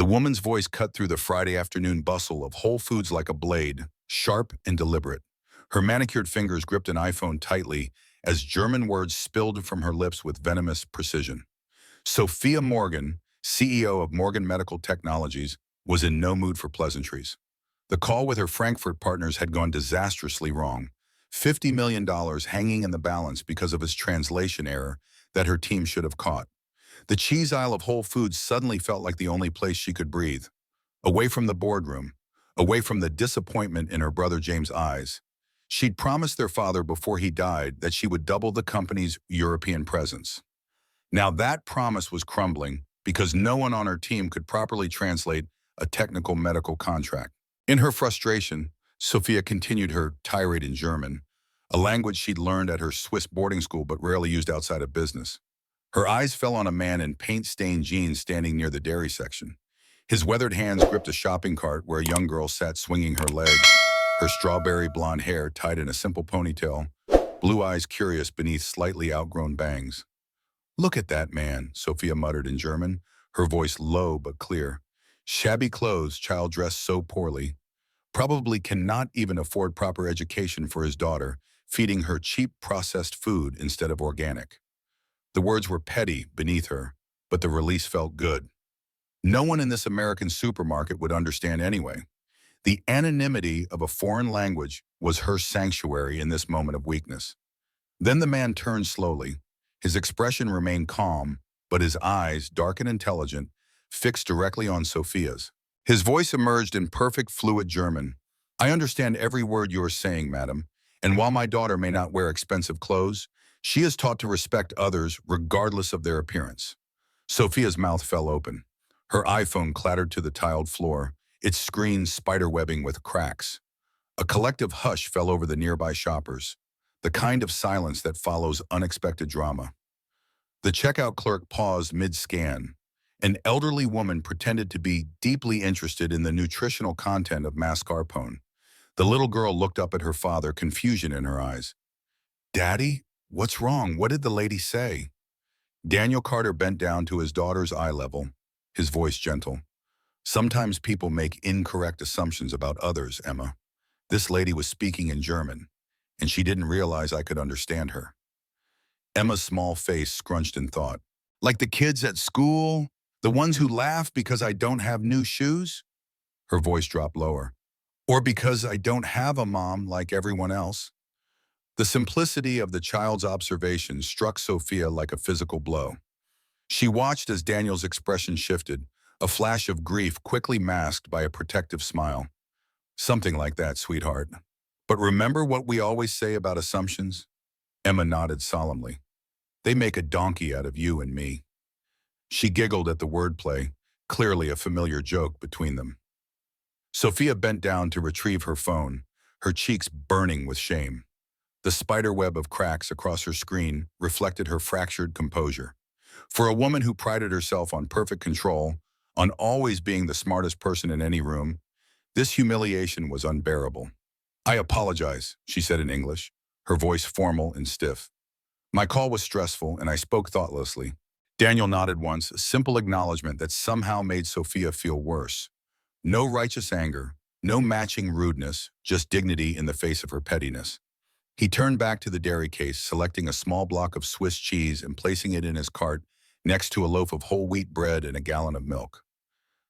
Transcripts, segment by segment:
The woman's voice cut through the Friday afternoon bustle of Whole Foods like a blade, sharp and deliberate. Her manicured fingers gripped an iPhone tightly as German words spilled from her lips with venomous precision. Sophia Morgan, CEO of Morgan Medical Technologies, was in no mood for pleasantries. The call with her Frankfurt partners had gone disastrously wrong. $50 million hanging in the balance because of his translation error that her team should have caught. The cheese aisle of Whole Foods suddenly felt like the only place she could breathe. Away from the boardroom, away from the disappointment in her brother James' eyes. She'd promised their father before he died that she would double the company's European presence. Now that promise was crumbling because no one on her team could properly translate a technical medical contract. In her frustration, Sophia continued her tirade in German, a language she'd learned at her Swiss boarding school but rarely used outside of business. Her eyes fell on a man in paint-stained jeans standing near the dairy section. His weathered hands gripped a shopping cart where a young girl sat swinging her leg, her strawberry blonde hair tied in a simple ponytail, blue eyes curious beneath slightly outgrown bangs. "Look at that man," Sophia muttered in German, her voice low but clear. "Shabby clothes, child dressed so poorly. Probably cannot even afford proper education for his daughter, feeding her cheap processed food instead of organic." The words were petty beneath her, but the release felt good. No one in this American supermarket would understand anyway. The anonymity of a foreign language was her sanctuary in this moment of weakness. Then the man turned slowly. His expression remained calm, but his eyes, dark and intelligent, fixed directly on Sophia's. His voice emerged in perfect fluid German. "I understand every word you are saying, madam, and while my daughter may not wear expensive clothes, she is taught to respect others regardless of their appearance." Sophia's mouth fell open. Her iPhone clattered to the tiled floor, its screen spiderwebbing with cracks. A collective hush fell over the nearby shoppers, the kind of silence that follows unexpected drama. The checkout clerk paused mid-scan. An elderly woman pretended to be deeply interested in the nutritional content of mascarpone. The little girl looked up at her father, confusion in her eyes. "Daddy, what's wrong? What did the lady say?" Daniel Carter bent down to his daughter's eye level, his voice gentle. "Sometimes people make incorrect assumptions about others, Emma. This lady was speaking in German, and she didn't realize I could understand her." Emma's small face scrunched in thought. "Like the kids at school? The ones who laugh because I don't have new shoes?" Her voice dropped lower. "Or because I don't have a mom like everyone else?" The simplicity of the child's observation struck Sophia like a physical blow. She watched as Daniel's expression shifted, a flash of grief quickly masked by a protective smile. "Something like that, sweetheart. But remember what we always say about assumptions?" Emma nodded solemnly. "They make a donkey out of you and me." She giggled at the wordplay, clearly a familiar joke between them. Sophia bent down to retrieve her phone, her cheeks burning with shame. The spiderweb of cracks across her screen reflected her fractured composure. For a woman who prided herself on perfect control, on always being the smartest person in any room, this humiliation was unbearable. "I apologize," she said in English, her voice formal and stiff. "My call was stressful and I spoke thoughtlessly." Daniel nodded once, a simple acknowledgement that somehow made Sophia feel worse. No righteous anger, no matching rudeness, just dignity in the face of her pettiness. He turned back to the dairy case, selecting a small block of Swiss cheese and placing it in his cart next to a loaf of whole wheat bread and a gallon of milk.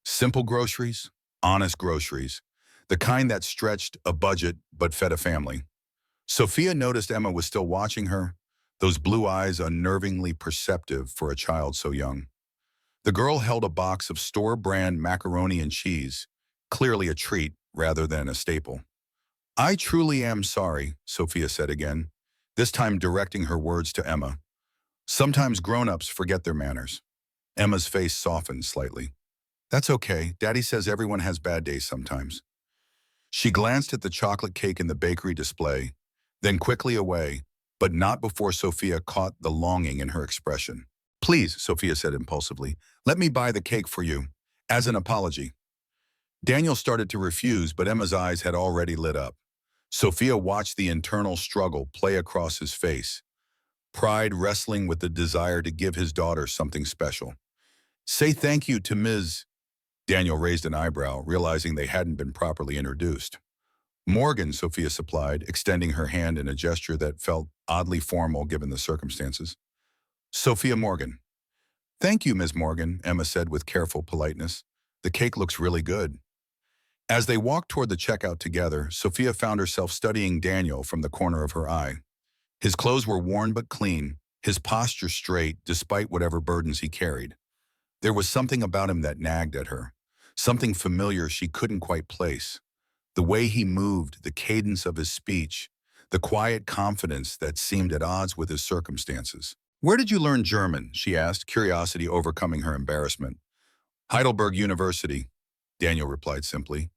Simple groceries, honest groceries, the kind that stretched a budget but fed a family. Sophia noticed Emma was still watching her, those blue eyes unnervingly perceptive for a child so young. The girl held a box of store-brand macaroni and cheese, clearly a treat rather than a staple. "I truly am sorry," Sophia said again, this time directing her words to Emma. "Sometimes grown-ups forget their manners." Emma's face softened slightly. "That's okay. Daddy says everyone has bad days sometimes." She glanced at the chocolate cake in the bakery display, then quickly away, but not before Sophia caught the longing in her expression. "Please," Sophia said impulsively, "let me buy the cake for you, as an apology." Daniel started to refuse, but Emma's eyes had already lit up. Sophia watched the internal struggle play across his face, pride wrestling with the desire to give his daughter something special. "Say thank you to Ms. Daniel raised an eyebrow, realizing they hadn't been properly introduced. Morgan, Sophia supplied, extending her hand in a gesture that felt oddly formal given the circumstances. Sophia Morgan. Thank you, Ms. Morgan, Emma said with careful politeness. The cake looks really good. As they walked toward the checkout together, Sophia found herself studying Daniel from the corner of her eye. His clothes were worn but clean, his posture straight despite whatever burdens he carried. There was something about him that nagged at her, something familiar she couldn't quite place. The way he moved, the cadence of his speech, the quiet confidence that seemed at odds with his circumstances. Where did you learn German? She asked, curiosity overcoming her embarrassment. Heidelberg University, Daniel replied simply.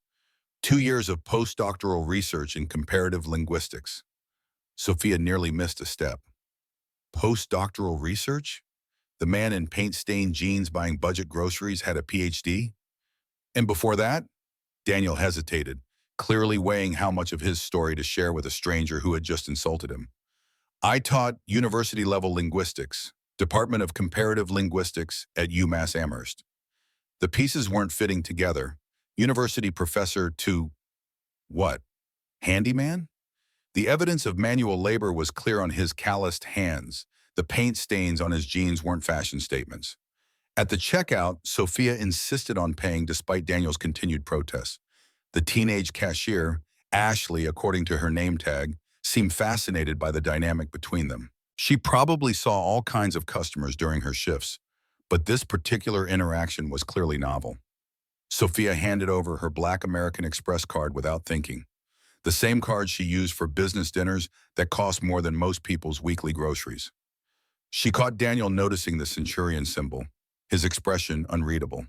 2 years of postdoctoral research in comparative linguistics. Sophia nearly missed a step. Postdoctoral research? The man in paint-stained jeans buying budget groceries had a PhD? And before that? Daniel hesitated, clearly weighing how much of his story to share with a stranger who had just insulted him. I taught university-level linguistics, Department of Comparative Linguistics at UMass Amherst. The pieces weren't fitting together. University professor to what? Handyman? The evidence of manual labor was clear on his calloused hands. The paint stains on his jeans weren't fashion statements. At the checkout, Sophia insisted on paying despite Daniel's continued protests. The teenage cashier, Ashley according to her name tag, seemed fascinated by the dynamic between them. She probably saw all kinds of customers during her shifts, but this particular interaction was clearly novel. Sophia handed over her Black American Express card without thinking, the same card she used for business dinners that cost more than most people's weekly groceries. She caught Daniel noticing the centurion symbol, his expression unreadable.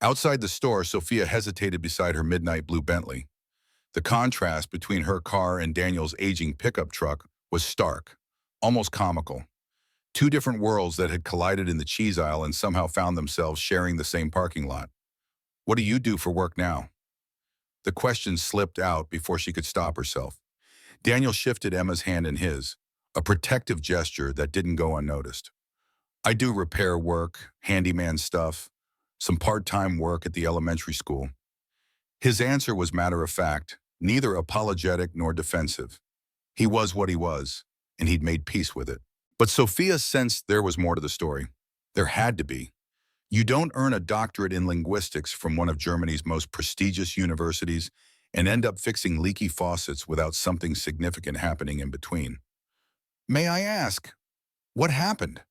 Outside the store, Sophia hesitated beside her midnight blue Bentley. The contrast between her car and Daniel's aging pickup truck was stark, almost comical. Two different worlds that had collided in the cheese aisle and somehow found themselves sharing the same parking lot. What do you do for work now? The question slipped out before she could stop herself. Daniel shifted Emma's hand in his, a protective gesture that didn't go unnoticed. I do repair work, handyman stuff, some part-time work at the elementary school. His answer was matter-of-fact, neither apologetic nor defensive. He was what he was, and he'd made peace with it. But Sophia sensed there was more to the story. There had to be. You don't earn a doctorate in linguistics from one of Germany's most prestigious universities and end up fixing leaky faucets without something significant happening in between. May I ask, what happened?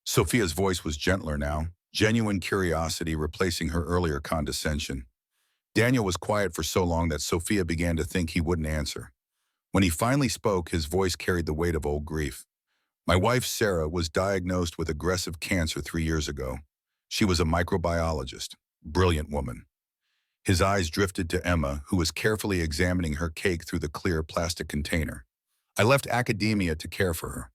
Sophia's voice was gentler now, genuine curiosity replacing her earlier condescension. Daniel was quiet for so long that Sophia began to think he wouldn't answer. When he finally spoke, his voice carried the weight of old grief. My wife, Sarah, was diagnosed with aggressive cancer 3 years ago. She was a microbiologist, brilliant woman. His eyes drifted to Emma, who was carefully examining her cake through the clear plastic container. I left academia to care for her.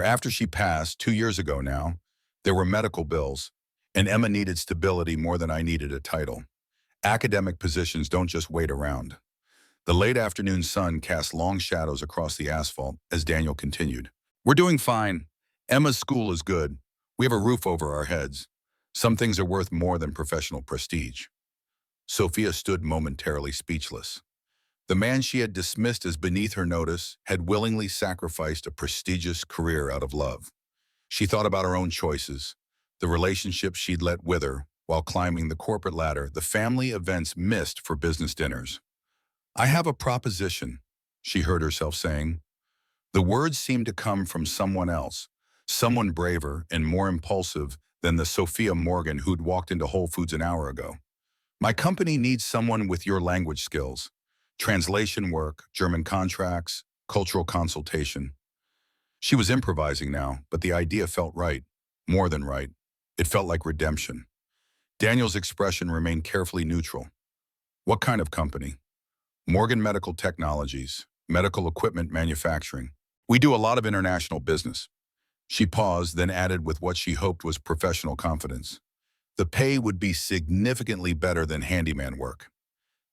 After she passed, 2 years ago now, there were medical bills, and Emma needed stability more than I needed a title. Academic positions don't just wait around. The late afternoon sun cast long shadows across the asphalt as Daniel continued. We're doing fine. Emma's school is good. We have a roof over our heads. Some things are worth more than professional prestige. Sophia stood momentarily speechless. The man she had dismissed as beneath her notice had willingly sacrificed a prestigious career out of love. She thought about her own choices, the relationships she'd let wither while climbing the corporate ladder, the family events missed for business dinners. I have a proposition, she heard herself saying. The words seemed to come from someone else, someone braver and more impulsive than the Sophia Morgan who'd walked into Whole Foods an hour ago. My company needs someone with your language skills. Translation work, German contracts, cultural consultation. She was improvising now, but the idea felt right, more than right. It felt like redemption. Daniel's expression remained carefully neutral. What kind of company? Morgan Medical Technologies, medical equipment manufacturing. We do a lot of international business. She paused, then added with what she hoped was professional confidence. The pay would be significantly better than handyman work.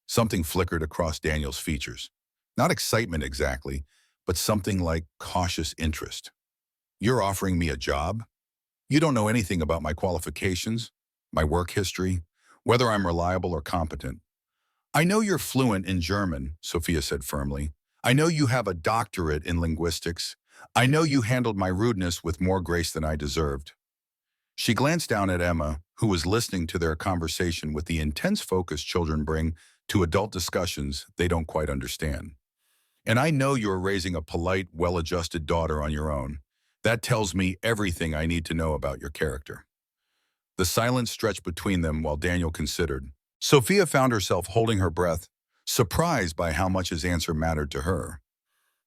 Something flickered across Daniel's features. Not excitement exactly, but something like cautious interest. You're offering me a job? You don't know anything about my qualifications, my work history, whether I'm reliable or competent. I know you're fluent in German, Sophia said firmly. I know you have a doctorate in linguistics. I know you handled my rudeness with more grace than I deserved. She glanced down at Emma, who was listening to their conversation with the intense focus children bring to adult discussions they don't quite understand. And I know you're raising a polite, well-adjusted daughter on your own. That tells me everything I need to know about your character. The silence stretched between them while Daniel considered. Sophia found herself holding her breath, surprised by how much his answer mattered to her.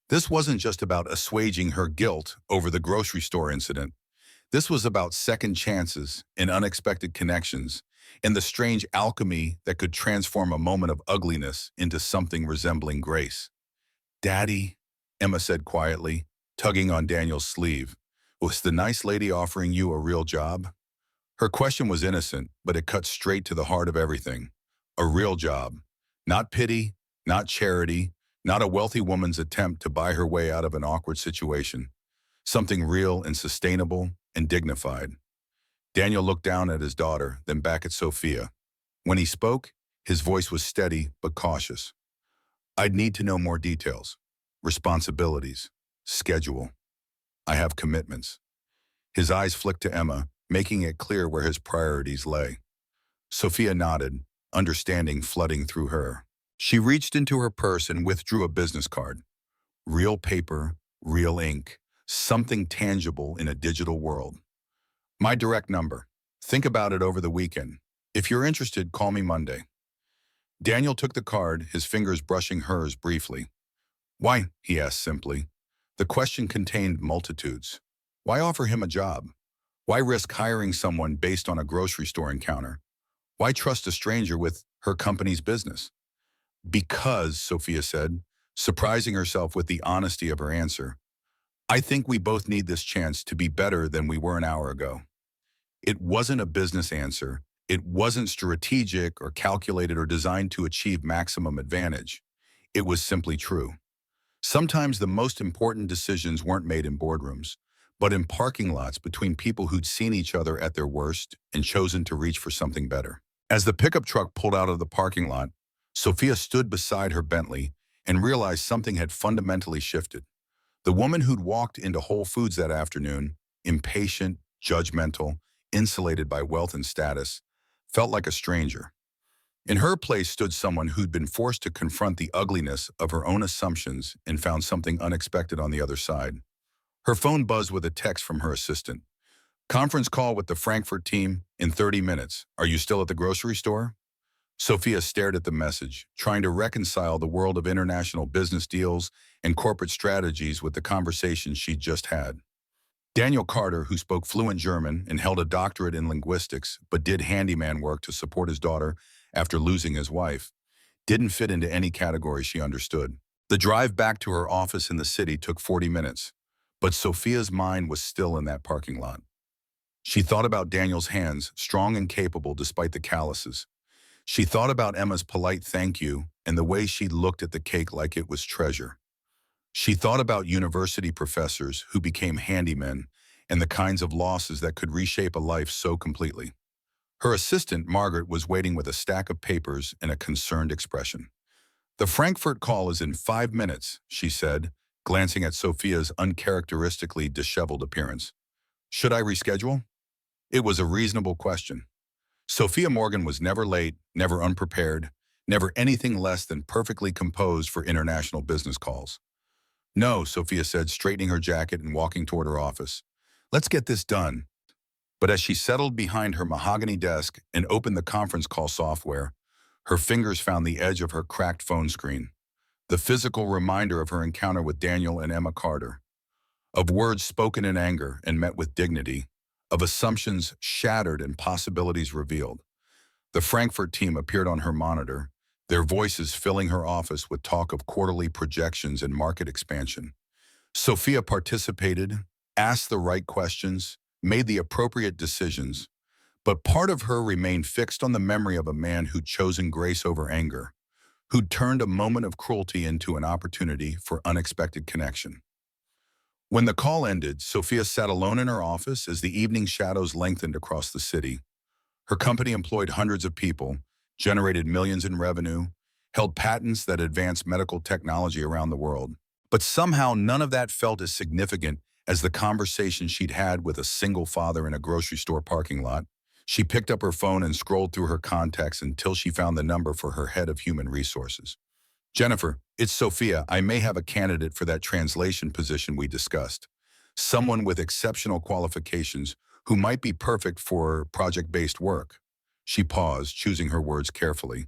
This wasn't just about assuaging her guilt over the grocery store incident. This was about second chances and unexpected connections, and the strange alchemy that could transform a moment of ugliness into something resembling grace. "Daddy," Emma said quietly, tugging on Daniel's sleeve, "was the nice lady offering you a real job?" Her question was innocent, but it cut straight to the heart of everything. A real job. Not pity, not charity, not a wealthy woman's attempt to buy her way out of an awkward situation. Something real and sustainable and dignified. Daniel looked down at his daughter, then back at Sophia. When he spoke, his voice was steady but cautious. "I'd need to know more details. Responsibilities. Schedule. I have commitments." His eyes flicked to Emma, making it clear where his priorities lay. Sophia nodded, understanding flooding through her. She reached into her purse and withdrew a business card. Real paper, real ink, something tangible in a digital world. "My direct number. Think about it over the weekend. If you're interested, call me Monday." Daniel took the card, his fingers brushing hers briefly. "Why?" he asked simply. The question contained multitudes. Why offer him a job? Why risk hiring someone based on a grocery store encounter? Why trust a stranger with her company's business? "Because," Sophia said, surprising herself with the honesty of her answer, "I think we both need this chance to be better than we were an hour ago." It wasn't a business answer. It wasn't strategic or calculated or designed to achieve maximum advantage. It was simply true. Sometimes the most important decisions weren't made in boardrooms, but in parking lots between people who'd seen each other at their worst and chosen to reach for something better. As the pickup truck pulled out of the parking lot, Sophia stood beside her Bentley and realized something had fundamentally shifted. The woman who'd walked into Whole Foods that afternoon, impatient, judgmental, insulated by wealth and status, felt like a stranger. In her place stood someone who'd been forced to confront the ugliness of her own assumptions and found something unexpected on the other side. Her phone buzzed with a text from her assistant. "Conference call with the Frankfurt team in 30 minutes. Are you still at the grocery store?" Sophia stared at the message, trying to reconcile the world of international business deals and corporate strategies with the conversation she'd just had. Daniel Carter, who spoke fluent German and held a doctorate in linguistics but did handyman work to support his daughter after losing his wife, didn't fit into any category she understood. The drive back to her office in the city took 40 minutes, but Sophia's mind was still in that parking lot. She thought about Daniel's hands, strong and capable despite the calluses. She thought about Emma's polite thank you and the way she looked at the cake like it was treasure. She thought about university professors who became handymen and the kinds of losses that could reshape a life so completely. Her assistant, Margaret, was waiting with a stack of papers and a concerned expression. "The Frankfurt call is in 5 minutes, she said, glancing at Sophia's uncharacteristically disheveled appearance. "Should I reschedule?" It was a reasonable question. Sophia Morgan was never late, never unprepared, never anything less than perfectly composed for international business calls. "No," Sophia said, straightening her jacket and walking toward her office. "Let's get this done." But as she settled behind her mahogany desk and opened the conference call software, her fingers found the edge of her cracked phone screen, the physical reminder of her encounter with Daniel and Emma Carter, of words spoken in anger and met with dignity, of assumptions shattered and possibilities revealed. The Frankfurt team appeared on her monitor, their voices filling her office with talk of quarterly projections and market expansion. Sophia participated, asked the right questions, made the appropriate decisions, but part of her remained fixed on the memory of a man who'd chosen grace over anger, who'd turned a moment of cruelty into an opportunity for unexpected connection. When the call ended, Sophia sat alone in her office as the evening shadows lengthened across the city. Her company employed hundreds of people, generated millions in revenue, held patents that advanced medical technology around the world. But somehow none of that felt as significant as the conversation she'd had with a single father in a grocery store parking lot. She picked up her phone and scrolled through her contacts until she found the number for her head of human resources. Jennifer, it's Sophia. I may have a candidate for that translation position we discussed. Someone with exceptional qualifications who might be perfect for project-based work. She paused, choosing her words carefully.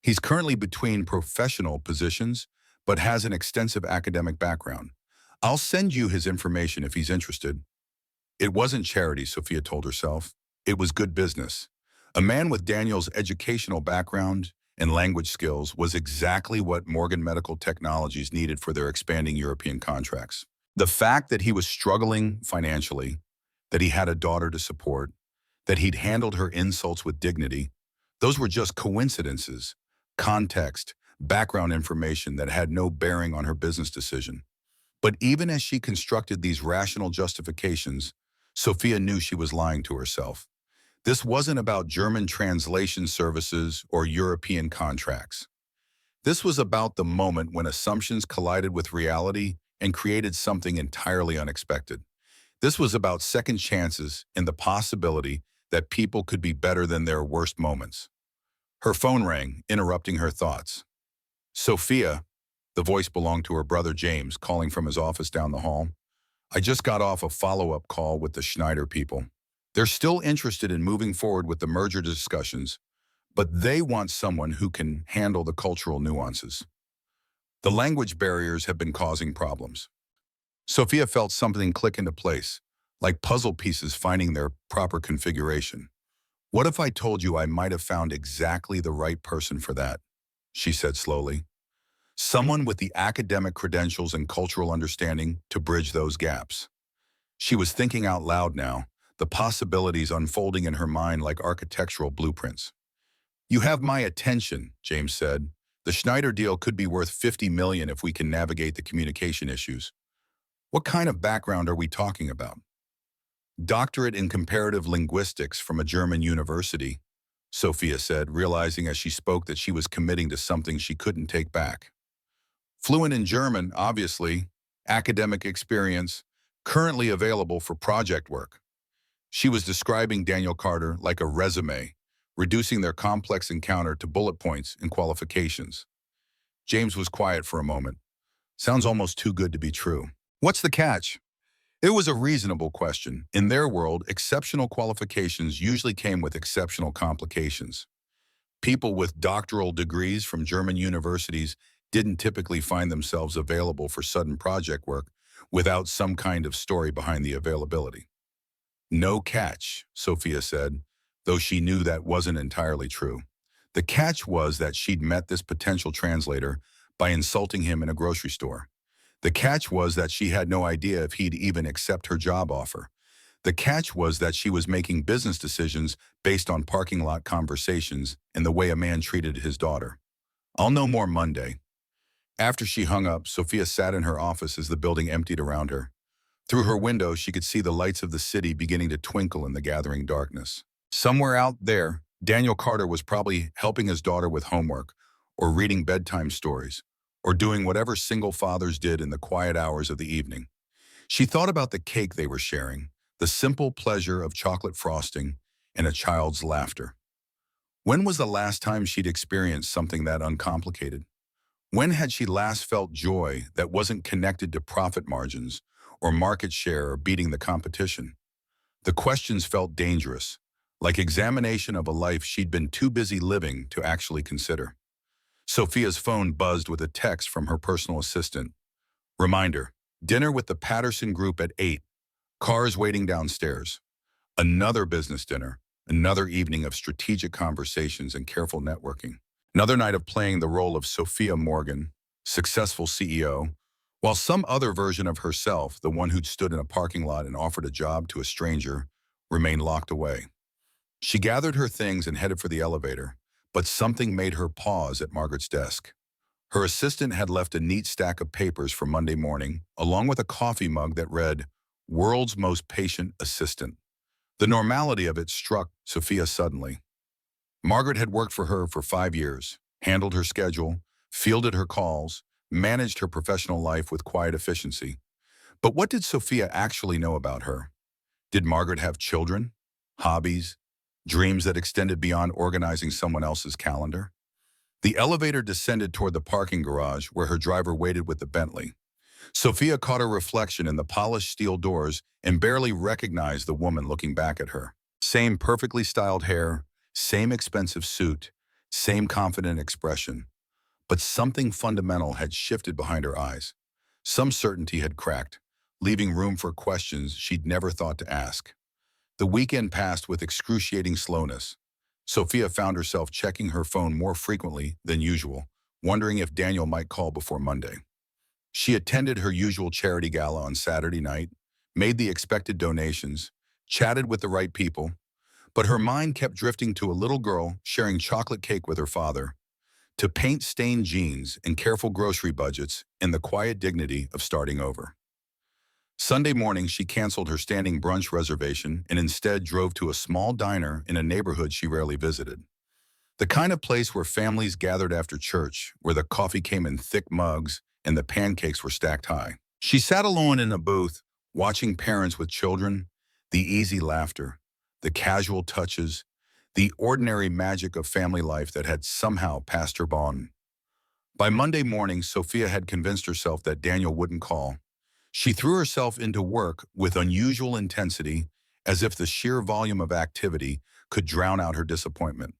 He's currently between professional positions, but has an extensive academic background. I'll send you his information if he's interested. It wasn't charity, Sophia told herself. It was good business. A man with Daniel's educational background and language skills was exactly what Morgan Medical Technologies needed for their expanding European contracts. The fact that he was struggling financially, that he had a daughter to support, that he'd handled her insults with dignity, those were just coincidences, context, background information that had no bearing on her business decision. But even as she constructed these rational justifications, Sophia knew she was lying to herself. This wasn't about German translation services or European contracts. This was about the moment when assumptions collided with reality and created something entirely unexpected. This was about second chances and the possibility that people could be better than their worst moments. Her phone rang, interrupting her thoughts. Sophia, the voice belonged to her brother James, calling from his office down the hall. I just got off a follow-up call with the Schneider people. They're still interested in moving forward with the merger discussions, but they want someone who can handle the cultural nuances. The language barriers have been causing problems. Sophia felt something click into place, like puzzle pieces finding their proper configuration. What if I told you I might have found exactly the right person for that? She said slowly. Someone with the academic credentials and cultural understanding to bridge those gaps. She was thinking out loud now, the possibilities unfolding in her mind like architectural blueprints. You have my attention, James said. The Schneider deal could be worth $50 million if we can navigate the communication issues. What kind of background are we talking about? Doctorate in comparative linguistics from a German university, Sophia said, realizing as she spoke that she was committing to something she couldn't take back. Fluent in German, obviously, academic experience, currently available for project work. She was describing Daniel Carter like a resume, reducing their complex encounter to bullet points and qualifications. James was quiet for a moment. Sounds almost too good to be true. What's the catch? It was a reasonable question. In their world, exceptional qualifications usually came with exceptional complications. People with doctoral degrees from German universities didn't typically find themselves available for sudden project work without some kind of story behind the availability. No catch, Sophia said, though she knew that wasn't entirely true. The catch was that she'd met this potential translator by insulting him in a grocery store. The catch was that she had no idea if he'd even accept her job offer. The catch was that she was making business decisions based on parking lot conversations and the way a man treated his daughter. I'll know more Monday. After she hung up, Sophia sat in her office as the building emptied around her. Through her window, she could see the lights of the city beginning to twinkle in the gathering darkness. Somewhere out there, Daniel Carter was probably helping his daughter with homework, or reading bedtime stories, or doing whatever single fathers did in the quiet hours of the evening. She thought about the cake they were sharing, the simple pleasure of chocolate frosting, and a child's laughter. When was the last time she'd experienced something that uncomplicated? When had she last felt joy that wasn't connected to profit margins or market share or beating the competition? The questions felt dangerous, like examination of a life she'd been too busy living to actually consider. Sophia's phone buzzed with a text from her personal assistant. Reminder, dinner with the Patterson Group at 8. Cars waiting downstairs. Another business dinner, another evening of strategic conversations and careful networking. Another night of playing the role of Sophia Morgan, successful CEO, while some other version of herself, the one who'd stood in a parking lot and offered a job to a stranger, remained locked away. She gathered her things and headed for the elevator, but something made her pause at Margaret's desk. Her assistant had left a neat stack of papers for Monday morning, along with a coffee mug that read, "World's Most Patient Assistant." The normality of it struck Sophia suddenly. Margaret had worked for her for 5 years, handled her schedule, fielded her calls, managed her professional life with quiet efficiency. But what did Sophia actually know about her? Did Margaret have children, hobbies, dreams that extended beyond organizing someone else's calendar? The elevator descended toward the parking garage where her driver waited with the Bentley. Sophia caught her reflection in the polished steel doors and barely recognized the woman looking back at her. Same perfectly styled hair, same expensive suit, same confident expression. But something fundamental had shifted behind her eyes. Some certainty had cracked, leaving room for questions she'd never thought to ask. The weekend passed with excruciating slowness. Sophia found herself checking her phone more frequently than usual, wondering if Daniel might call before Monday. She attended her usual charity gala on Saturday night, made the expected donations, chatted with the right people, but her mind kept drifting to a little girl sharing chocolate cake with her father, to paint-stained jeans and careful grocery budgets and the quiet dignity of starting over. Sunday morning, she canceled her standing brunch reservation and instead drove to a small diner in a neighborhood she rarely visited. The kind of place where families gathered after church, where the coffee came in thick mugs and the pancakes were stacked high. She sat alone in a booth, watching parents with children, the easy laughter, the casual touches, the ordinary magic of family life that had somehow passed her by. By Monday morning, Sophia had convinced herself that Daniel wouldn't call. She threw herself into work with unusual intensity, as if the sheer volume of activity could drown out her disappointment.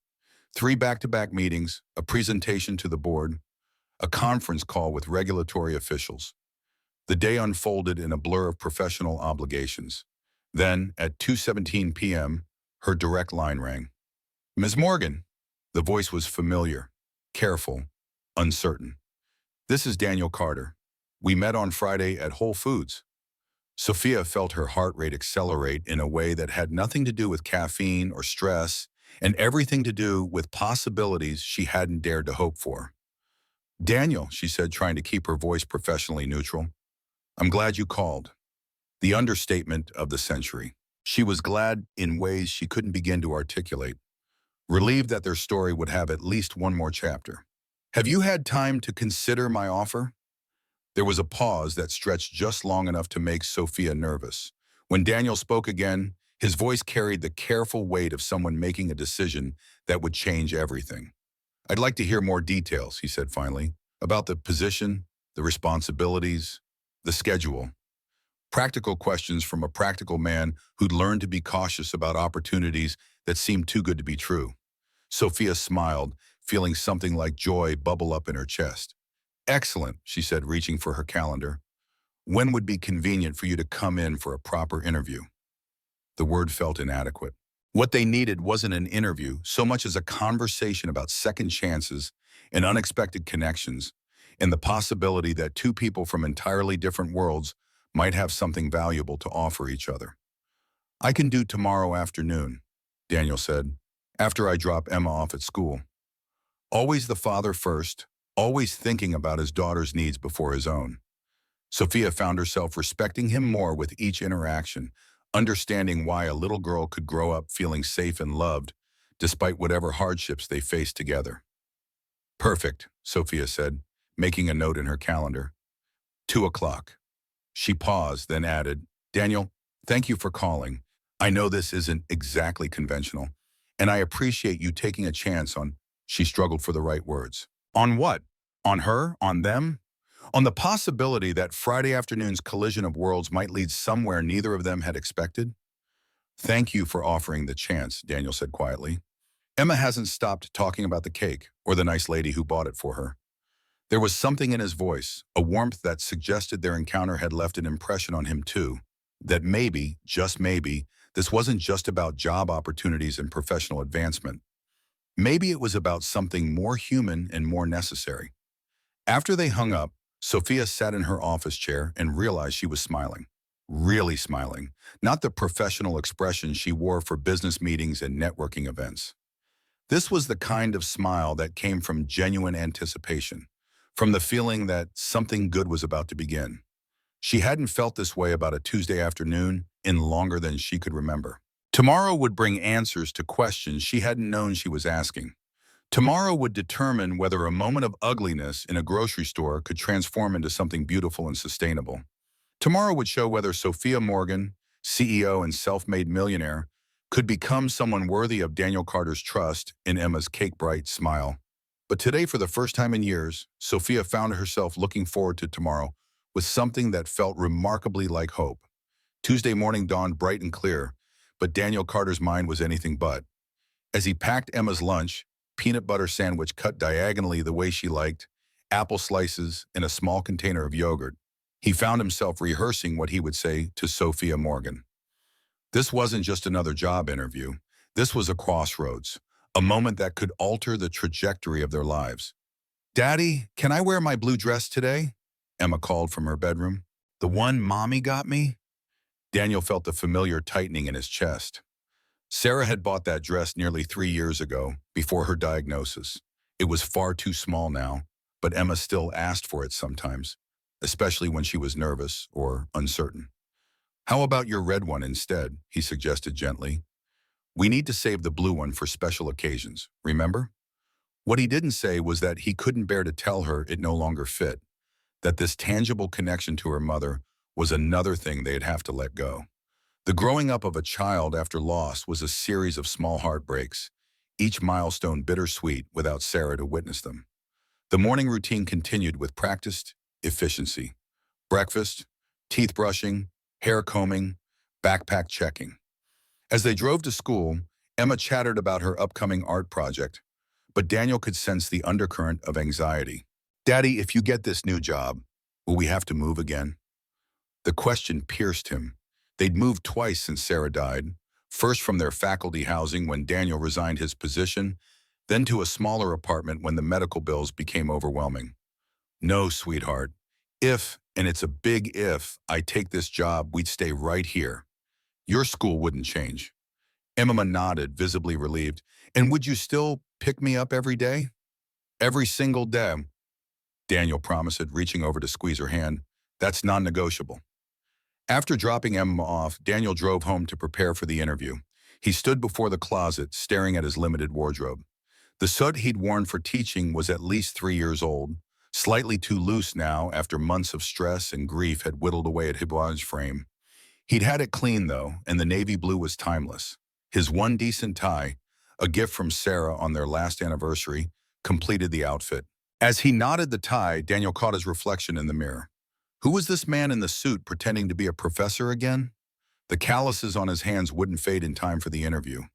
3 back-to-back meetings, a presentation to the board, a conference call with regulatory officials. The day unfolded in a blur of professional obligations. Then, at 2:17 p.m., her direct line rang. "Ms. Morgan." The voice was familiar, careful, uncertain. "This is Daniel Carter. We met on Friday at Whole Foods." Sophia felt her heart rate accelerate in a way that had nothing to do with caffeine or stress and everything to do with possibilities she hadn't dared to hope for. "Daniel," she said, trying to keep her voice professionally neutral, "I'm glad you called." The understatement of the century. She was glad in ways she couldn't begin to articulate, relieved that their story would have at least one more chapter. "Have you had time to consider my offer?" There was a pause that stretched just long enough to make Sophia nervous. When Daniel spoke again, his voice carried the careful weight of someone making a decision that would change everything. "I'd like to hear more details," he said finally, "about the position, the responsibilities, the schedule." Practical questions from a practical man who'd learned to be cautious about opportunities that seemed too good to be true. Sophia smiled, feeling something like joy bubble up in her chest. "Excellent," she said, reaching for her calendar. "When would be convenient for you to come in for a proper interview?" The word felt inadequate. What they needed wasn't an interview so much as a conversation about second chances and unexpected connections, and the possibility that two people from entirely different worlds might have something valuable to offer each other. "I can do tomorrow afternoon," Daniel said, "after I drop Emma off at school." Always the father first, always thinking about his daughter's needs before his own. Sophia found herself respecting him more with each interaction, understanding why a little girl could grow up feeling safe and loved, despite whatever hardships they faced together. "Perfect," Sophia said, making a note in her calendar. 2 o'clock. She paused, then added, "Daniel, thank you for calling. I know this isn't exactly conventional, and I appreciate you taking a chance on—" She struggled for the right words. "On what? On her? On them? On the possibility that Friday afternoon's collision of worlds might lead somewhere neither of them had expected?" "Thank you for offering the chance," Daniel said quietly. "Emma hasn't stopped talking about the cake or the nice lady who bought it for her." There was something in his voice, a warmth that suggested their encounter had left an impression on him too, that maybe, just maybe, this wasn't just about job opportunities and professional advancement. Maybe it was about something more human and more necessary. After they hung up, Sophia sat in her office chair and realized she was smiling. Really smiling, not the professional expression she wore for business meetings and networking events. This was the kind of smile that came from genuine anticipation, from the feeling that something good was about to begin. She hadn't felt this way about a Tuesday afternoon in longer than she could remember. Tomorrow would bring answers to questions she hadn't known she was asking. Tomorrow would determine whether a moment of ugliness in a grocery store could transform into something beautiful and sustainable. Tomorrow would show whether Sophia Morgan, CEO and self-made millionaire, could become someone worthy of Daniel Carter's trust in Emma's cake-bright smile. But today, for the first time in years, Sophia found herself looking forward to tomorrow with something that felt remarkably like hope. Tuesday morning dawned bright and clear, but Daniel Carter's mind was anything but. As he packed Emma's lunch, peanut butter sandwich cut diagonally the way she liked, apple slices, and a small container of yogurt, he found himself rehearsing what he would say to Sophia Morgan. This wasn't just another job interview. This was a crossroads, a moment that could alter the trajectory of their lives. "Daddy, can I wear my blue dress today?" Emma called from her bedroom. "The one Mommy got me?" Daniel felt the familiar tightening in his chest. Sarah had bought that dress nearly 3 years ago, before her diagnosis. It was far too small now, but Emma still asked for it sometimes, especially when she was nervous or uncertain. "How about your red one instead?" he suggested gently. "We need to save the blue one for special occasions, remember?" What he didn't say was that he couldn't bear to tell her it no longer fit, that this tangible connection to her mother was another thing they'd have to let go. The growing up of a child after loss was a series of small heartbreaks, each milestone bittersweet without Sarah to witness them. The morning routine continued with practiced efficiency. Breakfast, teeth brushing, hair combing, backpack checking. As they drove to school, Emma chattered about her upcoming art project, but Daniel could sense the undercurrent of anxiety. "Daddy, if you get this new job, will we have to move again?" The question pierced him. They'd moved twice since Sarah died, first from their faculty housing when Daniel resigned his position, then to a smaller apartment when the medical bills became overwhelming. "No, sweetheart. If, and it's a big if, I take this job, we'd stay right here. Your school wouldn't change." Emma nodded, visibly relieved. "And would you still pick me up every day?" "Every single day," Daniel promised, reaching over to squeeze her hand. "That's non-negotiable." After dropping Emma off, Daniel drove home to prepare for the interview. He stood before the closet, staring at his limited wardrobe. The suit he'd worn for teaching was at least 3 years old, slightly too loose now after months of stress and grief had whittled away at his frame. He'd had it clean, though, and the navy blue was timeless. His one decent tie, a gift from Sarah on their last anniversary, completed the outfit. As he knotted the tie, Daniel caught his reflection in the mirror. Who was this man in the suit pretending to be a professor again? The calluses on his hands wouldn't fade in time for the interview.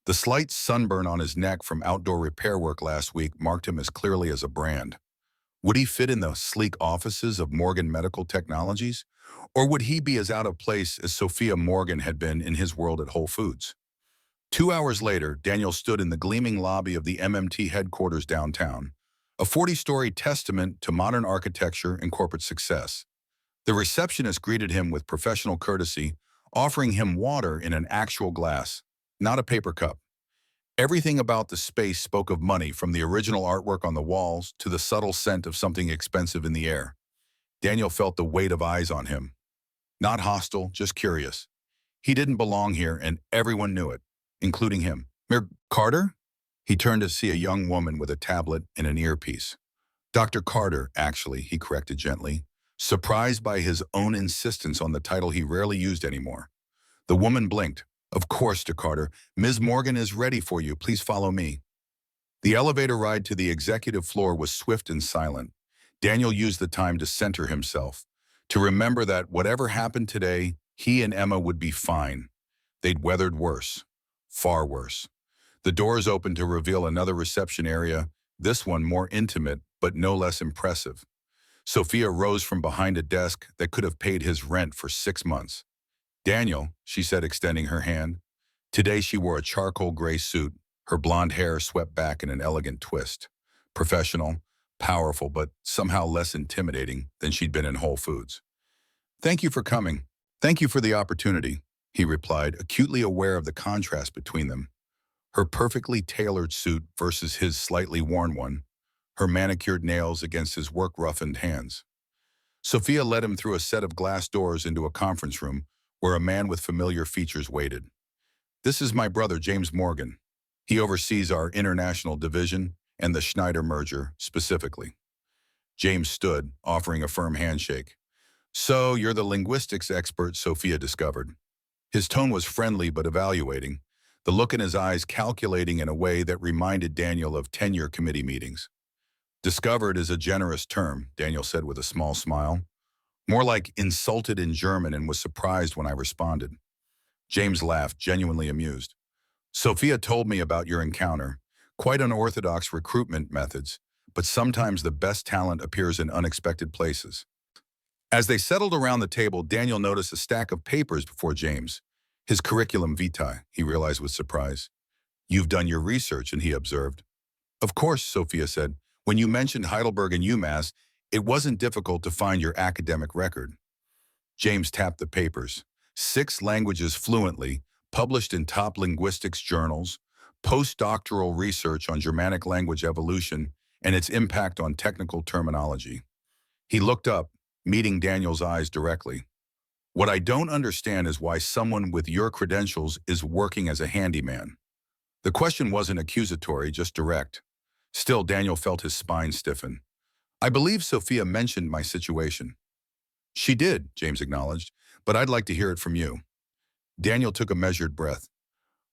The slight sunburn on his neck from outdoor repair work last week marked him as clearly as a brand. Would he fit in the sleek offices of Morgan Medical Technologies? Or would he be as out of place as Sophia Morgan had been in his world at Whole Foods? 2 hours later, Daniel stood in the gleaming lobby of the MMT headquarters downtown, a 40-story testament to modern architecture and corporate success. The receptionist greeted him with professional courtesy, offering him water in an actual glass, not a paper cup. Everything about the space spoke of money, from the original artwork on the walls to the subtle scent of something expensive in the air. Daniel felt the weight of eyes on him. Not hostile, just curious. He didn't belong here, and everyone knew it, including him. "Mir Carter?" He turned to see a young woman with a tablet and an earpiece. "Dr. Carter, actually," he corrected gently, surprised by his own insistence on the title he rarely used anymore. The woman blinked. "Of course, Dr. Carter. Ms. Morgan is ready for you. Please follow me." The elevator ride to the executive floor was swift and silent. Daniel used the time to center himself, to remember that whatever happened today, he and Emma would be fine. They'd weathered worse, far worse. The doors opened to reveal another reception area, this one more intimate but no less impressive. Sophia rose from behind a desk that could have paid his rent for 6 months. "Daniel," she said, extending her hand. Today she wore a charcoal gray suit, her blonde hair swept back in an elegant twist. Professional, powerful, but somehow less intimidating than she'd been in Whole Foods. "Thank you for coming. Thank you for the opportunity," he replied, acutely aware of the contrast between them. Her perfectly tailored suit versus his slightly worn one, her manicured nails against his work-roughened hands. Sophia led him through a set of glass doors into a conference room where a man with familiar features waited. This is my brother, James Morgan. He oversees our international division and the Schneider merger specifically. James stood, offering a firm handshake. So, you're the linguistics expert Sophia discovered. His tone was friendly but evaluating, the look in his eyes calculating in a way that reminded Daniel of tenure committee meetings. Discovered is a generous term, Daniel said with a small smile. More like insulted in German, and was surprised when I responded. James laughed, genuinely amused. Sophia told me about your encounter. Quite unorthodox recruitment methods, but sometimes the best talent appears in unexpected places. As they settled around the table, Daniel noticed a stack of papers before James. His curriculum vitae, he realized with surprise. You've done your research, and he observed. Of course, Sophia said. When you mentioned Heidelberg and UMass, it wasn't difficult to find your academic record. James tapped the papers. 6 languages fluently, published in top linguistics journals, postdoctoral research on Germanic language evolution and its impact on technical terminology. He looked up, meeting Daniel's eyes directly. What I don't understand is why someone with your credentials is working as a handyman. The question wasn't accusatory, just direct. Still, Daniel felt his spine stiffen. I believe Sophia mentioned my situation. She did, James acknowledged, but I'd like to hear it from you. Daniel took a measured breath.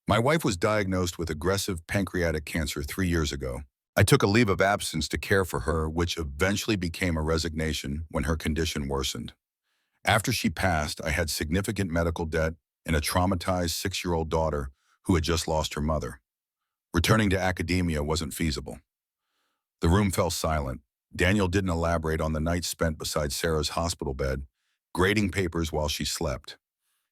My wife was diagnosed with aggressive pancreatic cancer 3 years ago. I took a leave of absence to care for her, which eventually became a resignation when her condition worsened. After she passed, I had significant medical debt and a traumatized 6-year-old daughter who had just lost her mother. Returning to academia wasn't feasible. The room fell silent. Daniel didn't elaborate on the night spent beside Sarah's hospital bed, grading papers while she slept.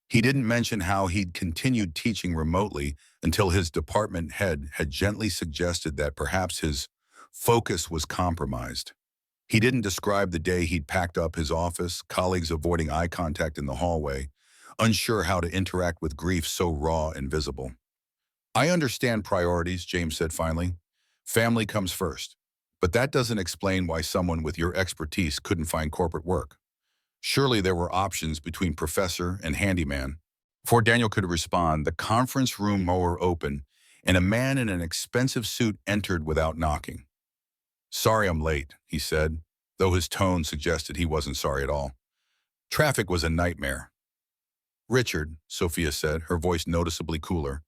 He didn't mention how he'd continued teaching remotely until his department head had gently suggested that perhaps his focus was compromised. He didn't describe the day he'd packed up his office, colleagues avoiding eye contact in the hallway, unsure how to interact with grief so raw and visible. I understand priorities, James said finally. Family comes first. But that doesn't explain why someone with your expertise couldn't find corporate work. Surely there were options between professor and handyman. Before Daniel could respond, the conference room door opened, and a man in an expensive suit entered without knocking. Sorry I'm late, he said, though his tone suggested he wasn't sorry at all. Traffic was a nightmare. Richard, Sophia said, her voice noticeably cooler,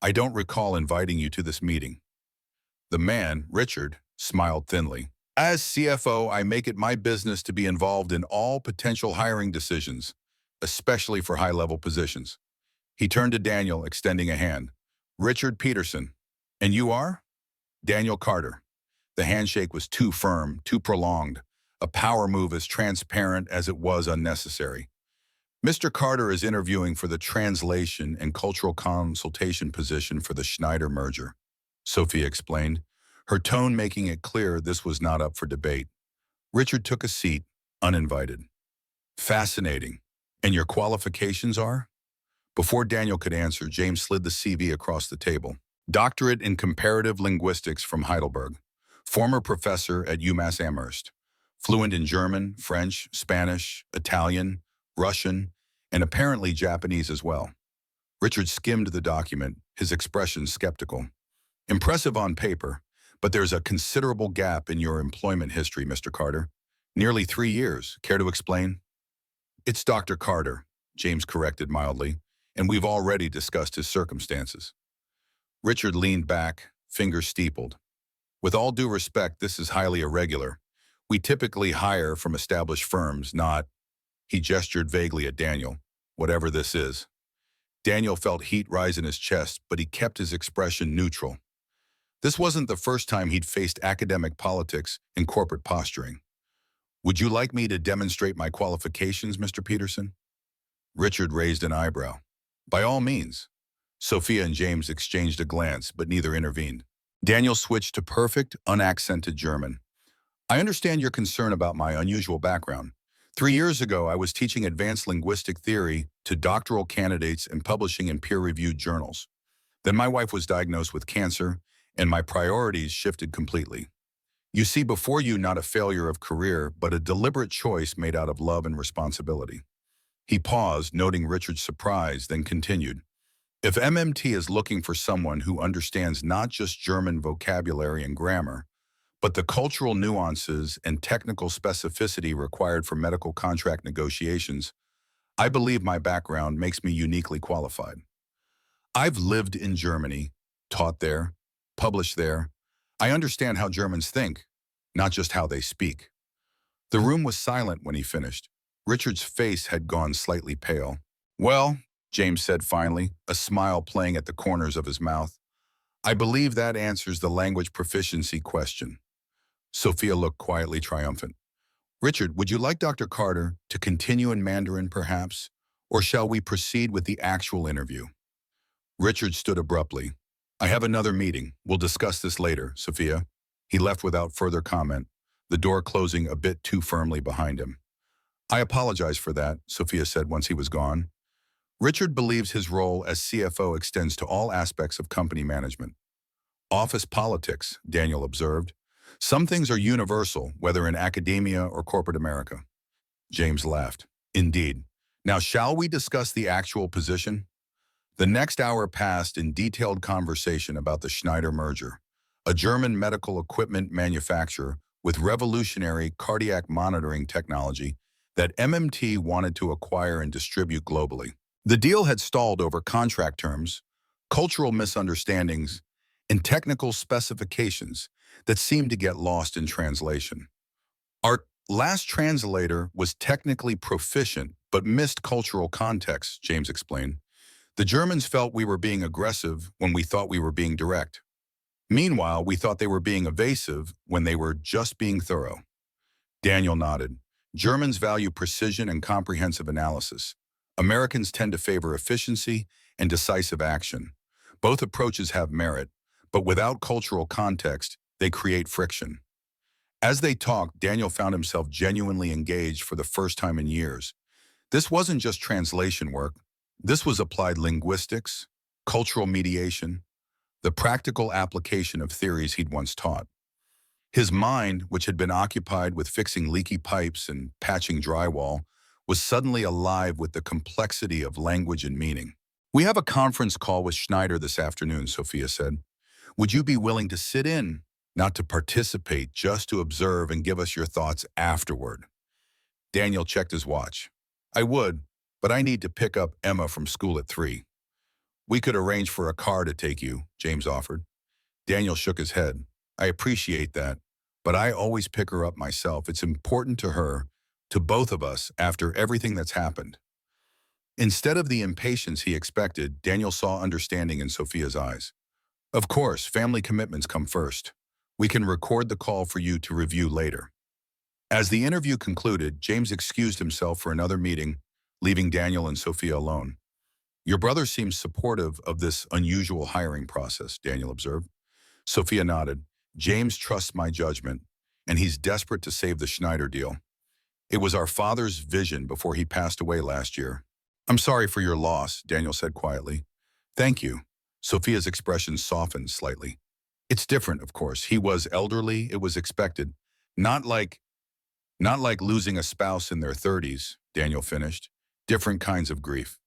I don't recall inviting you to this meeting. The man, Richard, smiled thinly. As CFO, I make it my business to be involved in all potential hiring decisions, especially for high-level positions. He turned to Daniel, extending a hand. Richard Peterson. And you are? Daniel Carter. The handshake was too firm, too prolonged, a power move as transparent as it was unnecessary. Mr. Carter is interviewing for the translation and cultural consultation position for the Schneider merger, Sophia explained, her tone making it clear this was not up for debate. Richard took a seat, uninvited. Fascinating. And your qualifications are? Before Daniel could answer, James slid the CV across the table. Doctorate in Comparative Linguistics from Heidelberg. Former professor at UMass Amherst. Fluent in German, French, Spanish, Italian, Russian, and apparently Japanese as well. Richard skimmed the document, his expression skeptical. Impressive on paper, but there's a considerable gap in your employment history, Mr. Carter. Nearly 3 years. Care to explain? It's Dr. Carter, James corrected mildly, and we've already discussed his circumstances. Richard leaned back, fingers steepled. With all due respect, this is highly irregular. We typically hire from established firms, not... He gestured vaguely at Daniel, whatever this is. Daniel felt heat rise in his chest, but he kept his expression neutral. This wasn't the first time he'd faced academic politics and corporate posturing. Would you like me to demonstrate my qualifications, Mr. Peterson? Richard raised an eyebrow. By all means. Sophia and James exchanged a glance, but neither intervened. Daniel switched to perfect, unaccented German. I understand your concern about my unusual background. 3 years ago, I was teaching advanced linguistic theory to doctoral candidates and publishing in peer-reviewed journals. Then my wife was diagnosed with cancer, and my priorities shifted completely. You see before you not a failure of career, but a deliberate choice made out of love and responsibility. He paused, noting Richard's surprise, then continued. If MMT is looking for someone who understands not just German vocabulary and grammar, but the cultural nuances and technical specificity required for medical contract negotiations, I believe my background makes me uniquely qualified. I've lived in Germany, taught there, published there. I understand how Germans think, not just how they speak. The room was silent when he finished. Richard's face had gone slightly pale. Well, James said finally, a smile playing at the corners of his mouth, I believe that answers the language proficiency question. Sophia looked quietly triumphant. Richard, would you like Dr. Carter to continue in Mandarin, perhaps? Or shall we proceed with the actual interview? Richard stood abruptly. I have another meeting. We'll discuss this later, Sophia. He left without further comment, the door closing a bit too firmly behind him. I apologize for that, Sophia said once he was gone. Richard believes his role as CFO extends to all aspects of company management. Office politics, Daniel observed. Some things are universal, whether in academia or corporate America. James laughed. Indeed. Now, shall we discuss the actual position? The next hour passed in detailed conversation about the Schneider merger, a German medical equipment manufacturer with revolutionary cardiac monitoring technology that MMT wanted to acquire and distribute globally. The deal had stalled over contract terms, cultural misunderstandings, and technical specifications that seemed to get lost in translation. Our last translator was technically proficient but missed cultural context, James explained. The Germans felt we were being aggressive when we thought we were being direct. Meanwhile, we thought they were being evasive when they were just being thorough. Daniel nodded. Germans value precision and comprehensive analysis. Americans tend to favor efficiency and decisive action. Both approaches have merit, but without cultural context, they create friction. As they talked, Daniel found himself genuinely engaged for the first time in years. This wasn't just translation work. This was applied linguistics, cultural mediation, the practical application of theories he'd once taught. His mind, which had been occupied with fixing leaky pipes and patching drywall, was suddenly alive with the complexity of language and meaning. We have a conference call with Schneider this afternoon, Sophia said. Would you be willing to sit in, not to participate, just to observe and give us your thoughts afterward? Daniel checked his watch. I would, but I need to pick up Emma from school at 3. We could arrange for a car to take you, James offered. Daniel shook his head. I appreciate that, but I always pick her up myself. It's important to her, to both of us, after everything that's happened. Instead of the impatience he expected, Daniel saw understanding in Sophia's eyes. Of course, family commitments come first. We can record the call for you to review later. As the interview concluded, James excused himself for another meeting, leaving Daniel and Sophia alone. Your brother seems supportive of this unusual hiring process, Daniel observed. Sophia nodded. James trusts my judgment, and he's desperate to save the Schneider deal. It was our father's vision before he passed away last year. I'm sorry for your loss, Daniel said quietly. Thank you. Sophia's expression softened slightly. It's different, of course. He was elderly, it was expected. Not like losing a spouse in their 30s, Daniel finished. Different kinds of grief.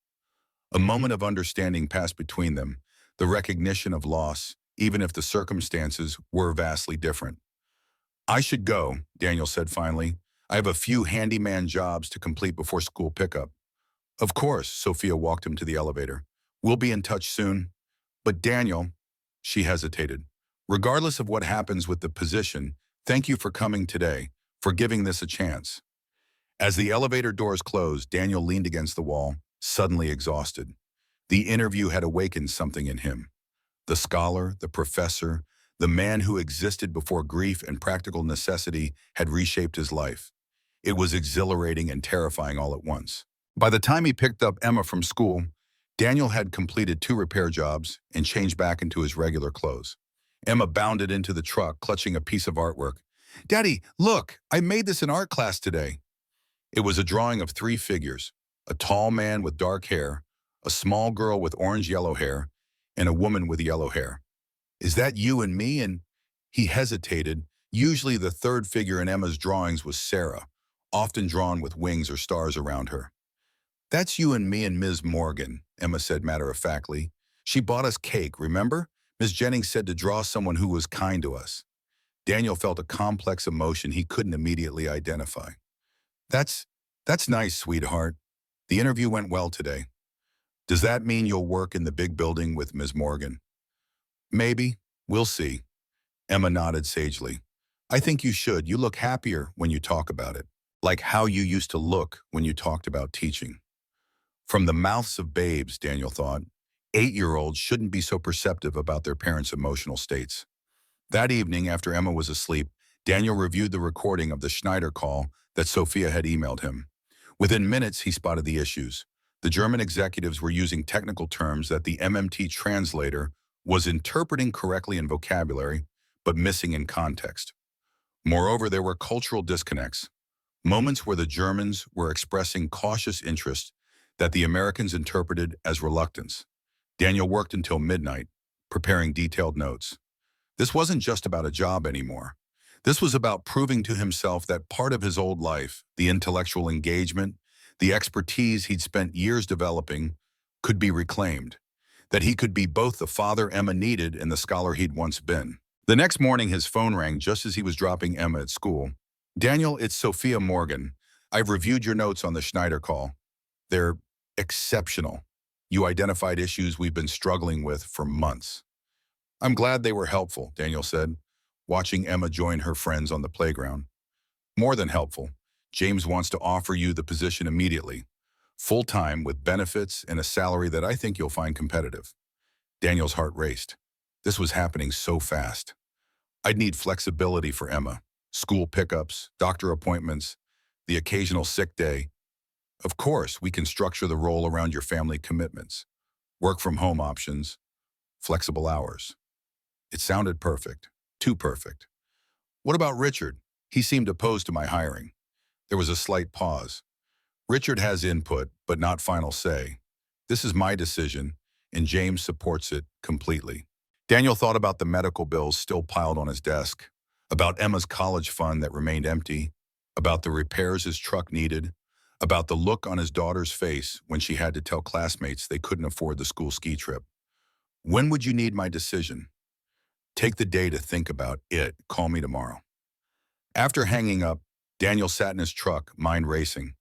A moment of understanding passed between them, the recognition of loss, even if the circumstances were vastly different. I should go, Daniel said finally. I have a few handyman jobs to complete before school pickup. Of course, Sophia walked him to the elevator. We'll be in touch soon. But Daniel, she hesitated. Regardless of what happens with the position, thank you for coming today, for giving this a chance. As the elevator doors closed, Daniel leaned against the wall, suddenly exhausted. The interview had awakened something in him. The scholar, the professor, the man who existed before grief and practical necessity had reshaped his life. It was exhilarating and terrifying all at once. By the time he picked up Emma from school, Daniel had completed 2 repair jobs and changed back into his regular clothes. Emma bounded into the truck, clutching a piece of artwork. Daddy, look, I made this in art class today. It was a drawing of 3 figures, a tall man with dark hair, a small girl with orange-yellow hair, and a woman with yellow hair. Is that you and me? And he hesitated. Usually the 3rd figure in Emma's drawings was Sarah, often drawn with wings or stars around her. That's you and me and Ms. Morgan, Emma said matter-of-factly. She bought us cake, remember? Miss Jennings said to draw someone who was kind to us. Daniel felt a complex emotion he couldn't immediately identify. That's, that's nice, sweetheart. The interview went well today. Does that mean you'll work in the big building with Ms. Morgan? Maybe. We'll see. Emma nodded sagely. I think you should. You look happier when you talk about it. Like how you used to look when you talked about teaching. From the mouths of babes, Daniel thought. 8-year-olds shouldn't be so perceptive about their parents' emotional states. That evening, after Emma was asleep, Daniel reviewed the recording of the Schneider call that Sophia had emailed him. Within minutes, he spotted the issues. The German executives were using technical terms that the MMT translator was interpreting correctly in vocabulary, but missing in context. Moreover, there were cultural disconnects, moments where the Germans were expressing cautious interest that the Americans interpreted as reluctance. Daniel worked until midnight, preparing detailed notes. This wasn't just about a job anymore. This was about proving to himself that part of his old life, the intellectual engagement, the expertise he'd spent years developing, could be reclaimed, that he could be both the father Emma needed and the scholar he'd once been. The next morning, his phone rang just as he was dropping Emma at school. Daniel, it's Sophia Morgan. I've reviewed your notes on the Schneider call. They're exceptional. You identified issues we've been struggling with for months. I'm glad they were helpful, Daniel said, watching Emma join her friends on the playground. More than helpful. James wants to offer you the position immediately, full-time with benefits and a salary that I think you'll find competitive. Daniel's heart raced. This was happening so fast. I'd need flexibility for Emma, school pickups, doctor appointments, the occasional sick day. Of course, we can structure the role around your family commitments, work-from-home options, flexible hours. It sounded perfect, too perfect. What about Richard? He seemed opposed to my hiring. There was a slight pause. Richard has input, but not final say. This is my decision, and James supports it completely. Daniel thought about the medical bills still piled on his desk, about Emma's college fund that remained empty, about the repairs his truck needed, about the look on his daughter's face when she had to tell classmates they couldn't afford the school ski trip. When would you need my decision? Take the day to think about it. Call me tomorrow. After hanging up, Daniel sat in his truck, mind racing.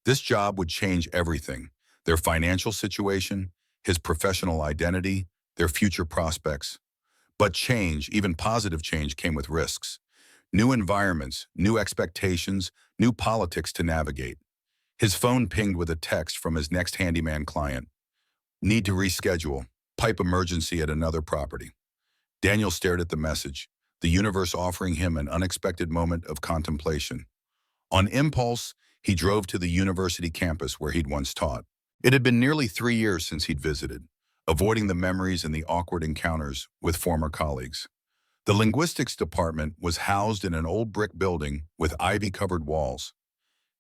This job would change everything. Their financial situation, his professional identity, their future prospects. But change, even positive change, came with risks. New environments, new expectations, new politics to navigate. His phone pinged with a text from his next handyman client. Need to reschedule. Pipe emergency at another property. Daniel stared at the message, the universe offering him an unexpected moment of contemplation. On impulse, he drove to the university campus where he'd once taught. It had been nearly 3 years since he'd visited, avoiding the memories and the awkward encounters with former colleagues. The linguistics department was housed in an old brick building with ivy-covered walls.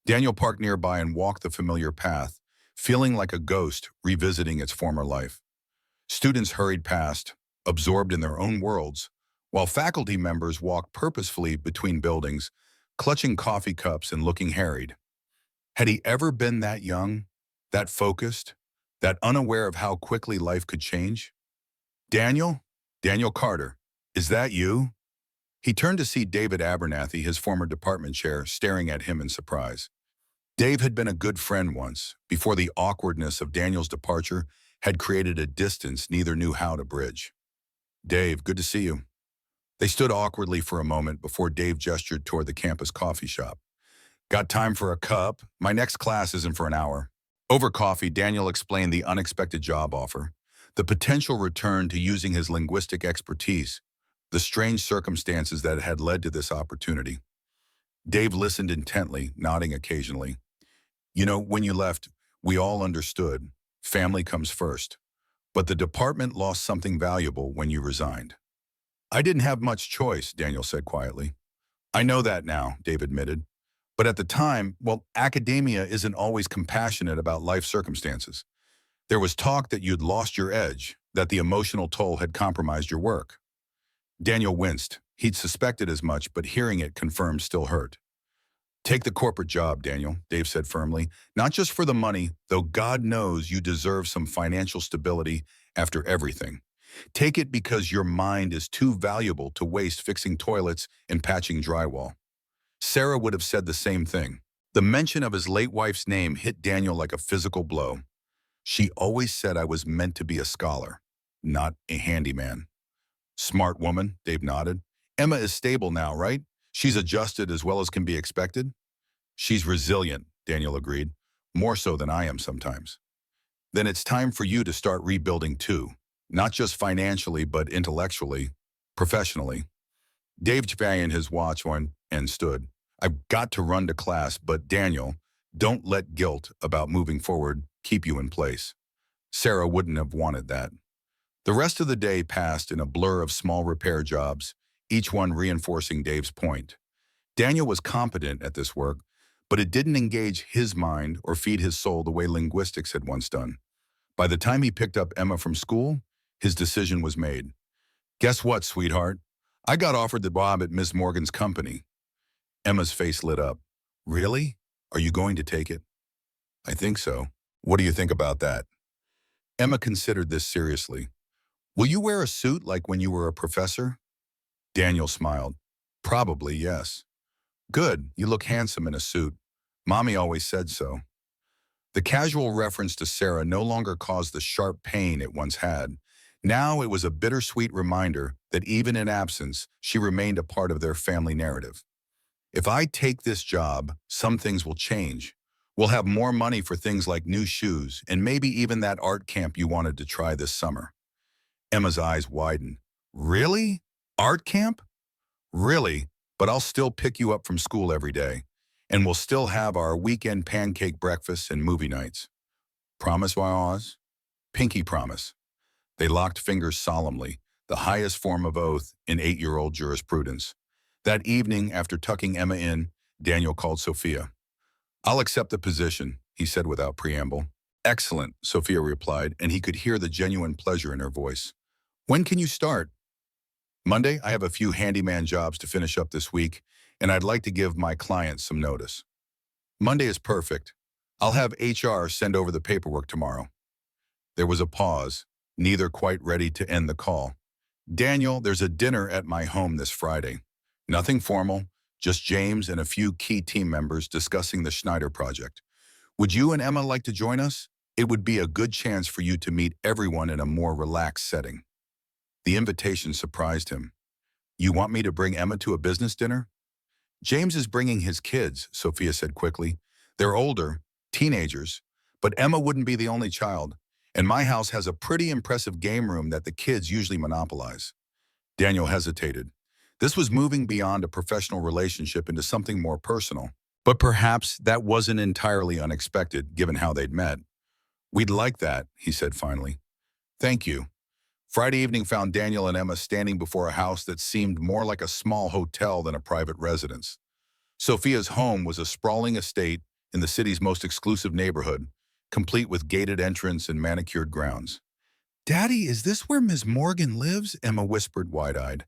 Daniel parked nearby and walked the familiar path, feeling like a ghost revisiting its former life. Students hurried past, absorbed in their own worlds, while faculty members walked purposefully between buildings, clutching coffee cups and looking harried. Had he ever been that young, that focused, that unaware of how quickly life could change? Daniel? Daniel Carter, is that you? He turned to see David Abernathy, his former department chair, staring at him in surprise. Dave had been a good friend once, before the awkwardness of Daniel's departure had created a distance neither knew how to bridge. Dave, good to see you. They stood awkwardly for a moment before Dave gestured toward the campus coffee shop. Got time for a cup? My next class isn't for an hour. Over coffee, Daniel explained the unexpected job offer, the potential return to using his linguistic expertise, the strange circumstances that had led to this opportunity. Dave listened intently, nodding occasionally. You know, when you left, we all understood. Family comes first. But the department lost something valuable when you resigned. I didn't have much choice, Daniel said quietly. I know that now, Dave admitted. But at the time, well, academia isn't always compassionate about life circumstances. There was talk that you'd lost your edge, that the emotional toll had compromised your work. Daniel winced. He'd suspected as much, but hearing it confirmed still hurt. Take the corporate job, Daniel, Dave said firmly. Not just for the money, though God knows you deserve some financial stability after everything. Take it because your mind is too valuable to waste fixing toilets and patching drywall. Sarah would have said the same thing. The mention of his late wife's name hit Daniel like a physical blow. She always said I was meant to be a scholar, not a handyman. Smart woman, Dave nodded. Emma is stable now, right? She's adjusted as well as can be expected? She's resilient, Daniel agreed. More so than I am sometimes. Then it's time for you to start rebuilding too. Not just financially, but intellectually, professionally. Dave examined his watch and stood. I've got to run to class, but Daniel, don't let guilt about moving forward keep you in place. Sarah wouldn't have wanted that. The rest of the day passed in a blur of small repair jobs, each one reinforcing Dave's point. Daniel was competent at this work, but it didn't engage his mind or feed his soul the way linguistics had once done. By the time he picked up Emma from school, his decision was made. Guess what, sweetheart? I got offered the job at Miss Morgan's company. Emma's face lit up. Really? Are you going to take it? I think so. What do you think about that? Emma considered this seriously. Will you wear a suit like when you were a professor? Daniel smiled. Probably, yes. Good, you look handsome in a suit. Mommy always said so. The casual reference to Sarah no longer caused the sharp pain it once had. Now it was a bittersweet reminder that even in absence, she remained a part of their family narrative. If I take this job, some things will change. We'll have more money for things like new shoes and maybe even that art camp you wanted to try this summer. Emma's eyes widened. Really? Art camp? Really? But I'll still pick you up from school every day. And we'll still have our weekend pancake breakfasts and movie nights. Promise, Oz? Pinky promise. They locked fingers solemnly, the highest form of oath in 8-year-old jurisprudence. That evening, after tucking Emma in, Daniel called Sophia. I'll accept the position, he said without preamble. Excellent, Sophia replied, and he could hear the genuine pleasure in her voice. When can you start? Monday, I have a few handyman jobs to finish up this week, and I'd like to give my clients some notice. Monday is perfect. I'll have HR send over the paperwork tomorrow. There was a pause, neither quite ready to end the call. Daniel, there's a dinner at my home this Friday. Nothing formal, just James and a few key team members discussing the Schneider project. Would you and Emma like to join us? It would be a good chance for you to meet everyone in a more relaxed setting. The invitation surprised him. You want me to bring Emma to a business dinner? James is bringing his kids, Sophia said quickly. They're older, teenagers, but Emma wouldn't be the only child, and my house has a pretty impressive game room that the kids usually monopolize. Daniel hesitated. This was moving beyond a professional relationship into something more personal. But perhaps that wasn't entirely unexpected, given how they'd met. We'd like that, he said finally. Thank you. Friday evening found Daniel and Emma standing before a house that seemed more like a small hotel than a private residence. Sophia's home was a sprawling estate in the city's most exclusive neighborhood, complete with gated entrance and manicured grounds. Daddy, is this where Miss Morgan lives? Emma whispered wide-eyed.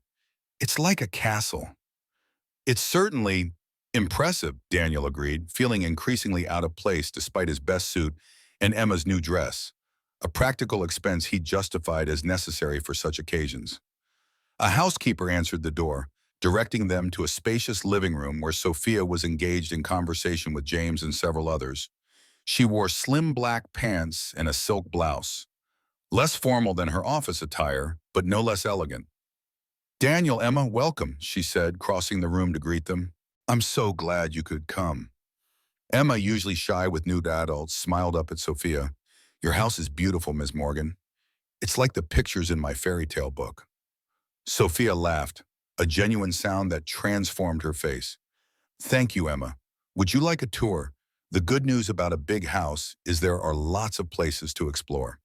It's like a castle. It's certainly impressive, Daniel agreed, feeling increasingly out of place despite his best suit and Emma's new dress, a practical expense he justified as necessary for such occasions. A housekeeper answered the door, directing them to a spacious living room where Sophia was engaged in conversation with James and several others. She wore slim black pants and a silk blouse, less formal than her office attire, but no less elegant. Daniel, Emma, welcome, she said, crossing the room to greet them. I'm so glad you could come. Emma, usually shy with new adults, smiled up at Sophia. Your house is beautiful, Miss Morgan. It's like the pictures in my fairy tale book. Sophia laughed, a genuine sound that transformed her face. Thank you, Emma. Would you like a tour? The good news about a big house is there are lots of places to explore.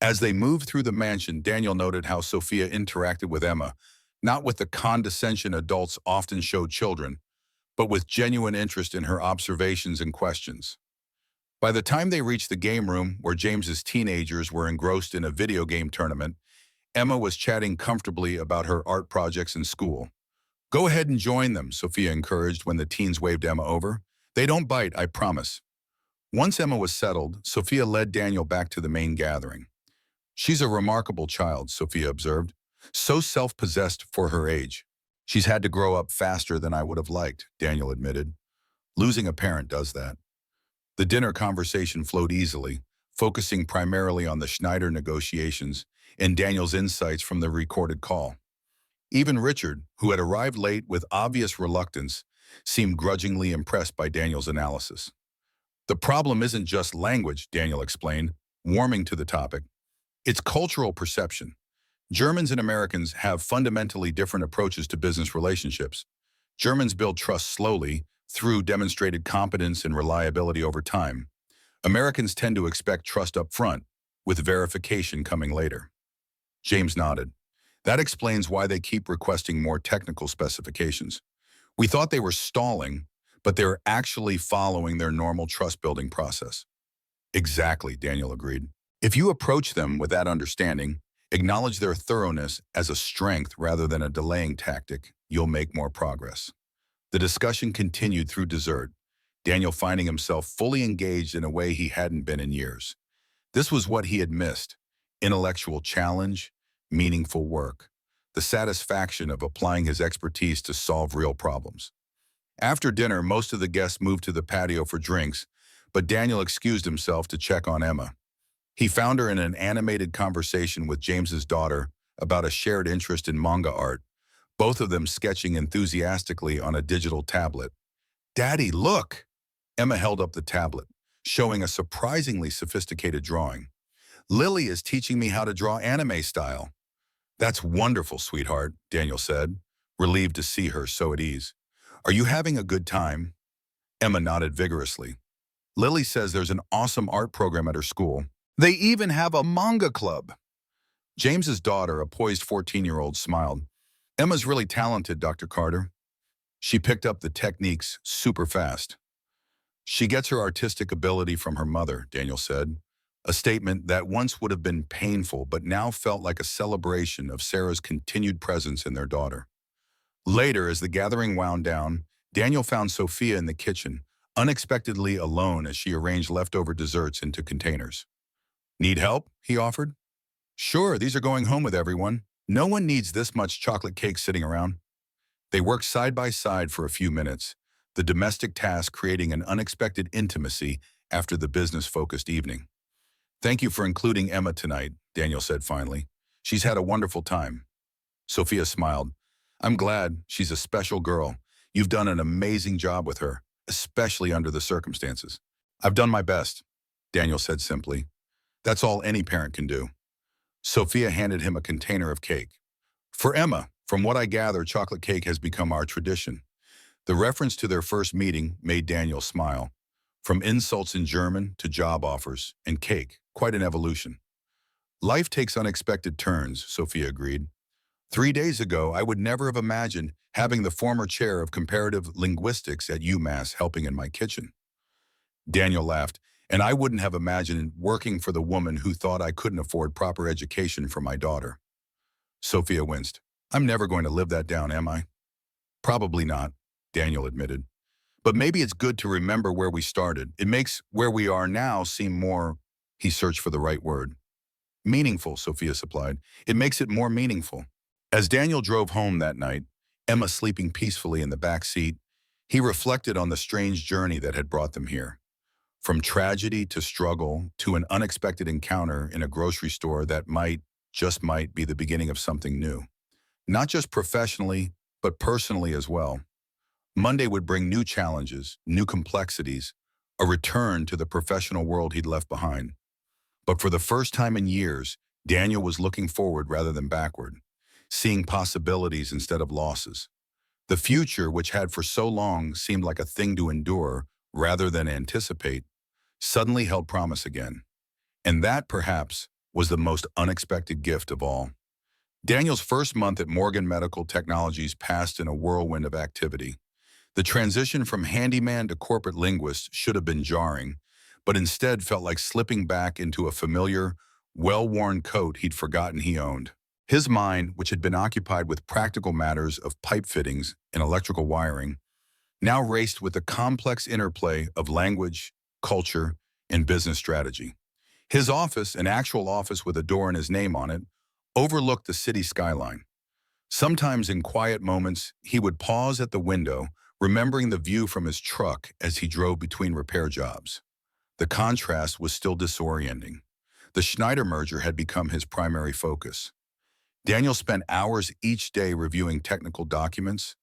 As they moved through the mansion, Daniel noted how Sophia interacted with Emma, not with the condescension adults often show children, but with genuine interest in her observations and questions. By the time they reached the game room, where James's teenagers were engrossed in a video game tournament, Emma was chatting comfortably about her art projects in school. Go ahead and join them, Sophia encouraged when the teens waved Emma over. They don't bite, I promise. Once Emma was settled, Sophia led Daniel back to the main gathering. She's a remarkable child, Sophia observed. So self-possessed for her age. She's had to grow up faster than I would have liked, Daniel admitted. Losing a parent does that. The dinner conversation flowed easily, focusing primarily on the Schneider negotiations and Daniel's insights from the recorded call. Even Richard, who had arrived late with obvious reluctance, seemed grudgingly impressed by Daniel's analysis. The problem isn't just language, Daniel explained, warming to the topic. It's cultural perception. Germans and Americans have fundamentally different approaches to business relationships. Germans build trust slowly, through demonstrated competence and reliability over time. Americans tend to expect trust up front, with verification coming later. James nodded. That explains why they keep requesting more technical specifications. We thought they were stalling, but they're actually following their normal trust-building process. Exactly, Daniel agreed. If you approach them with that understanding, acknowledge their thoroughness as a strength rather than a delaying tactic, you'll make more progress. The discussion continued through dessert, Daniel finding himself fully engaged in a way he hadn't been in years. This was what he had missed: intellectual challenge, meaningful work, the satisfaction of applying his expertise to solve real problems. After dinner, most of the guests moved to the patio for drinks, but Daniel excused himself to check on Emma. He found her in an animated conversation with James's daughter about a shared interest in manga art, both of them sketching enthusiastically on a digital tablet. "Daddy, look!" Emma held up the tablet, showing a surprisingly sophisticated drawing. "Lily is teaching me how to draw anime style." "That's wonderful, sweetheart," Daniel said, relieved to see her so at ease. "Are you having a good time?" Emma nodded vigorously. "Lily says there's an awesome art program at her school. They even have a manga club." James's daughter, a poised 14-year-old, smiled. "Emma's really talented, Dr. Carter. She picked up the techniques super fast." "She gets her artistic ability from her mother," Daniel said, a statement that once would have been painful but now felt like a celebration of Sarah's continued presence in their daughter. Later, as the gathering wound down, Daniel found Sophia in the kitchen, unexpectedly alone as she arranged leftover desserts into containers. "Need help?" he offered. "Sure, these are going home with everyone. No one needs this much chocolate cake sitting around." They worked side by side for a few minutes, the domestic task creating an unexpected intimacy after the business-focused evening. "Thank you for including Emma tonight," Daniel said finally. "She's had a wonderful time." Sophia smiled. "I'm glad. She's a special girl. You've done an amazing job with her, especially under the circumstances." "I've done my best," Daniel said simply. "That's all any parent can do." Sophia handed him a container of cake. "For Emma, from what I gather, chocolate cake has become our tradition." The reference to their first meeting made Daniel smile. From insults in German to job offers and cake, quite an evolution. "Life takes unexpected turns," Sophia agreed. 3 days ago, I would never have imagined having the former chair of comparative linguistics at UMass helping in my kitchen." Daniel laughed. "And I wouldn't have imagined working for the woman who thought I couldn't afford proper education for my daughter." Sophia winced. "I'm never going to live that down, am I?" "Probably not," Daniel admitted. "But maybe it's good to remember where we started. It makes where we are now seem more—" He searched for the right word. "Meaningful," Sophia supplied. "It makes it more meaningful." As Daniel drove home that night, Emma sleeping peacefully in the back seat, he reflected on the strange journey that had brought them here. From tragedy to struggle to an unexpected encounter in a grocery store that might, just might, be the beginning of something new. Not just professionally, but personally as well. Monday would bring new challenges, new complexities, a return to the professional world he'd left behind. But for the first time in years, Daniel was looking forward rather than backward, seeing possibilities instead of losses. The future, which had for so long seemed like a thing to endure rather than anticipate, suddenly held promise again. And that, perhaps, was the most unexpected gift of all. Daniel's first month at Morgan Medical Technologies passed in a whirlwind of activity. The transition from handyman to corporate linguist should have been jarring, but instead felt like slipping back into a familiar, well-worn coat he'd forgotten he owned. His mind, which had been occupied with practical matters of pipe fittings and electrical wiring, now raced with the complex interplay of language, culture, and business strategy. His office, an actual office with a door and his name on it, overlooked the city skyline. Sometimes in quiet moments, he would pause at the window, remembering the view from his truck as he drove between repair jobs. The contrast was still disorienting. The Schneider merger had become his primary focus. Daniel spent hours each day reviewing technical documents,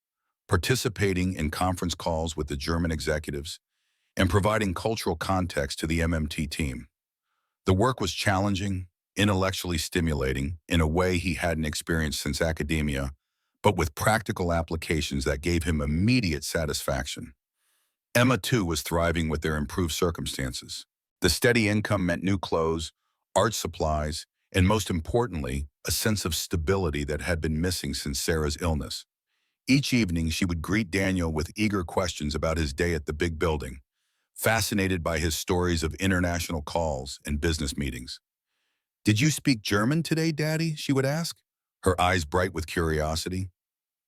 participating in conference calls with the German executives, and providing cultural context to the MMT team. The work was challenging, intellectually stimulating in a way he hadn't experienced since academia, but with practical applications that gave him immediate satisfaction. Emma, too, was thriving with their improved circumstances. The steady income meant new clothes, art supplies, and most importantly, a sense of stability that had been missing since Sarah's illness. Each evening, she would greet Daniel with eager questions about his day at the big building, fascinated by his stories of international calls and business meetings. "Did you speak German today, Daddy?" she would ask, her eyes bright with curiosity.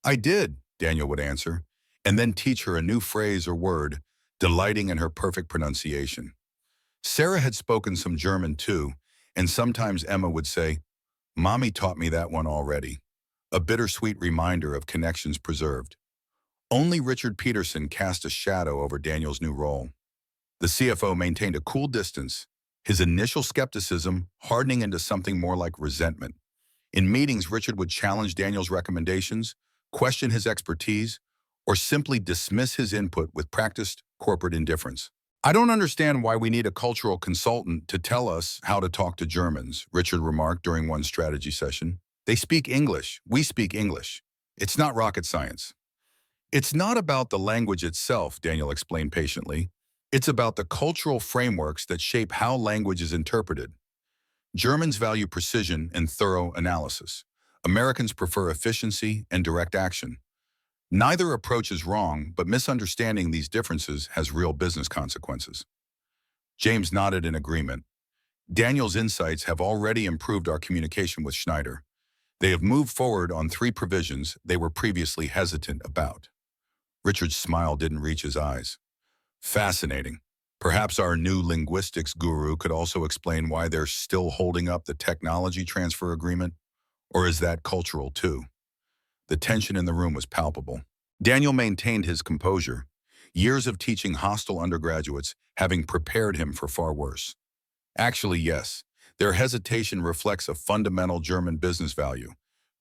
"I did," Daniel would answer, and then teach her a new phrase or word, delighting in her perfect pronunciation. Sarah had spoken some German too, and sometimes Emma would say, "Mommy taught me that one already," a bittersweet reminder of connections preserved. Only Richard Peterson cast a shadow over Daniel's new role. The CFO maintained a cool distance, his initial skepticism hardening into something more like resentment. In meetings, Richard would challenge Daniel's recommendations, question his expertise, or simply dismiss his input with practiced corporate indifference. "I don't understand why we need a cultural consultant to tell us how to talk to Germans," Richard remarked during one strategy session. "They speak English. We speak English. It's not rocket science." "It's not about the language itself," Daniel explained patiently. "It's about the cultural frameworks that shape how language is interpreted. Germans value precision and thorough analysis. Americans prefer efficiency and direct action. Neither approach is wrong, but misunderstanding these differences has real business consequences." James nodded in agreement. Daniel's insights have already improved our communication with Schneider. They have moved forward on 3 provisions they were previously hesitant about. Richard's smile didn't reach his eyes. "Fascinating. Perhaps our new linguistics guru could also explain why they're still holding up the technology transfer agreement, or is that cultural too?" The tension in the room was palpable. Daniel maintained his composure, years of teaching hostile undergraduates having prepared him for far worse. "Actually, yes, their hesitation reflects a fundamental German business value: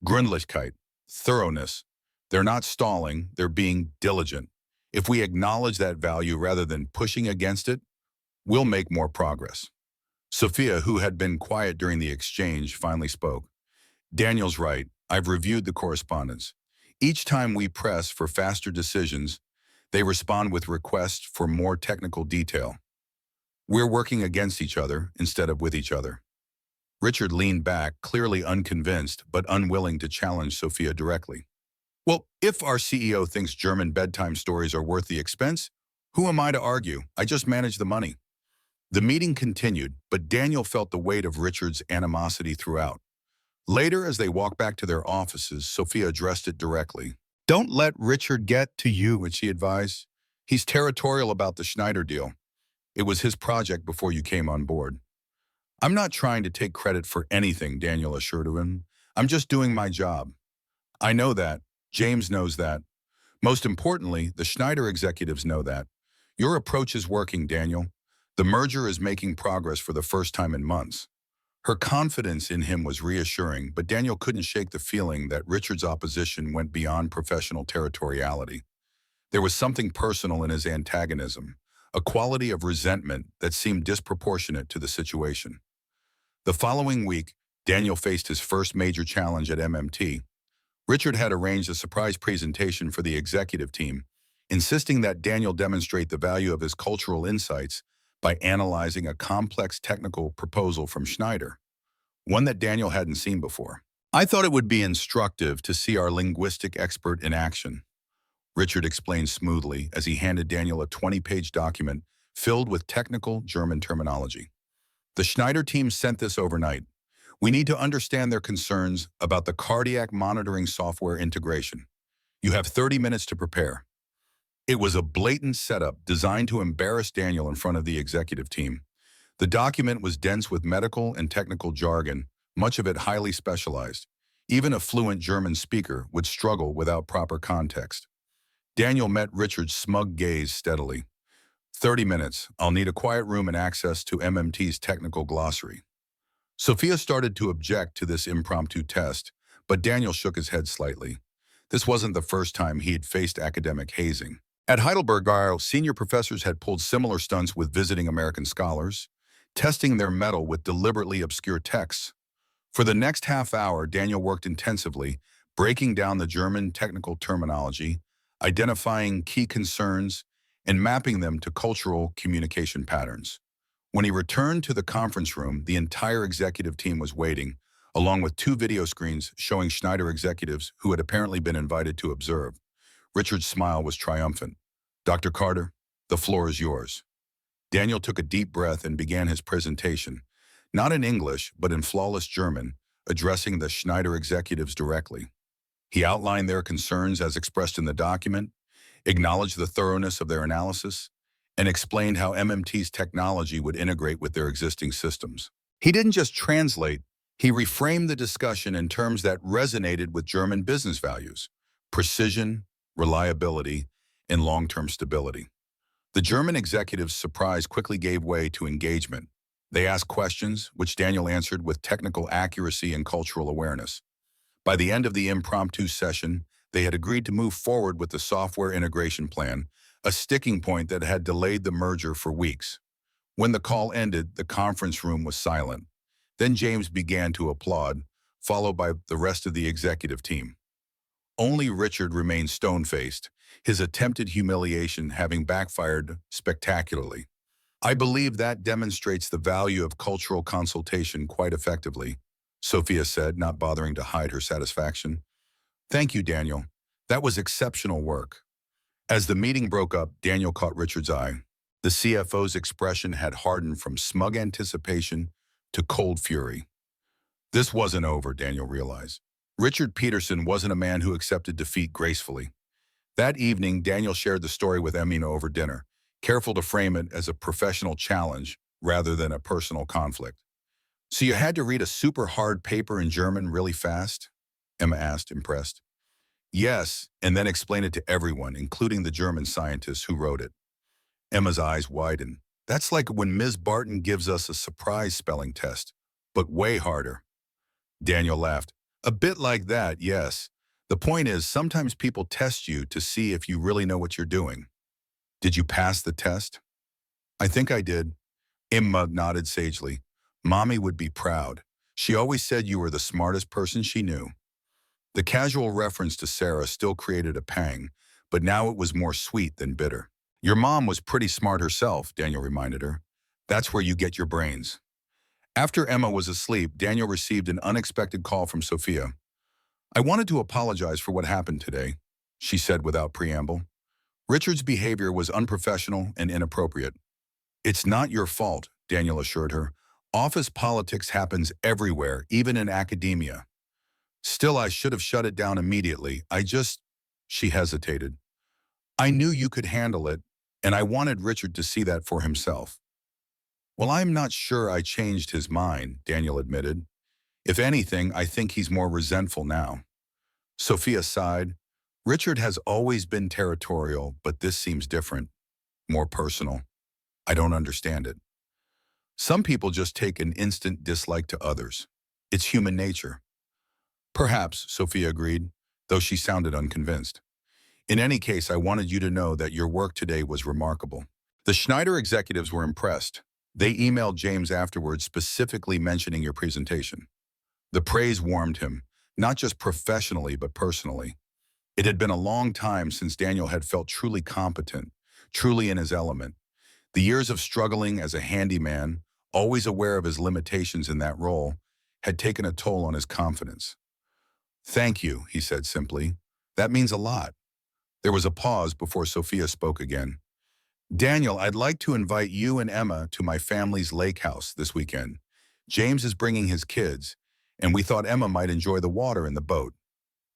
Gründlichkeit, thoroughness. They're not stalling, they're being diligent. If we acknowledge that value rather than pushing against it, we'll make more progress." Sophia, who had been quiet during the exchange, finally spoke. "Daniel's right. I've reviewed the correspondence. Each time we press for faster decisions, they respond with requests for more technical detail. We're working against each other instead of with each other." Richard leaned back, clearly unconvinced but unwilling to challenge Sophia directly. "Well, if our CEO thinks German bedtime stories are worth the expense, who am I to argue? I just manage the money." The meeting continued, but Daniel felt the weight of Richard's animosity throughout. Later, as they walked back to their offices, Sophia addressed it directly. "Don't let Richard get to you," she advised. "He's territorial about the Schneider deal. It was his project before you came on board." "I'm not trying to take credit for anything," Daniel assured him. "I'm just doing my job." "I know that. James knows that. Most importantly, the Schneider executives know that. Your approach is working, Daniel. The merger is making progress for the first time in months." Her confidence in him was reassuring, but Daniel couldn't shake the feeling that Richard's opposition went beyond professional territoriality. There was something personal in his antagonism, a quality of resentment that seemed disproportionate to the situation. The following week, Daniel faced his first major challenge at MMT. Richard had arranged a surprise presentation for the executive team, insisting that Daniel demonstrate the value of his cultural insights by analyzing a complex technical proposal from Schneider, one that Daniel hadn't seen before. "I thought it would be instructive to see our linguistic expert in action," Richard explained smoothly as he handed Daniel a 20-page document filled with technical German terminology. "The Schneider team sent this overnight. We need to understand their concerns about the cardiac monitoring software integration. You have 30 minutes to prepare." It was a blatant setup designed to embarrass Daniel in front of the executive team. The document was dense with medical and technical jargon, much of it highly specialized. Even a fluent German speaker would struggle without proper context. Daniel met Richard's smug gaze steadily. 30 minutes. I'll need a quiet room and access to MMT's technical glossary. Sophia started to object to this impromptu test, but Daniel shook his head slightly. This wasn't the first time he had faced academic hazing. At Heidelberg, our senior professors had pulled similar stunts with visiting American scholars, testing their mettle with deliberately obscure texts. For the next half hour, Daniel worked intensively, breaking down the German technical terminology, identifying key concerns, and mapping them to cultural communication patterns. When he returned to the conference room, the entire executive team was waiting, along with two video screens showing Schneider executives who had apparently been invited to observe. Richard's smile was triumphant. "Dr. Carter, the floor is yours." Daniel took a deep breath and began his presentation, not in English, but in flawless German, addressing the Schneider executives directly. He outlined their concerns as expressed in the document, acknowledged the thoroughness of their analysis, and explained how MMT's technology would integrate with their existing systems. He didn't just translate, he reframed the discussion in terms that resonated with German business values: precision, reliability, and long-term stability. The German executives' surprise quickly gave way to engagement. They asked questions, which Daniel answered with technical accuracy and cultural awareness. By the end of the impromptu session, they had agreed to move forward with the software integration plan, a sticking point that had delayed the merger for weeks. When the call ended, the conference room was silent. Then James began to applaud, followed by the rest of the executive team. Only Richard remained stone-faced, his attempted humiliation having backfired spectacularly. "I believe that demonstrates the value of cultural consultation quite effectively," Sophia said, not bothering to hide her satisfaction. "Thank you, Daniel. That was exceptional work." As the meeting broke up, Daniel caught Richard's eye. The CFO's expression had hardened from smug anticipation to cold fury. This wasn't over, Daniel realized. Richard Peterson wasn't a man who accepted defeat gracefully. That evening, Daniel shared the story with Emina over dinner, careful to frame it as a professional challenge rather than a personal conflict. "So you had to read a super hard paper in German really fast?" Emma asked, impressed. "Yes, and then explain it to everyone, including the German scientists who wrote it." Emma's eyes widened. "That's like when Ms. Barton gives us a surprise spelling test, but way harder." Daniel laughed. "A bit like that, yes. The point is, sometimes people test you to see if you really know what you're doing." "Did you pass the test?" "I think I did." Emma nodded sagely. "Mommy would be proud. She always said you were the smartest person she knew." The casual reference to Sarah still created a pang, but now it was more sweet than bitter. "Your mom was pretty smart herself," Daniel reminded her. "That's where you get your brains." After Emma was asleep, Daniel received an unexpected call from Sophia. "I wanted to apologize for what happened today," she said without preamble. "Richard's behavior was unprofessional and inappropriate." "It's not your fault," Daniel assured her. "Office politics happens everywhere, even in academia." "Still, I should have shut it down immediately. She hesitated. "I knew you could handle it, and I wanted Richard to see that for himself." "Well, I'm not sure I changed his mind," Daniel admitted. "If anything, I think he's more resentful now." Sophia sighed. "Richard has always been territorial, but this seems different, more personal. I don't understand it." "Some people just take an instant dislike to others. It's human nature." "Perhaps," Sophia agreed, though she sounded unconvinced. "In any case, I wanted you to know that your work today was remarkable." The Schneider executives were impressed. They emailed James afterwards specifically mentioning your presentation. The praise warmed him, not just professionally but personally. It had been a long time since Daniel had felt truly competent, truly in his element. The years of struggling as a handyman, always aware of his limitations in that role, had taken a toll on his confidence. "Thank you," he said simply. "That means a lot." There was a pause before Sophia spoke again. "Daniel, I'd like to invite you and Emma to my family's lake house this weekend. James is bringing his kids, and we thought Emma might enjoy the water in the boat.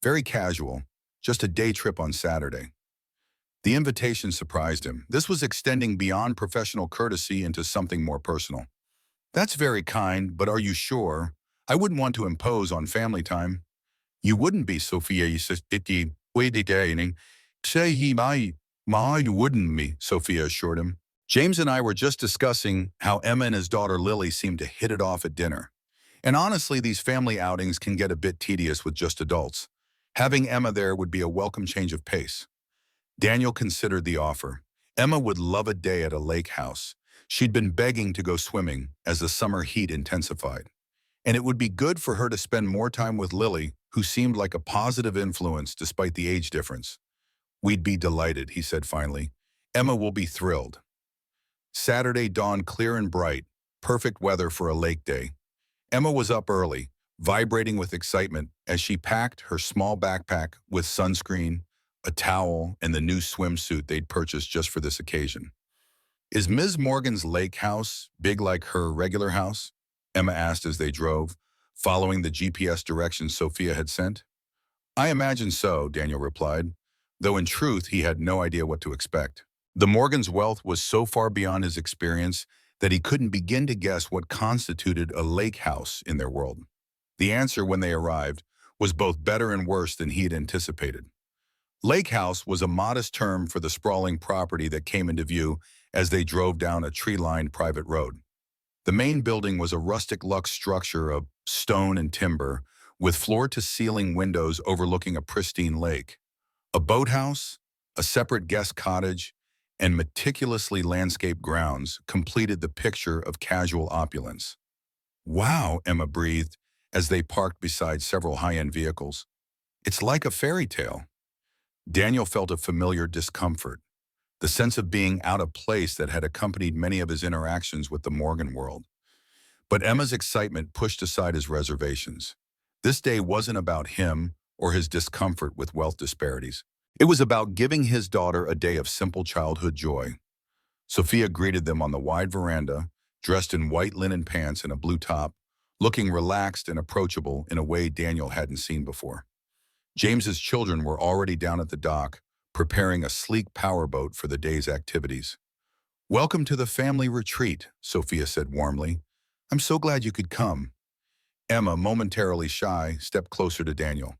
Very casual, just a day trip on Saturday." The invitation surprised him. This was extending beyond professional courtesy into something more personal. That's very kind, but are you sure? I wouldn't want to impose on family time. You wouldn't be, Sophia, say he might. Ma, you wouldn't be, Sophia assured him. James and I were just discussing how Emma and his daughter Lily seemed to hit it off at dinner. And honestly, these family outings can get a bit tedious with just adults. Having Emma there would be a welcome change of pace. Daniel considered the offer. Emma would love a day at a lake house. She'd been begging to go swimming as the summer heat intensified. And it would be good for her to spend more time with Lily, who seemed like a positive influence despite the age difference. We'd be delighted, he said finally. Emma will be thrilled. Saturday dawned clear and bright, perfect weather for a lake day. Emma was up early, vibrating with excitement as she packed her small backpack with sunscreen, a towel, and the new swimsuit they'd purchased just for this occasion. Is Ms. Morgan's lake house big like her regular house? Emma asked as they drove, following the GPS directions Sophia had sent. I imagine so, Daniel replied, though in truth he had no idea what to expect. The Morgan's wealth was so far beyond his experience that he couldn't begin to guess what constituted a lake house in their world. The answer when they arrived was both better and worse than he had anticipated. Lake house was a modest term for the sprawling property that came into view as they drove down a tree-lined private road. The main building was a rustic luxe structure of stone and timber with floor-to-ceiling windows overlooking a pristine lake. A boathouse, a separate guest cottage, and meticulously landscaped grounds completed the picture of casual opulence. Wow, Emma breathed as they parked beside several high-end vehicles. It's like a fairy tale. Daniel felt a familiar discomfort, the sense of being out of place that had accompanied many of his interactions with the Morgan world. But Emma's excitement pushed aside his reservations. This day wasn't about him or his discomfort with wealth disparities. It was about giving his daughter a day of simple childhood joy. Sophia greeted them on the wide veranda, dressed in white linen pants and a blue top, looking relaxed and approachable in a way Daniel hadn't seen before. James's children were already down at the dock, preparing a sleek powerboat for the day's activities. Welcome to the family retreat, Sophia said warmly. I'm so glad you could come. Emma, momentarily shy, stepped closer to Daniel.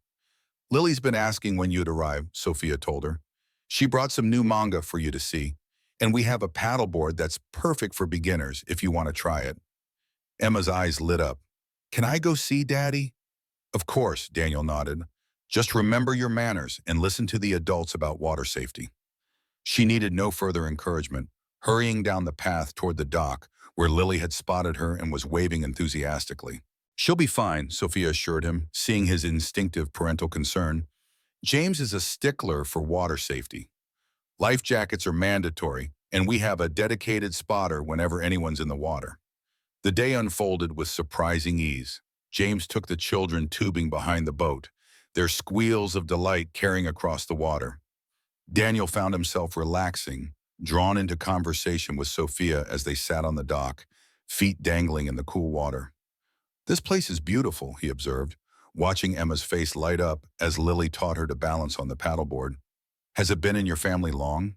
Lily's been asking when you'd arrive, Sophia told her. She brought some new manga for you to see, and we have a paddleboard that's perfect for beginners if you want to try it. Emma's eyes lit up. Can I go see Daddy? Of course, Daniel nodded. Just remember your manners and listen to the adults about water safety. She needed no further encouragement, hurrying down the path toward the dock, where Lily had spotted her and was waving enthusiastically. She'll be fine, Sophia assured him, seeing his instinctive parental concern. James is a stickler for water safety. Life jackets are mandatory, and we have a dedicated spotter whenever anyone's in the water. The day unfolded with surprising ease. James took the children tubing behind the boat, their squeals of delight carrying across the water. Daniel found himself relaxing, drawn into conversation with Sophia as they sat on the dock, feet dangling in the cool water. This place is beautiful, he observed, watching Emma's face light up as Lily taught her to balance on the paddleboard. Has it been in your family long?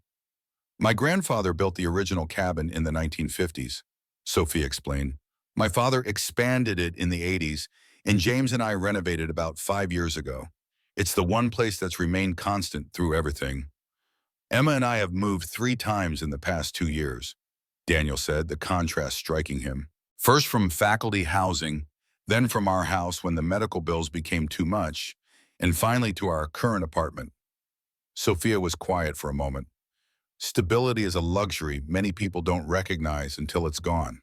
My grandfather built the original cabin in the 1950s, Sophia explained. My father expanded it in the 80s, and James and I renovated about 5 years ago. It's the one place that's remained constant through everything. Emma and I have moved 3 times in the past 2 years, Daniel said, the contrast striking him. First from faculty housing, then from our house when the medical bills became too much, and finally to our current apartment. Sophia was quiet for a moment. Stability is a luxury many people don't recognize until it's gone.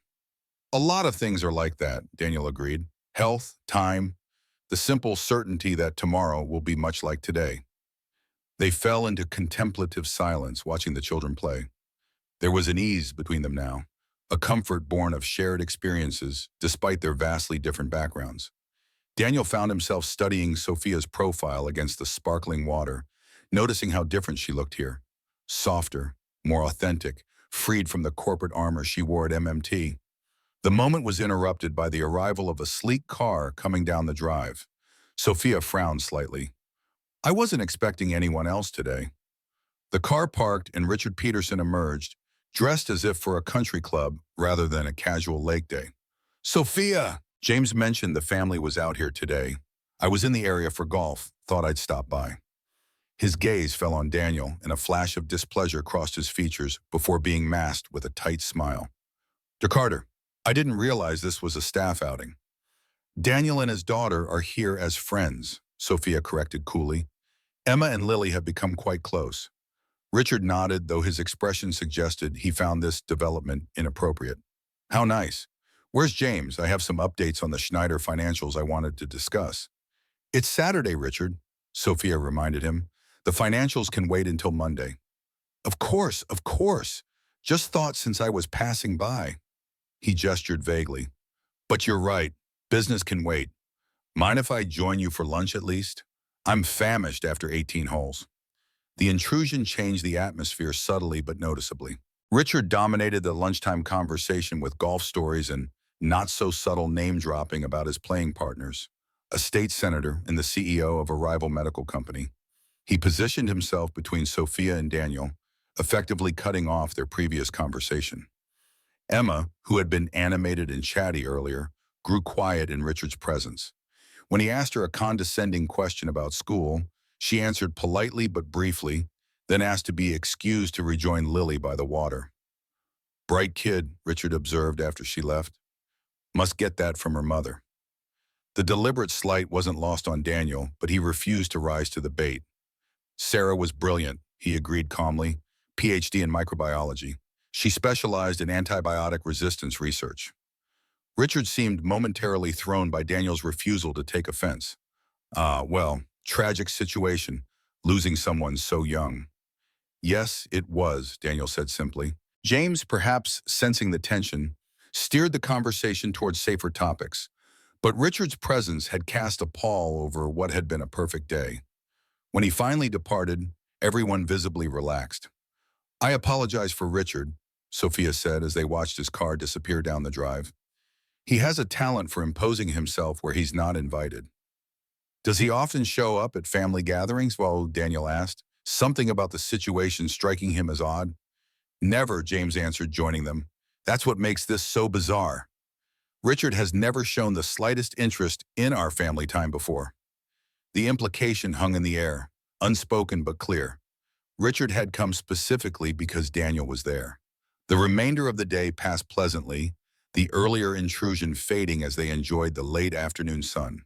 A lot of things are like that, Daniel agreed. Health, time, the simple certainty that tomorrow will be much like today. They fell into contemplative silence, watching the children play. There was an ease between them now, a comfort born of shared experiences, despite their vastly different backgrounds. Daniel found himself studying Sophia's profile against the sparkling water, noticing how different she looked here. Softer, more authentic, freed from the corporate armor she wore at MMT. The moment was interrupted by the arrival of a sleek car coming down the drive. Sophia frowned slightly. I wasn't expecting anyone else today. The car parked and Richard Peterson emerged, dressed as if for a country club rather than a casual lake day. Sophia! James mentioned the family was out here today. I was in the area for golf, thought I'd stop by. His gaze fell on Daniel, and a flash of displeasure crossed his features before being masked with a tight smile. Carter, I didn't realize this was a staff outing. Daniel and his daughter are here as friends, Sophia corrected coolly. Emma and Lily have become quite close. Richard nodded, though his expression suggested he found this development inappropriate. How nice. Where's James? I have some updates on the Schneider financials I wanted to discuss. It's Saturday, Richard, Sophia reminded him. The financials can wait until Monday. Of course, of course. Just thought since I was passing by. He gestured vaguely. But you're right. Business can wait. Mind if I join you for lunch at least? I'm famished after 18 holes. The intrusion changed the atmosphere subtly but noticeably. Richard dominated the lunchtime conversation with golf stories and not-so-subtle name-dropping about his playing partners, a state senator and the CEO of a rival medical company. He positioned himself between Sophia and Daniel, effectively cutting off their previous conversation. Emma, who had been animated and chatty earlier, grew quiet in Richard's presence. When he asked her a condescending question about school, she answered politely but briefly, then asked to be excused to rejoin Lily by the water. Bright kid, Richard observed after she left. Must get that from her mother. The deliberate slight wasn't lost on Daniel, but he refused to rise to the bait. Sarah was brilliant, he agreed calmly, PhD in microbiology. She specialized in antibiotic resistance research. Richard seemed momentarily thrown by Daniel's refusal to take offense. Well, tragic situation, losing someone so young. Yes, it was, Daniel said simply. James, perhaps sensing the tension, steered the conversation towards safer topics, but Richard's presence had cast a pall over what had been a perfect day. When he finally departed, everyone visibly relaxed. I apologize for Richard, Sophia said as they watched his car disappear down the drive. He has a talent for imposing himself where he's not invited. Does he often show up at family gatherings? Well, Daniel asked, something about the situation striking him as odd. Never, James answered, joining them. That's what makes this so bizarre. Richard has never shown the slightest interest in our family time before. The implication hung in the air, unspoken but clear. Richard had come specifically because Daniel was there. The remainder of the day passed pleasantly, the earlier intrusion fading as they enjoyed the late afternoon sun.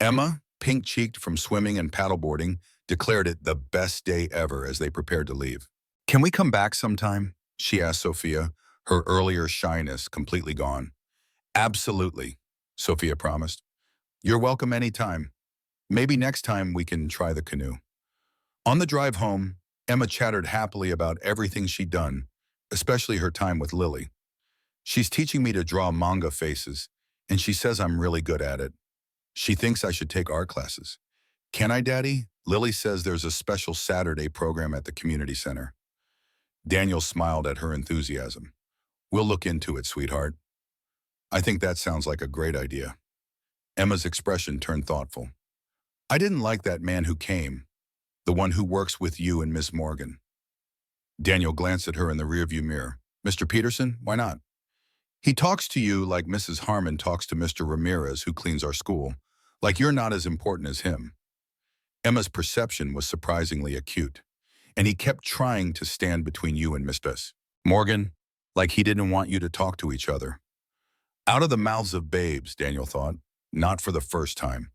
Emma, pink-cheeked from swimming and paddleboarding, declared it the best day ever as they prepared to leave. Can we come back sometime? She asked Sophia, her earlier shyness completely gone. Absolutely, Sophia promised. You're welcome anytime. Maybe next time we can try the canoe. On the drive home, Emma chattered happily about everything she'd done, especially her time with Lily. She's teaching me to draw manga faces, and she says I'm really good at it. She thinks I should take art classes. Can I, Daddy? Lily says there's a special Saturday program at the community center. Daniel smiled at her enthusiasm. We'll look into it, sweetheart. I think that sounds like a great idea. Emma's expression turned thoughtful. I didn't like that man who came, the one who works with you and Miss Morgan. Daniel glanced at her in the rearview mirror. Mr. Peterson, why not? He talks to you like Mrs. Harmon talks to Mr. Ramirez, who cleans our school, like you're not as important as him. Emma's perception was surprisingly acute, and he kept trying to stand between you and Miss Morgan, like he didn't want you to talk to each other. Out of the mouths of babes, Daniel thought, not for the first time.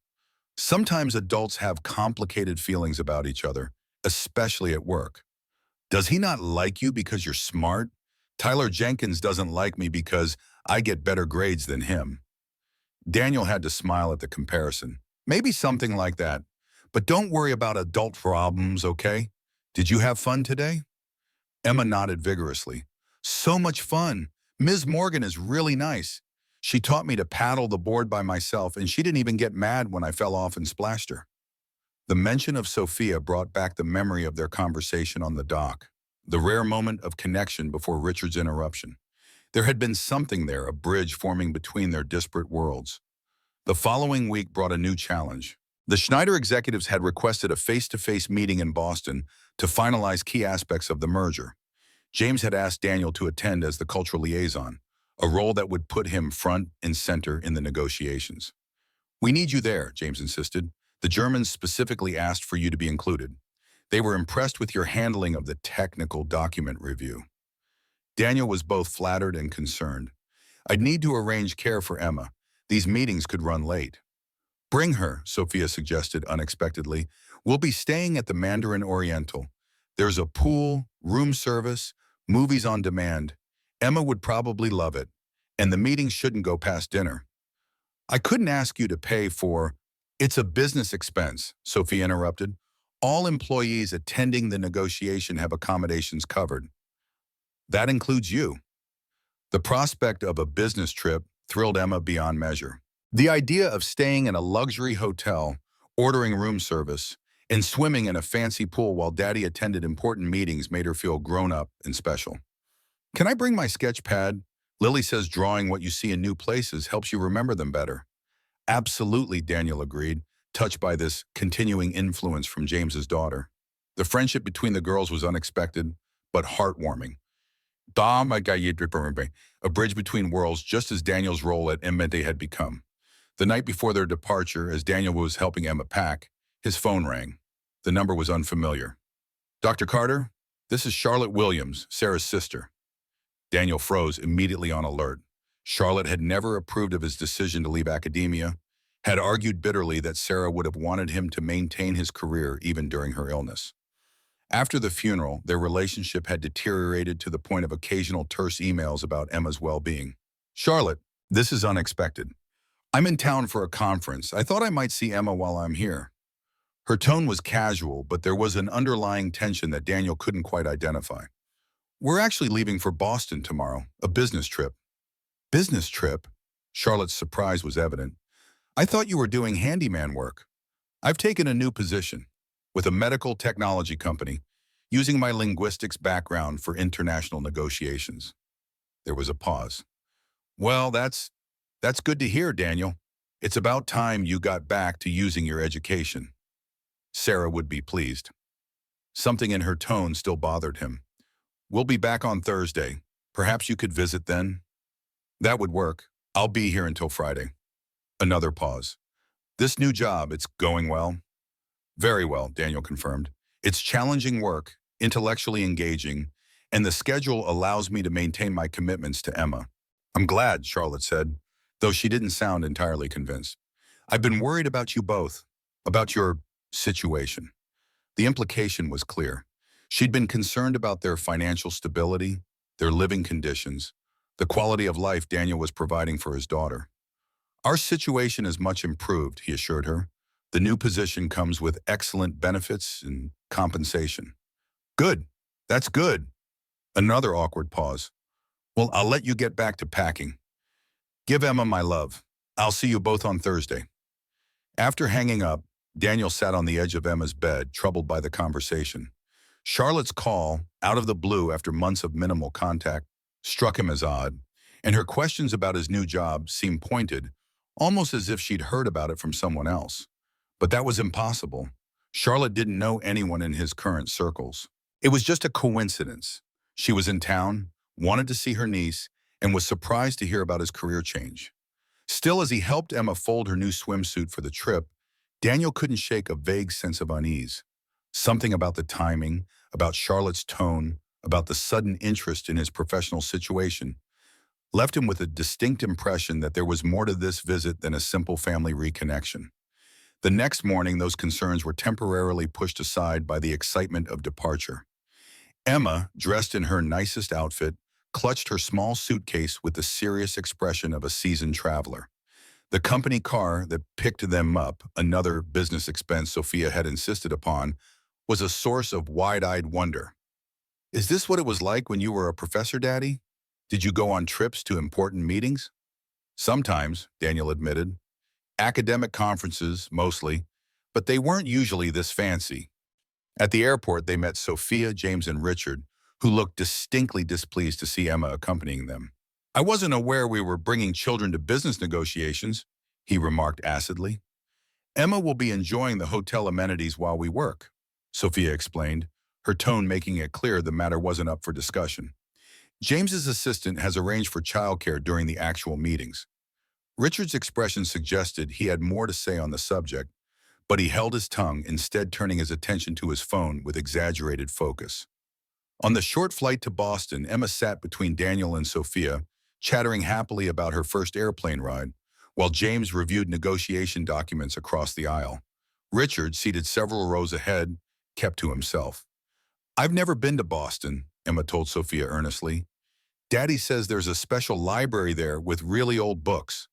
Sometimes adults have complicated feelings about each other, especially at work. Does he not like you because you're smart? Tyler Jenkins doesn't like me because I get better grades than him. Daniel had to smile at the comparison. Maybe something like that. But don't worry about adult problems, okay? Did you have fun today? Emma nodded vigorously. So much fun. Ms. Morgan is really nice. She taught me to paddle the board by myself, and she didn't even get mad when I fell off and splashed her. The mention of Sophia brought back the memory of their conversation on the dock, the rare moment of connection before Richard's interruption. There had been something there, a bridge forming between their disparate worlds. The following week brought a new challenge. The Schneider executives had requested a face-to-face meeting in Boston to finalize key aspects of the merger. James had asked Daniel to attend as the cultural liaison, a role that would put him front and center in the negotiations. "We need you there," James insisted. "The Germans specifically asked for you to be included. They were impressed with your handling of the technical document review." Daniel was both flattered and concerned. "I'd need to arrange care for Emma. These meetings could run late." "Bring her," Sophia suggested unexpectedly. "We'll be staying at the Mandarin Oriental. There's a pool, room service, movies on demand. Emma would probably love it, and the meeting shouldn't go past dinner." "I couldn't ask you to pay for—" "It's a business expense," Sophia interrupted. "All employees attending the negotiation have accommodations covered. That includes you." The prospect of a business trip thrilled Emma beyond measure. The idea of staying in a luxury hotel, ordering room service, and swimming in a fancy pool while Daddy attended important meetings made her feel grown up and special. "Can I bring my sketch pad? Lily says drawing what you see in new places helps you remember them better." "Absolutely," Daniel agreed, touched by this continuing influence from James's daughter. The friendship between the girls was unexpected, but heartwarming. A bridge between worlds, just as Daniel's role at Mente had become. The night before their departure, as Daniel was helping Emma pack, his phone rang. The number was unfamiliar. "Dr. Carter, this is Charlotte Williams, Sarah's sister." Daniel froze, immediately on alert. Charlotte had never approved of his decision to leave academia, had argued bitterly that Sarah would have wanted him to maintain his career even during her illness. After the funeral, their relationship had deteriorated to the point of occasional terse emails about Emma's well-being. "Charlotte, this is unexpected. I'm in town for a conference. I thought I might see Emma while I'm here." Her tone was casual, but there was an underlying tension that Daniel couldn't quite identify. "We're actually leaving for Boston tomorrow, a business trip." "Business trip?" Charlotte's surprise was evident. "I thought you were doing handyman work." "I've taken a new position with a medical technology company, using my linguistics background for international negotiations." There was a pause. "Well, that's good to hear, Daniel. It's about time you got back to using your education." Sarah would be pleased. Something in her tone still bothered him. "We'll be back on Thursday. Perhaps you could visit then?" "That would work. I'll be here until Friday." Another pause. "This new job, it's going well?" "Very well," Daniel confirmed. "It's challenging work, intellectually engaging, and the schedule allows me to maintain my commitments to Emma." "I'm glad," Charlotte said, though she didn't sound entirely convinced. "I've been worried about you both, about your situation." The implication was clear. She'd been concerned about their financial stability, their living conditions, the quality of life Daniel was providing for his daughter. "Our situation is much improved," he assured her. "The new position comes with excellent benefits and compensation." "Good. That's good." Another awkward pause. "Well, I'll let you get back to packing. Give Emma my love. I'll see you both on Thursday." After hanging up, Daniel sat on the edge of Emma's bed, troubled by the conversation. Charlotte's call, out of the blue after months of minimal contact, struck him as odd, and her questions about his new job seemed pointed, almost as if she'd heard about it from someone else. But that was impossible. Charlotte didn't know anyone in his current circles. It was just a coincidence. She was in town, wanted to see her niece, and was surprised to hear about his career change. Still, as he helped Emma fold her new swimsuit for the trip, Daniel couldn't shake a vague sense of unease. Something about the timing, about Charlotte's tone, about the sudden interest in his professional situation, left him with a distinct impression that there was more to this visit than a simple family reconnection. The next morning, those concerns were temporarily pushed aside by the excitement of departure. Emma, dressed in her nicest outfit, clutched her small suitcase with the serious expression of a seasoned traveler. The company car that picked them up, another business expense Sophia had insisted upon, was a source of wide-eyed wonder. "Is this what it was like when you were a professor, Daddy? Did you go on trips to important meetings?" "Sometimes," Daniel admitted. "Academic conferences, mostly, but they weren't usually this fancy." At the airport, they met Sophia, James, and Richard, who looked distinctly displeased to see Emma accompanying them. "I wasn't aware we were bringing children to business negotiations," he remarked acidly. "Emma will be enjoying the hotel amenities while we work," Sophia explained, her tone making it clear the matter wasn't up for discussion. James's assistant has arranged for childcare during the actual meetings. Richard's expression suggested he had more to say on the subject, but he held his tongue, instead turning his attention to his phone with exaggerated focus. On the short flight to Boston, Emma sat between Daniel and Sophia, chattering happily about her first airplane ride, while James reviewed negotiation documents across the aisle. Richard, seated several rows ahead, kept to himself. "I've never been to Boston," Emma told Sophia earnestly. "Daddy says there's a special library there with really old books."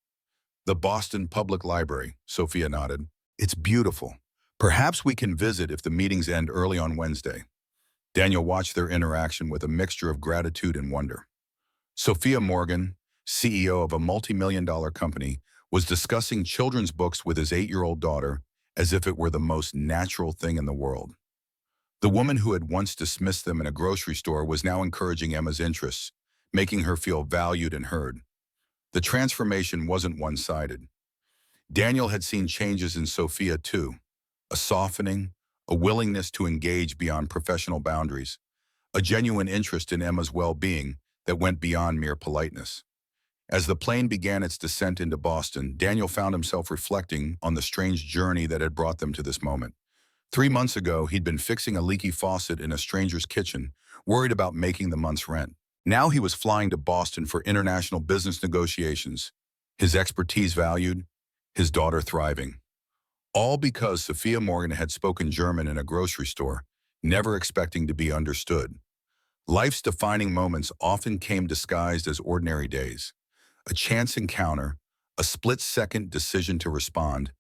"The Boston Public Library," Sophia nodded. "It's beautiful. Perhaps we can visit if the meetings end early on Wednesday." Daniel watched their interaction with a mixture of gratitude and wonder. Sophia Morgan, CEO of a multi-million-dollar company, was discussing children's books with his 8-year-old daughter as if it were the most natural thing in the world. The woman who had once dismissed them in a grocery store was now encouraging Emma's interests, making her feel valued and heard. The transformation wasn't one-sided. Daniel had seen changes in Sophia too, a softening, a willingness to engage beyond professional boundaries, a genuine interest in Emma's well-being that went beyond mere politeness. As the plane began its descent into Boston, Daniel found himself reflecting on the strange journey that had brought them to this moment. 3 months ago, he'd been fixing a leaky faucet in a stranger's kitchen, worried about making the month's rent. Now he was flying to Boston for international business negotiations, his expertise valued, his daughter thriving. All because Sophia Morgan had spoken German in a grocery store, never expecting to be understood. Life's defining moments often came disguised as ordinary days. A chance encounter, a split-second decision to respond,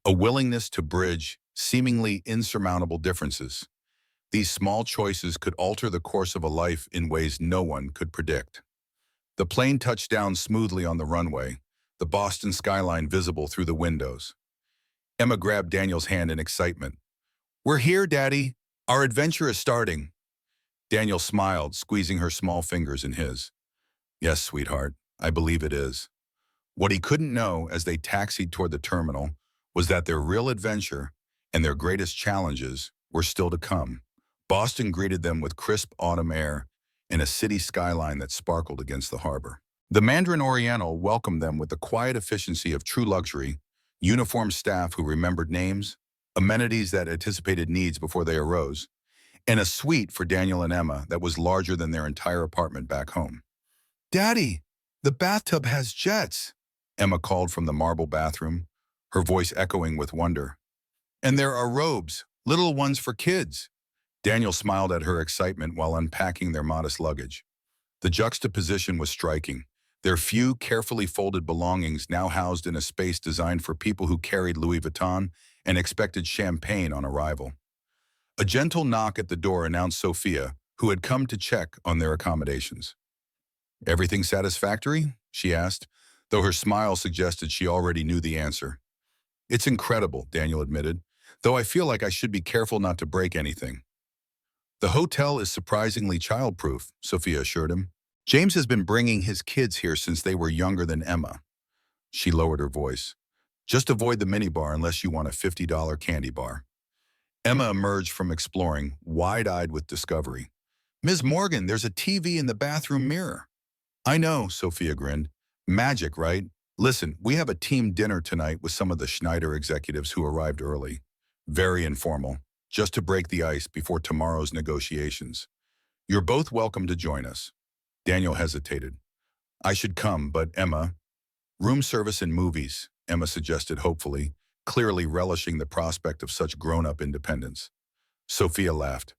a willingness to bridge seemingly insurmountable differences. These small choices could alter the course of a life in ways no one could predict. The plane touched down smoothly on the runway, the Boston skyline visible through the windows. Emma grabbed Daniel's hand in excitement. "We're here, Daddy. Our adventure is starting." Daniel smiled, squeezing her small fingers in his. "Yes, sweetheart, I believe it is." What he couldn't know as they taxied toward the terminal was that their real adventure and their greatest challenges were still to come. Boston greeted them with crisp autumn air and a city skyline that sparkled against the harbor. The Mandarin Oriental welcomed them with the quiet efficiency of true luxury, uniformed staff who remembered names, amenities that anticipated needs before they arose, and a suite for Daniel and Emma that was larger than their entire apartment back home. "Daddy, the bathtub has jets," Emma called from the marble bathroom, her voice echoing with wonder. "And there are robes, little ones for kids." Daniel smiled at her excitement while unpacking their modest luggage. The juxtaposition was striking. Their few, carefully folded belongings now housed in a space designed for people who carried Louis Vuitton and expected champagne on arrival. A gentle knock at the door announced Sophia, who had come to check on their accommodations. "Everything satisfactory?" she asked, though her smile suggested she already knew the answer. "It's incredible," Daniel admitted, "though I feel like I should be careful not to break anything." "The hotel is surprisingly childproof," Sophia assured him. "James has been bringing his kids here since they were younger than Emma." She lowered her voice. "Just avoid the minibar unless you want a $50 candy bar." Emma emerged from exploring, wide-eyed with discovery. "Ms. Morgan, there's a TV in the bathroom mirror." "I know," Sophia grinned. "Magic, right? Listen, we have a team dinner tonight with some of the Schneider executives who arrived early. Very informal, just to break the ice before tomorrow's negotiations. You're both welcome to join us." Daniel hesitated. "I should come, but Emma—" "Room service and movies," Emma suggested hopefully, clearly relishing the prospect of such grown-up independence. Sophia laughed.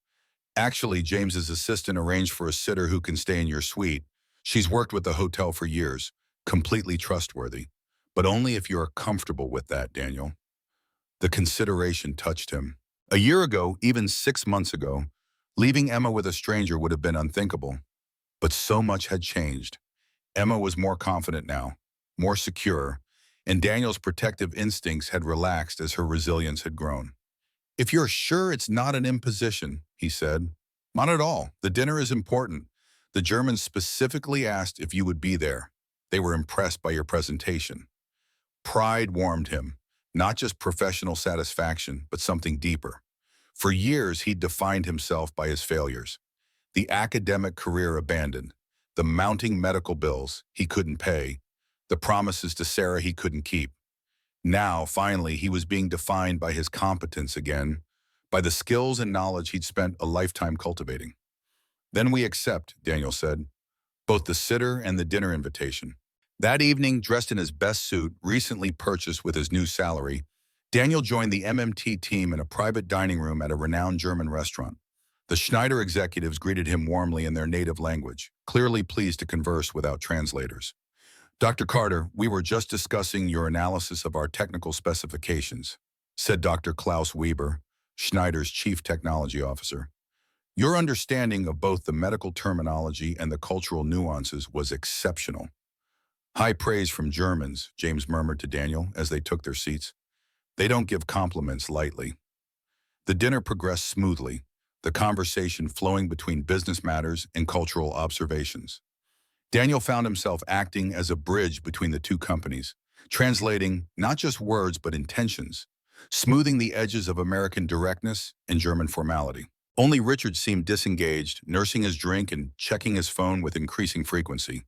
"Actually, James's assistant arranged for a sitter who can stay in your suite. She's worked with the hotel for years, completely trustworthy. But only if you're comfortable with that, Daniel." The consideration touched him. A year ago, even 6 months ago, leaving Emma with a stranger would have been unthinkable. But so much had changed. Emma was more confident now, more secure, and Daniel's protective instincts had relaxed as her resilience had grown. "If you're sure it's not an imposition," he said. "Not at all. The dinner is important. The Germans specifically asked if you would be there. They were impressed by your presentation." Pride warmed him, not just professional satisfaction, but something deeper. For years, he'd defined himself by his failures. The academic career abandoned, the mounting medical bills he couldn't pay, the promises to Sarah he couldn't keep. Now, finally, he was being defined by his competence again, by the skills and knowledge he'd spent a lifetime cultivating. "Then we accept," Daniel said, "both the sitter and the dinner invitation." That evening, dressed in his best suit, recently purchased with his new salary, Daniel joined the MMT team in a private dining room at a renowned German restaurant. The Schneider executives greeted him warmly in their native language, clearly pleased to converse without translators. "Dr. Carter, we were just discussing your analysis of our technical specifications," said Dr. Klaus Weber, Schneider's chief technology officer. "Your understanding of both the medical terminology and the cultural nuances was exceptional." "High praise from Germans," James murmured to Daniel as they took their seats. "They don't give compliments lightly." The dinner progressed smoothly, the conversation flowing between business matters and cultural observations. Daniel found himself acting as a bridge between the two companies, translating not just words but intentions, smoothing the edges of American directness and German formality. Only Richard seemed disengaged, nursing his drink and checking his phone with increasing frequency.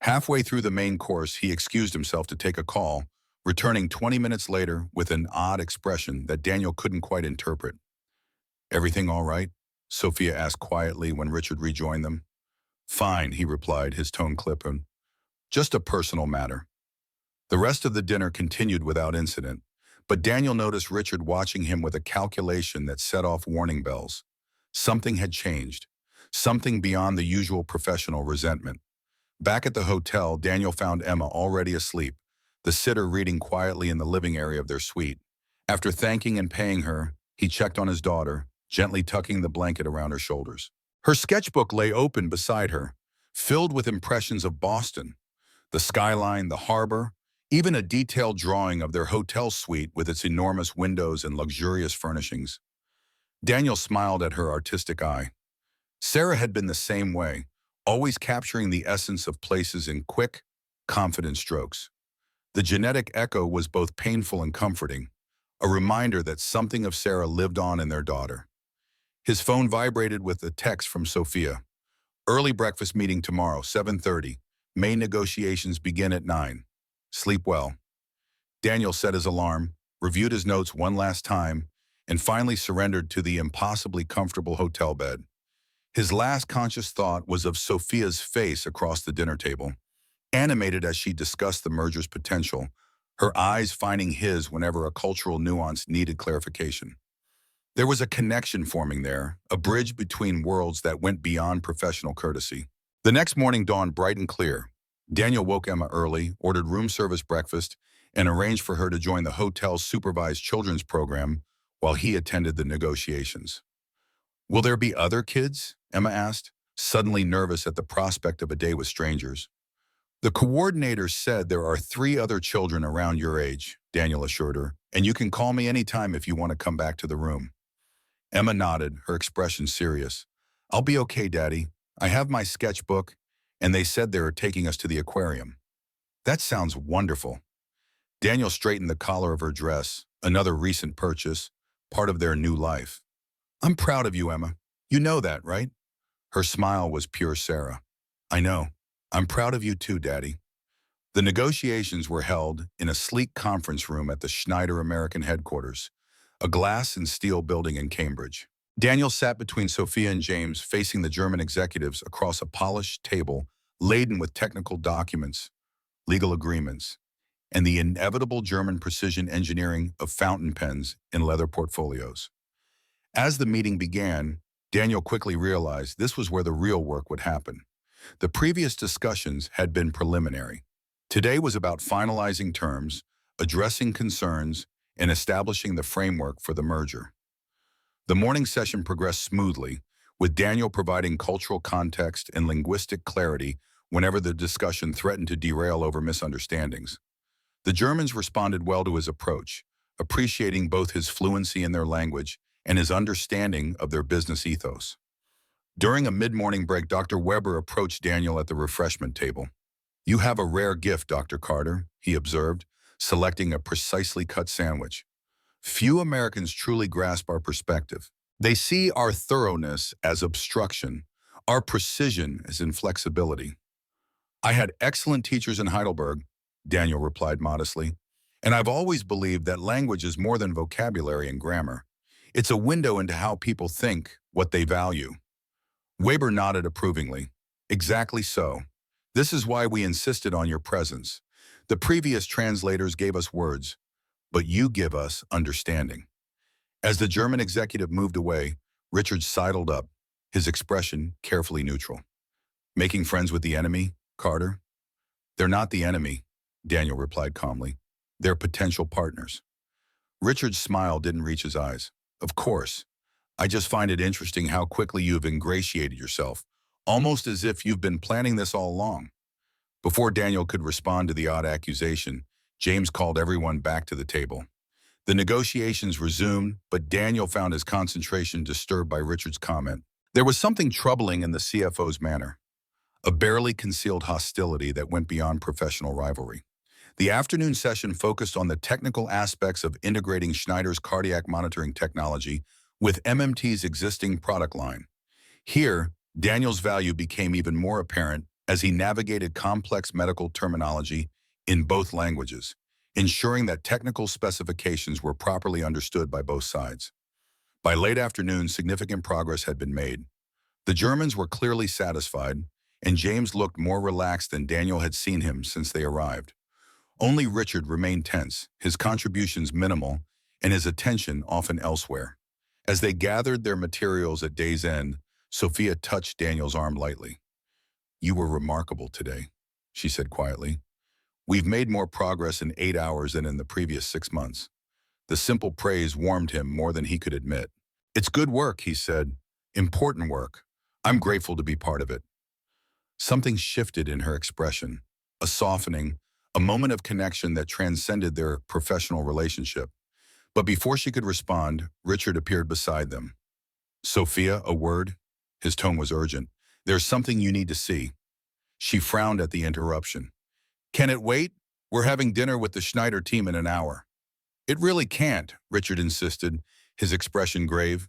Halfway through the main course, he excused himself to take a call, returning 20 minutes later with an odd expression that Daniel couldn't quite interpret. "Everything all right?" Sophia asked quietly when Richard rejoined them. "Fine," he replied, his tone clipping. "Just a personal matter." The rest of the dinner continued without incident, but Daniel noticed Richard watching him with a calculation that set off warning bells. Something had changed, something beyond the usual professional resentment. Back at the hotel, Daniel found Emma already asleep, the sitter reading quietly in the living area of their suite. After thanking and paying her, he checked on his daughter, gently tucking the blanket around her shoulders. Her sketchbook lay open beside her, filled with impressions of Boston, the skyline, the harbor, even a detailed drawing of their hotel suite with its enormous windows and luxurious furnishings. Daniel smiled at her artistic eye. Sarah had been the same way, always capturing the essence of places in quick, confident strokes. The genetic echo was both painful and comforting, a reminder that something of Sarah lived on in their daughter. His phone vibrated with a text from Sophia. "Early breakfast meeting tomorrow, 7:30. May negotiations begin at 9. Sleep well." Daniel set his alarm, reviewed his notes one last time, and finally surrendered to the impossibly comfortable hotel bed. His last conscious thought was of Sophia's face across the dinner table, animated as she discussed the merger's potential, her eyes finding his whenever a cultural nuance needed clarification. There was a connection forming there, a bridge between worlds that went beyond professional courtesy. The next morning dawned bright and clear. Daniel woke Emma early, ordered room service breakfast, and arranged for her to join the hotel's supervised children's program while he attended the negotiations. "Will there be other kids?" Emma asked, suddenly nervous at the prospect of a day with strangers. "The coordinator said there are 3 other children around your age," Daniel assured her, "and you can call me anytime if you want to come back to the room." Emma nodded, her expression serious. "I'll be okay, Daddy. I have my sketchbook, and they said they are taking us to the aquarium." "That sounds wonderful." Daniel straightened the collar of her dress, another recent purchase, part of their new life. "I'm proud of you, Emma. You know that, right?" Her smile was pure Sarah. "I know. I'm proud of you too, Daddy." The negotiations were held in a sleek conference room at the Schneider American headquarters, a glass and steel building in Cambridge. Daniel sat between Sophia and James, facing the German executives across a polished table laden with technical documents, legal agreements, and the inevitable German precision engineering of fountain pens in leather portfolios. As the meeting began, Daniel quickly realized this was where the real work would happen. The previous discussions had been preliminary. Today was about finalizing terms, addressing concerns, and establishing the framework for the merger. The morning session progressed smoothly, with Daniel providing cultural context and linguistic clarity whenever the discussion threatened to derail over misunderstandings. The Germans responded well to his approach, appreciating both his fluency in their language and his understanding of their business ethos. During a mid-morning break, Dr. Weber approached Daniel at the refreshment table. "You have a rare gift, Dr. Carter," he observed, selecting a precisely cut sandwich. "Few Americans truly grasp our perspective. They see our thoroughness as obstruction, Our precision is in flexibility. I had excellent teachers in Heidelberg, Daniel replied modestly, and I've always believed that language is more than vocabulary and grammar. It's a window into how people think, what they value. Weber nodded approvingly. Exactly so. This is why we insisted on your presence. The previous translators gave us words, but you give us understanding. As the German executive moved away, Richard sidled up, his expression carefully neutral. Making friends with the enemy, Carter? They're not the enemy, Daniel replied calmly. They're potential partners. Richard's smile didn't reach his eyes. Of course. I just find it interesting how quickly you've ingratiated yourself, almost as if you've been planning this all along. Before Daniel could respond to the odd accusation, James called everyone back to the table. The negotiations resumed, but Daniel found his concentration disturbed by Richard's comment. There was something troubling in the CFO's manner, a barely concealed hostility that went beyond professional rivalry. The afternoon session focused on the technical aspects of integrating Schneider's cardiac monitoring technology with MMT's existing product line. Here, Daniel's value became even more apparent as he navigated complex medical terminology in both languages, ensuring that technical specifications were properly understood by both sides. By late afternoon, significant progress had been made. The Germans were clearly satisfied, and James looked more relaxed than Daniel had seen him since they arrived. Only Richard remained tense, his contributions minimal, and his attention often elsewhere. As they gathered their materials at day's end, Sophia touched Daniel's arm lightly. You were remarkable today, she said quietly. We've made more progress in 8 hours than in the previous 6 months. The simple praise warmed him more than he could admit. It's good work, he said. Important work. I'm grateful to be part of it. Something shifted in her expression, a softening, a moment of connection that transcended their professional relationship. But before she could respond, Richard appeared beside them. Sophia, a word? His tone was urgent. There's something you need to see. She frowned at the interruption. Can it wait? We're having dinner with the Schneider team in an hour. It really can't, Richard insisted, his expression grave.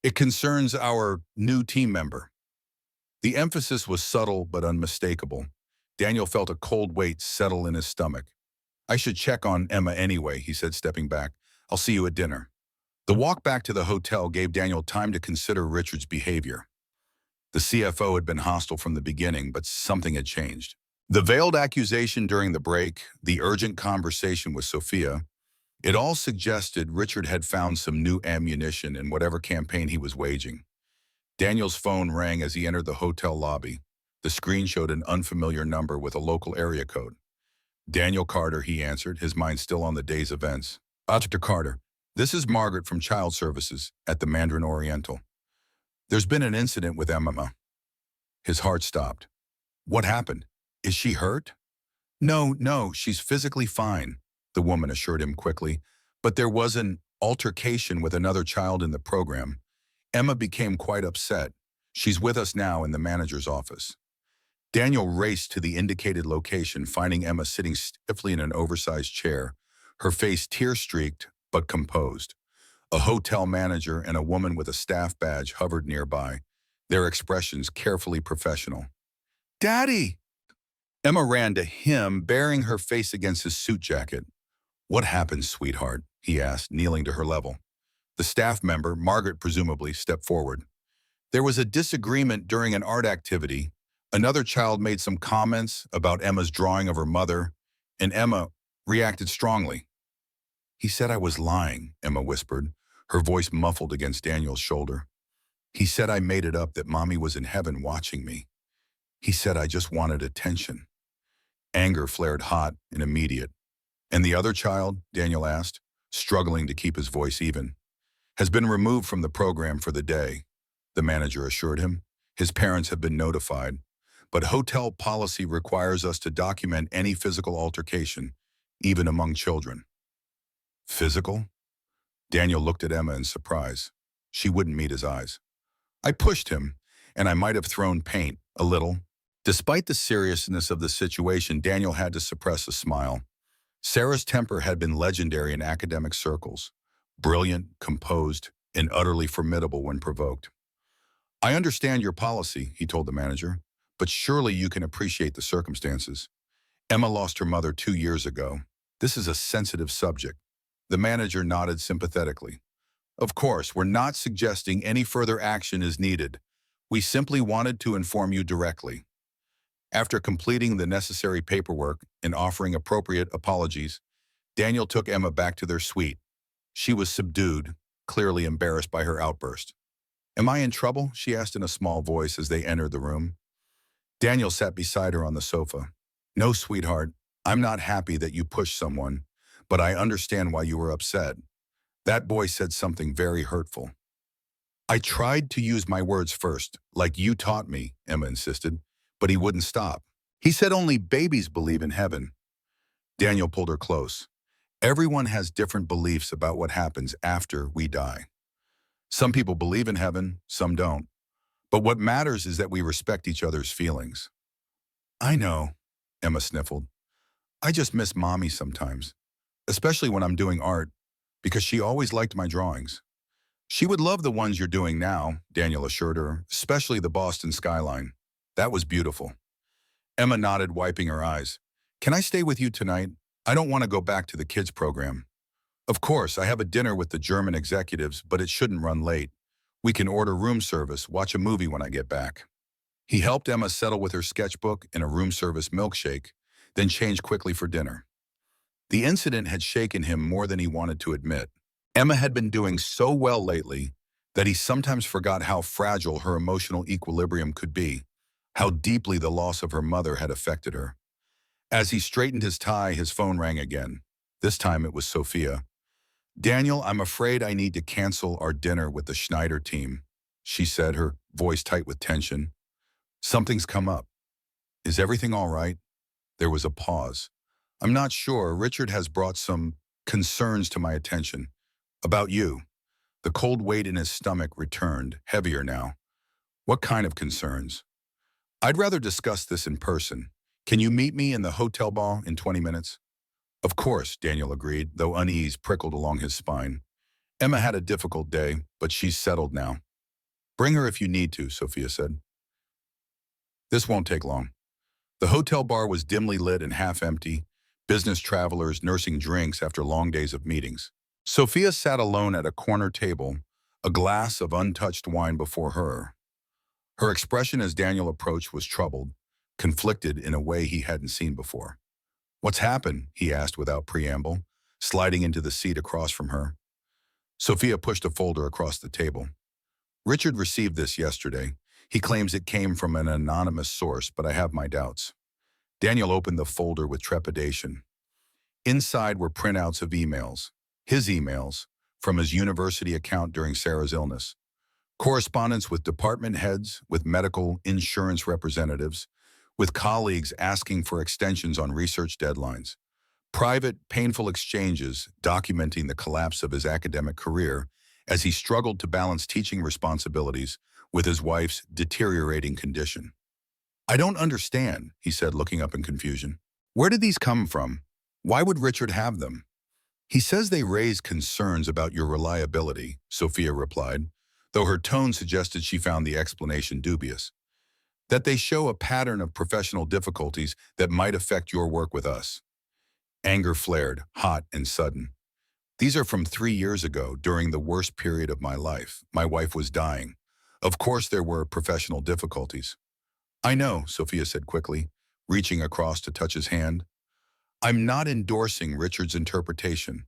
It concerns our new team member. The emphasis was subtle but unmistakable. Daniel felt a cold weight settle in his stomach. I should check on Emma anyway, he said, stepping back. I'll see you at dinner. The walk back to the hotel gave Daniel time to consider Richard's behavior. The CFO had been hostile from the beginning, but something had changed. The veiled accusation during the break, the urgent conversation with Sophia, it all suggested Richard had found some new ammunition in whatever campaign he was waging. Daniel's phone rang as he entered the hotel lobby. The screen showed an unfamiliar number with a local area code. Daniel Carter, he answered, his mind still on the day's events. Dr. Carter, this is Margaret from Child Services at the Mandarin Oriental. There's been an incident with Emma. His heart stopped. What happened? Is she hurt? No, she's physically fine, the woman assured him quickly, but there was an altercation with another child in the program. Emma became quite upset. She's with us now in the manager's office. Daniel raced to the indicated location, finding Emma sitting stiffly in an oversized chair, her face tear-streaked but composed. A hotel manager and a woman with a staff badge hovered nearby, their expressions carefully professional. Daddy! Emma ran to him, burying her face against his suit jacket. What happened, sweetheart? He asked, kneeling to her level. The staff member, Margaret presumably, stepped forward. There was a disagreement during an art activity. Another child made some comments about Emma's drawing of her mother, and Emma reacted strongly. He said I was lying, Emma whispered, her voice muffled against Daniel's shoulder. He said I made it up that Mommy was in heaven watching me. He said I just wanted attention. Anger flared hot and immediate. And the other child, Daniel asked, struggling to keep his voice even, has been removed from the program for the day, the manager assured him. His parents have been notified, but hotel policy requires us to document any physical altercation, even among children. Physical? Daniel looked at Emma in surprise. She wouldn't meet his eyes. I pushed him, and I might have thrown paint, a little. Despite the seriousness of the situation, Daniel had to suppress a smile. Sarah's temper had been legendary in academic circles, brilliant, composed, and utterly formidable when provoked. I understand your policy, he told the manager, but surely you can appreciate the circumstances. Emma lost her mother 2 years ago. This is a sensitive subject. The manager nodded sympathetically. Of course, we're not suggesting any further action is needed. We simply wanted to inform you directly. After completing the necessary paperwork and offering appropriate apologies, Daniel took Emma back to their suite. She was subdued, clearly embarrassed by her outburst. Am I in trouble? She asked in a small voice as they entered the room. Daniel sat beside her on the sofa. No, sweetheart, I'm not happy that you pushed someone, but I understand why you were upset. That boy said something very hurtful. I tried to use my words first, like you taught me, Emma insisted, but he wouldn't stop. He said only babies believe in heaven. Daniel pulled her close. Everyone has different beliefs about what happens after we die. Some people believe in heaven, some don't. But what matters is that we respect each other's feelings. I know, Emma sniffled. I just miss Mommy sometimes, especially when I'm doing art, because she always liked my drawings. She would love the ones you're doing now, Daniel assured her, especially the Boston skyline. That was beautiful. Emma nodded, wiping her eyes. Can I stay with you tonight? I don't want to go back to the kids' program. Of course, I have a dinner with the German executives, but it shouldn't run late. We can order room service, watch a movie when I get back. He helped Emma settle with her sketchbook and a room service milkshake, then changed quickly for dinner. The incident had shaken him more than he wanted to admit. Emma had been doing so well lately that he sometimes forgot how fragile her emotional equilibrium could be, how deeply the loss of her mother had affected her. As he straightened his tie, his phone rang again. This time it was Sophia. Daniel, I'm afraid I need to cancel our dinner with the Schneider team, she said, her voice tight with tension. Something's come up. Is everything all right? There was a pause. I'm not sure. Richard has brought some concerns to my attention. About you. The cold weight in his stomach returned, heavier now. What kind of concerns? I'd rather discuss this in person. Can you meet me in the hotel bar in 20 minutes? Of course, Daniel agreed, though unease prickled along his spine. Emma had a difficult day, but she's settled now. Bring her if you need to, Sophia said. This won't take long. The hotel bar was dimly lit and half empty, business travelers nursing drinks after long days of meetings. Sophia sat alone at a corner table, a glass of untouched wine before her. Her expression as Daniel approached was troubled, conflicted in a way he hadn't seen before. What's happened? He asked without preamble, sliding into the seat across from her. Sophia pushed a folder across the table. Richard received this yesterday. He claims it came from an anonymous source, but I have my doubts. Daniel opened the folder with trepidation. Inside were printouts of emails, his emails, from his university account during Sarah's illness. Correspondence with department heads, with medical insurance representatives, with colleagues asking for extensions on research deadlines. Private, painful exchanges documenting the collapse of his academic career as he struggled to balance teaching responsibilities with his wife's deteriorating condition. I don't understand, he said, looking up in confusion. Where did these come from? Why would Richard have them? He says they raise concerns about your reliability, Sophia replied, though her tone suggested she found the explanation dubious. That they show a pattern of professional difficulties that might affect your work with us. Anger flared, hot and sudden. These are from 3 years ago, during the worst period of my life. My wife was dying. Of course there were professional difficulties. I know, Sophia said quickly, reaching across to touch his hand. I'm not endorsing Richard's interpretation.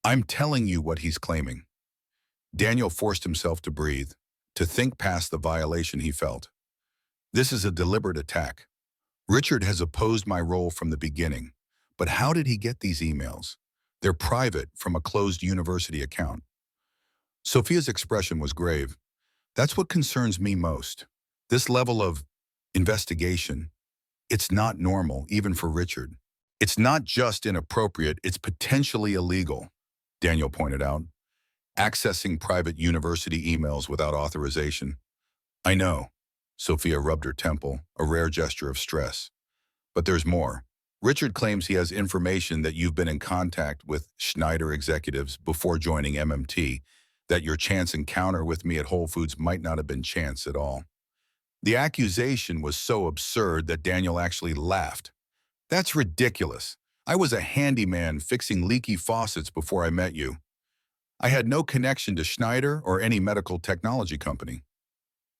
I'm telling you what he's claiming. Daniel forced himself to breathe, to think past the violation he felt. This is a deliberate attack. Richard has opposed my role from the beginning. But how did he get these emails? They're private, from a closed university account. Sophia's expression was grave. That's what concerns me most. This level of investigation. It's not normal, even for Richard. It's not just inappropriate, it's potentially illegal, Daniel pointed out. Accessing private university emails without authorization. I know. Sophia rubbed her temple, a rare gesture of stress. But there's more. Richard claims he has information that you've been in contact with Schneider executives before joining MMT, that your chance encounter with me at Whole Foods might not have been chance at all. The accusation was so absurd that Daniel actually laughed. That's ridiculous. I was a handyman fixing leaky faucets before I met you. I had no connection to Schneider or any medical technology company.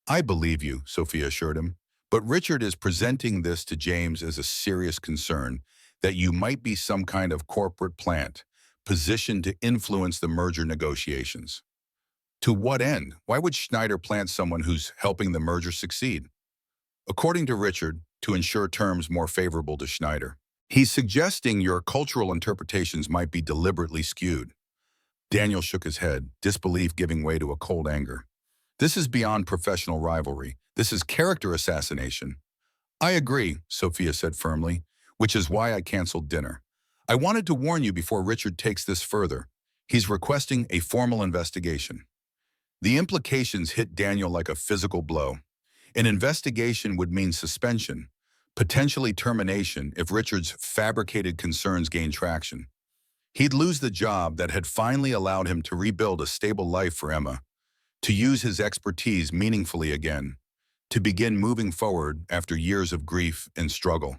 I believe you, Sophia assured him, but Richard is presenting this to James as a serious concern that you might be some kind of corporate plant, positioned to influence the merger negotiations. To what end? Why would Schneider plant someone who's helping the merger succeed? According to Richard, to ensure terms more favorable to Schneider. He's suggesting your cultural interpretations might be deliberately skewed. Daniel shook his head, disbelief giving way to a cold anger. This is beyond professional rivalry. This is character assassination. I agree, Sophia said firmly, which is why I canceled dinner. I wanted to warn you before Richard takes this further. He's requesting a formal investigation. The implications hit Daniel like a physical blow. An investigation would mean suspension, potentially termination if Richard's fabricated concerns gained traction. He'd lose the job that had finally allowed him to rebuild a stable life for Emma, to use his expertise meaningfully again, to begin moving forward after years of grief and struggle.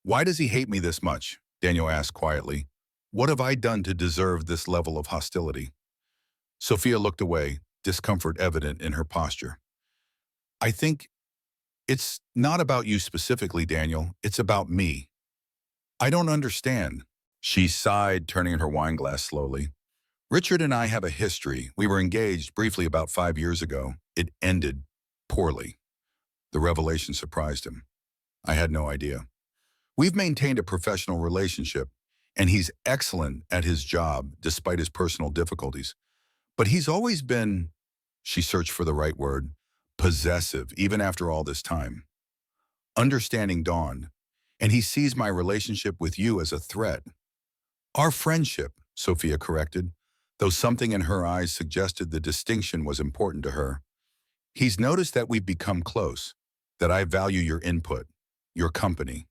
Why does he hate me this much? Daniel asked quietly. What have I done to deserve this level of hostility? Sophia looked away, discomfort evident in her posture. I think it's not about you specifically, Daniel. It's about me. I don't understand. She sighed, turning her wine glass slowly. Richard and I have a history. We were engaged briefly about 5 years ago. It ended poorly. The revelation surprised him. I had no idea. We've maintained a professional relationship, and he's excellent at his job despite his personal difficulties. But he's always been, she searched for the right word, possessive, even after all this time. Understanding dawned, and he sees my relationship with you as a threat. Our friendship, Sophia corrected, though something in her eyes suggested the distinction was important to her. He's noticed that we've become close, that I value your input, your company.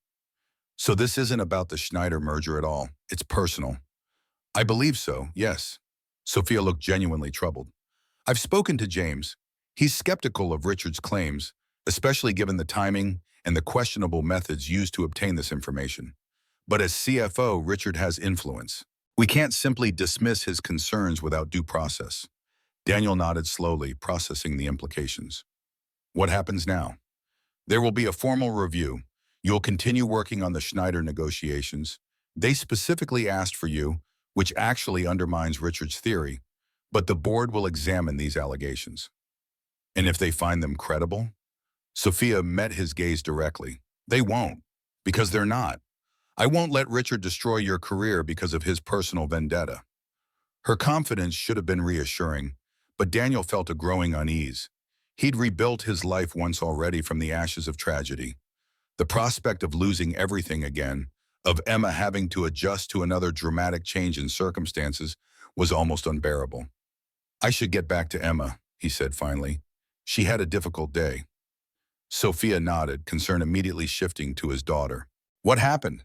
So this isn't about the Schneider merger at all. It's personal. I believe so, yes. Sophia looked genuinely troubled. I've spoken to James. He's skeptical of Richard's claims, especially given the timing and the questionable methods used to obtain this information. But as CFO, Richard has influence. We can't simply dismiss his concerns without due process. Daniel nodded slowly, processing the implications. What happens now? There will be a formal review. You'll continue working on the Schneider negotiations. They specifically asked for you, which actually undermines Richard's theory, but the board will examine these allegations. And if they find them credible? Sophia met his gaze directly. They won't, because they're not. I won't let Richard destroy your career because of his personal vendetta. Her confidence should have been reassuring, but Daniel felt a growing unease. He'd rebuilt his life once already from the ashes of tragedy. The prospect of losing everything again, of Emma having to adjust to another dramatic change in circumstances, was almost unbearable. I should get back to Emma, he said finally. She had a difficult day. Sophia nodded, concern immediately shifting to his daughter. What happened?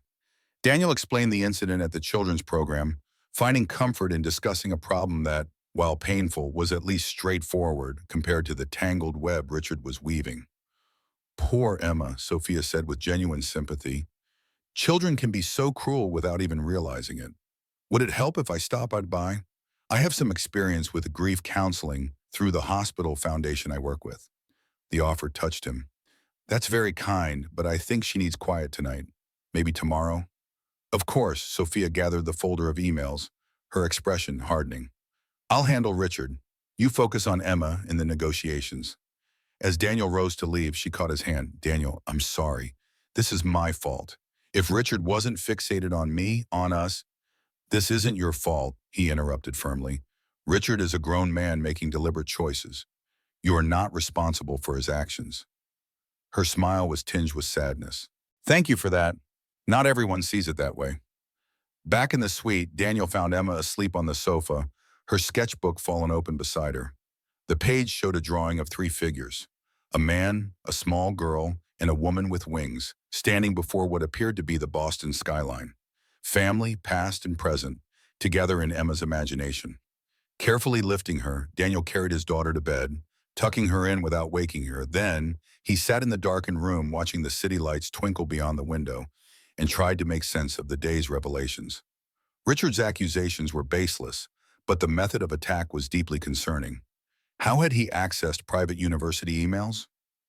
Daniel explained the incident at the children's program, finding comfort in discussing a problem that, while painful, was at least straightforward compared to the tangled web Richard was weaving. Poor Emma, Sophia said with genuine sympathy. Children can be so cruel without even realizing it. Would it help if I stopped by? I have some experience with grief counseling through the hospital foundation I work with. The offer touched him. That's very kind, but I think she needs quiet tonight. Maybe tomorrow? Of course, Sophia gathered the folder of emails, her expression hardening. I'll handle Richard. You focus on Emma in the negotiations. As Daniel rose to leave, she caught his hand. Daniel, I'm sorry. This is my fault. If Richard wasn't fixated on me, on us, this isn't your fault, he interrupted firmly. Richard is a grown man making deliberate choices. You are not responsible for his actions. Her smile was tinged with sadness. Thank you for that. Not everyone sees it that way. Back in the suite, Daniel found Emma asleep on the sofa, her sketchbook fallen open beside her. The page showed a drawing of 3 figures, a man, a small girl, and a woman with wings, standing before what appeared to be the Boston skyline. Family, past and present, together in Emma's imagination. Carefully lifting her, Daniel carried his daughter to bed, tucking her in without waking her. Then, he sat in the darkened room watching the city lights twinkle beyond the window and tried to make sense of the day's revelations. Richard's accusations were baseless, but the method of attack was deeply concerning. How had he accessed private university emails?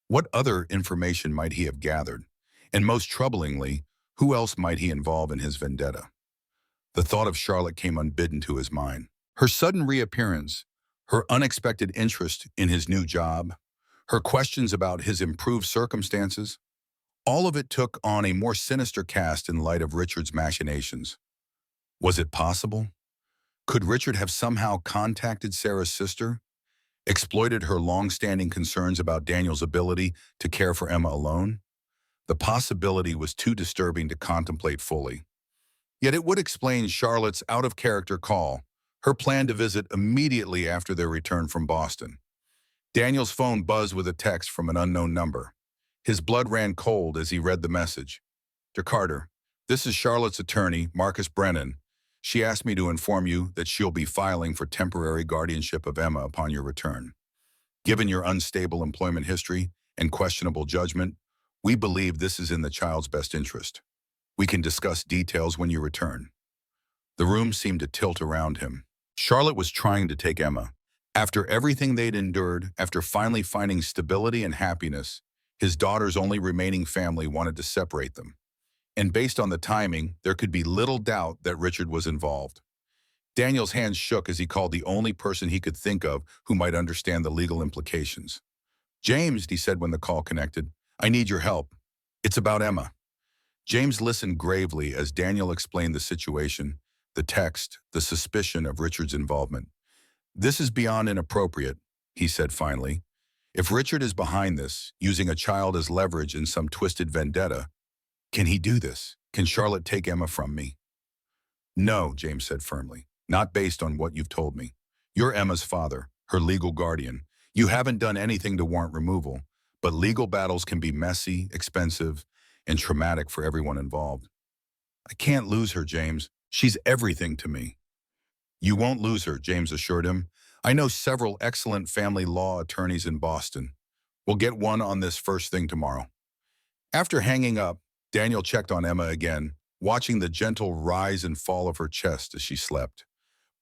What other information might he have gathered? And most troublingly, who else might he involve in his vendetta? The thought of Charlotte came unbidden to his mind. Her sudden reappearance, her unexpected interest in his new job, her questions about his improved circumstances, all of it took on a more sinister cast in light of Richard's machinations. Was it possible? Could Richard have somehow contacted Sarah's sister, exploited her long-standing concerns about Daniel's ability to care for Emma alone? The possibility was too disturbing to contemplate fully. Yet it would explain Charlotte's out-of-character call, her plan to visit immediately after their return from Boston. Daniel's phone buzzed with a text from an unknown number. His blood ran cold as he read the message. "Dear Carter, this is Charlotte's attorney, Marcus Brennan. She asked me to inform you that she'll be filing for temporary guardianship of Emma upon your return. Given your unstable employment history and questionable judgment, we believe this is in the child's best interest. We can discuss details when you return." The room seemed to tilt around him. Charlotte was trying to take Emma. After everything they'd endured, after finally finding stability and happiness, his daughter's only remaining family wanted to separate them. And based on the timing, there could be little doubt that Richard was involved. Daniel's hands shook as he called the only person he could think of who might understand the legal implications. "James," he said when the call connected, "I need your help. It's about Emma." James listened gravely as Daniel explained the situation, the text, the suspicion of Richard's involvement. "This is beyond inappropriate," he said finally. "If Richard is behind this, using a child as leverage in some twisted vendetta, can he do this? Can Charlotte take Emma from me?" "No," James said firmly, "not based on what you've told me. You're Emma's father, her legal guardian. You haven't done anything to warrant removal, but legal battles can be messy, expensive, and traumatic for everyone involved. I can't lose her, James. She's everything to me." "You won't lose her," James assured him. "I know several excellent family law attorneys in Boston. We'll get one on this first thing tomorrow." After hanging up, Daniel checked on Emma again, watching the gentle rise and fall of her chest as she slept.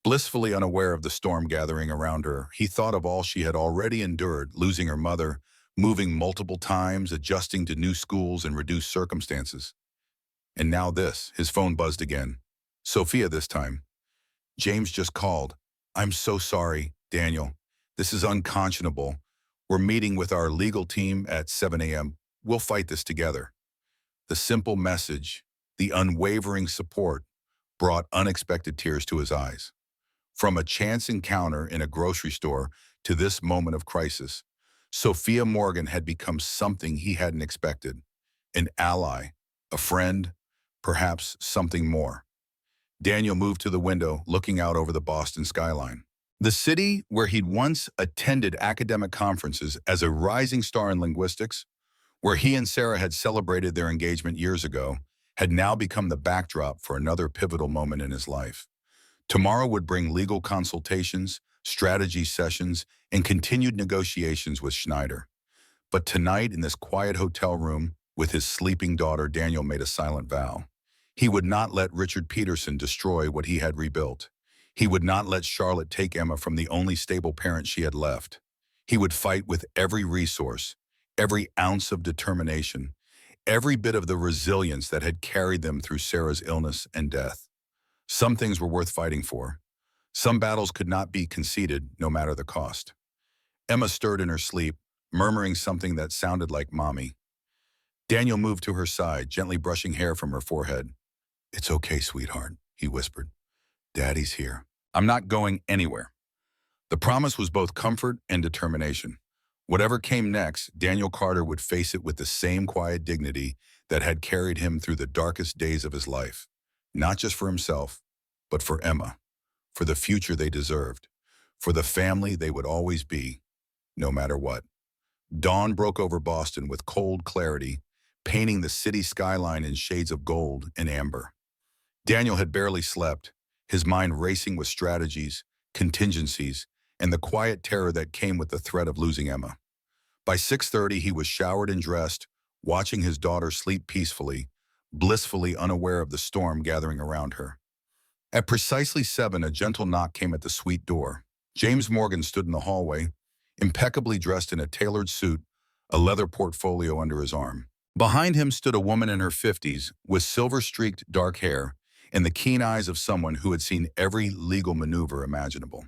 Blissfully unaware of the storm gathering around her, he thought of all she had already endured, losing her mother, moving multiple times, adjusting to new schools and reduced circumstances. And now this, his phone buzzed again. Sophia this time. "James just called. I'm so sorry, Daniel. This is unconscionable. We're meeting with our legal team at 7 a.m. We'll fight this together." The simple message, the unwavering support, brought unexpected tears to his eyes. From a chance encounter in a grocery store to this moment of crisis, Sophia Morgan had become something he hadn't expected. An ally, a friend, perhaps something more. Daniel moved to the window, looking out over the Boston skyline. The city where he'd once attended academic conferences as a rising star in linguistics, where he and Sarah had celebrated their engagement years ago, had now become the backdrop for another pivotal moment in his life. Tomorrow would bring legal consultations, strategy sessions, and continued negotiations with Schneider. But tonight, in this quiet hotel room, with his sleeping daughter, Daniel made a silent vow. He would not let Richard Peterson destroy what he had rebuilt. He would not let Charlotte take Emma from the only stable parent she had left. He would fight with every resource, every ounce of determination, every bit of the resilience that had carried them through Sarah's illness and death. Some things were worth fighting for. Some battles could not be conceded, no matter the cost. Emma stirred in her sleep, murmuring something that sounded like mommy. Daniel moved to her side, gently brushing hair from her forehead. "It's okay, sweetheart," he whispered. "Daddy's here. I'm not going anywhere." The promise was both comfort and determination. Whatever came next, Daniel Carter would face it with the same quiet dignity that had carried him through the darkest days of his life. Not just for himself, but for Emma, for the future they deserved, for the family they would always be, no matter what. Dawn broke over Boston with cold clarity, painting the city skyline in shades of gold and amber. Daniel had barely slept, his mind racing with strategies, contingencies, and the quiet terror that came with the threat of losing Emma. By 6:30, he was showered and dressed, watching his daughter sleep peacefully, blissfully unaware of the storm gathering around her. At precisely 7, a gentle knock came at the suite door. James Morgan stood in the hallway, impeccably dressed in a tailored suit, a leather portfolio under his arm. Behind him stood a woman in her 50s with silver-streaked dark hair and the keen eyes of someone who had seen every legal maneuver imaginable.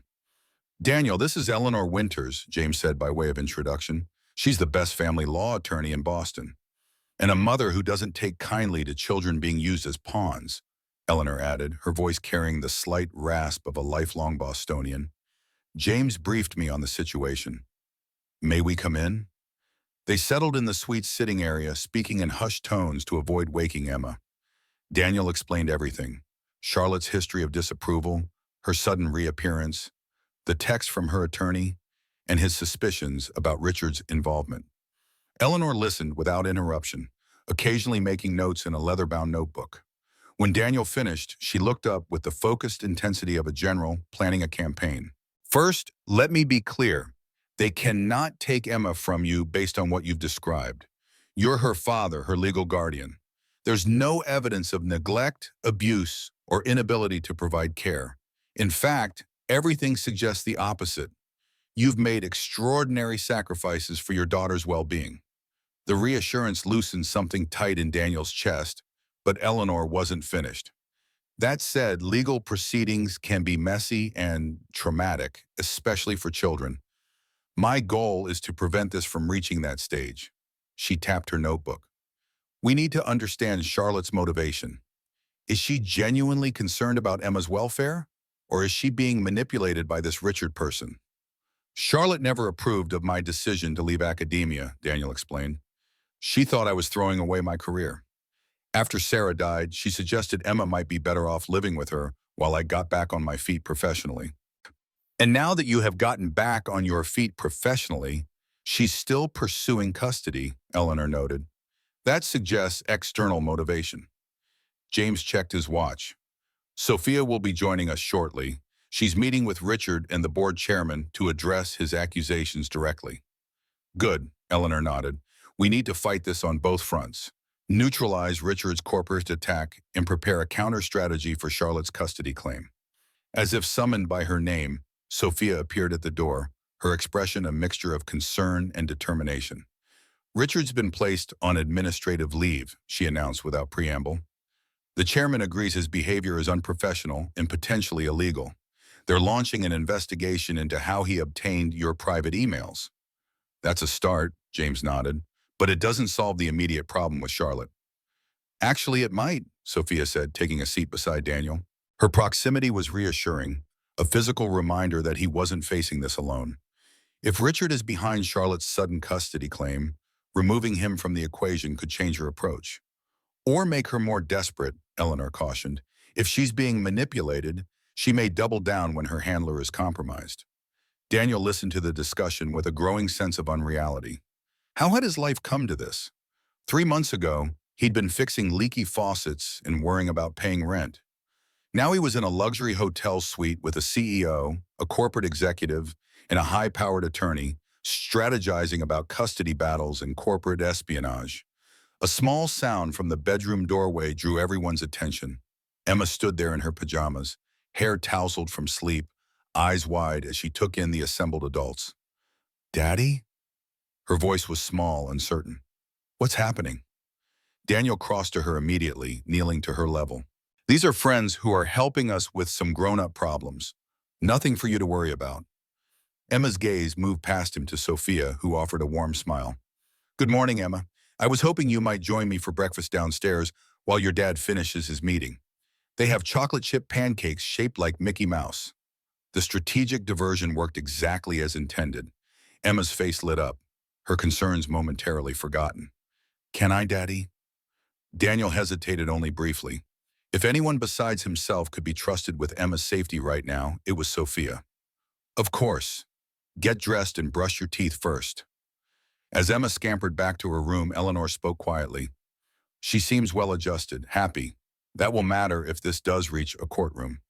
"Daniel, this is Eleanor Winters," James said by way of introduction. "She's the best family law attorney in Boston. And a mother who doesn't take kindly to children being used as pawns," Eleanor added, her voice carrying the slight rasp of a lifelong Bostonian. James briefed me on the situation. "May we come in?" They settled in the suite's sitting area, speaking in hushed tones to avoid waking Emma. Daniel explained everything: Charlotte's history of disapproval, her sudden reappearance, the text from her attorney, and his suspicions about Richard's involvement. Eleanor listened without interruption, occasionally making notes in a leather-bound notebook. When Daniel finished, she looked up with the focused intensity of a general planning a campaign. "First, let me be clear. They cannot take Emma from you based on what you've described. You're her father, her legal guardian. There's no evidence of neglect, abuse, or inability to provide care. In fact, everything suggests the opposite. You've made extraordinary sacrifices for your daughter's well-being." The reassurance loosened something tight in Daniel's chest, but Eleanor wasn't finished. "That said, legal proceedings can be messy and traumatic, especially for children. My goal is to prevent this from reaching that stage." She tapped her notebook. "We need to understand Charlotte's motivation. Is she genuinely concerned about Emma's welfare, or is she being manipulated by this Richard person?" "Charlotte never approved of my decision to leave academia," Daniel explained. "She thought I was throwing away my career. After Sarah died, she suggested Emma might be better off living with her while I got back on my feet professionally. And now that you have gotten back on your feet professionally, she's still pursuing custody," Eleanor noted. "That suggests external motivation." James checked his watch. "Sophia will be joining us shortly. She's meeting with Richard and the board chairman to address his accusations directly." "Good," Eleanor nodded. "We need to fight this on both fronts. Neutralize Richard's corporate attack and prepare a counter-strategy for Charlotte's custody claim." As if summoned by her name, Sophia appeared at the door, her expression a mixture of concern and determination. "Richard's been placed on administrative leave," she announced without preamble. "The chairman agrees his behavior is unprofessional and potentially illegal. They're launching an investigation into how he obtained your private emails." "That's a start," James nodded, "but it doesn't solve the immediate problem with Charlotte." "Actually, it might," Sophia said, taking a seat beside Daniel. Her proximity was reassuring, a physical reminder that he wasn't facing this alone. If Richard is behind Charlotte's sudden custody claim, removing him from the equation could change her approach. Or make her more desperate, Eleanor cautioned. If she's being manipulated, she may double down when her handler is compromised. Daniel listened to the discussion with a growing sense of unreality. How had his life come to this? 3 months ago, he'd been fixing leaky faucets and worrying about paying rent. Now he was in a luxury hotel suite with a CEO, a corporate executive, and a high-powered attorney, strategizing about custody battles and corporate espionage. A small sound from the bedroom doorway drew everyone's attention. Emma stood there in her pajamas, hair tousled from sleep, eyes wide as she took in the assembled adults. "Daddy?" Her voice was small, uncertain. "What's happening?" Daniel crossed to her immediately, kneeling to her level. "These are friends who are helping us with some grown-up problems. Nothing for you to worry about." Emma's gaze moved past him to Sophia, who offered a warm smile. "Good morning, Emma. I was hoping you might join me for breakfast downstairs while your dad finishes his meeting. They have chocolate chip pancakes shaped like Mickey Mouse." The strategic diversion worked exactly as intended. Emma's face lit up, her concerns momentarily forgotten. "Can I, Daddy?" Daniel hesitated only briefly. If anyone besides himself could be trusted with Emma's safety right now, it was Sophia. "Of course. Get dressed and brush your teeth first." As Emma scampered back to her room, Eleanor spoke quietly. "She seems well-adjusted, happy. That will matter if this does reach a courtroom."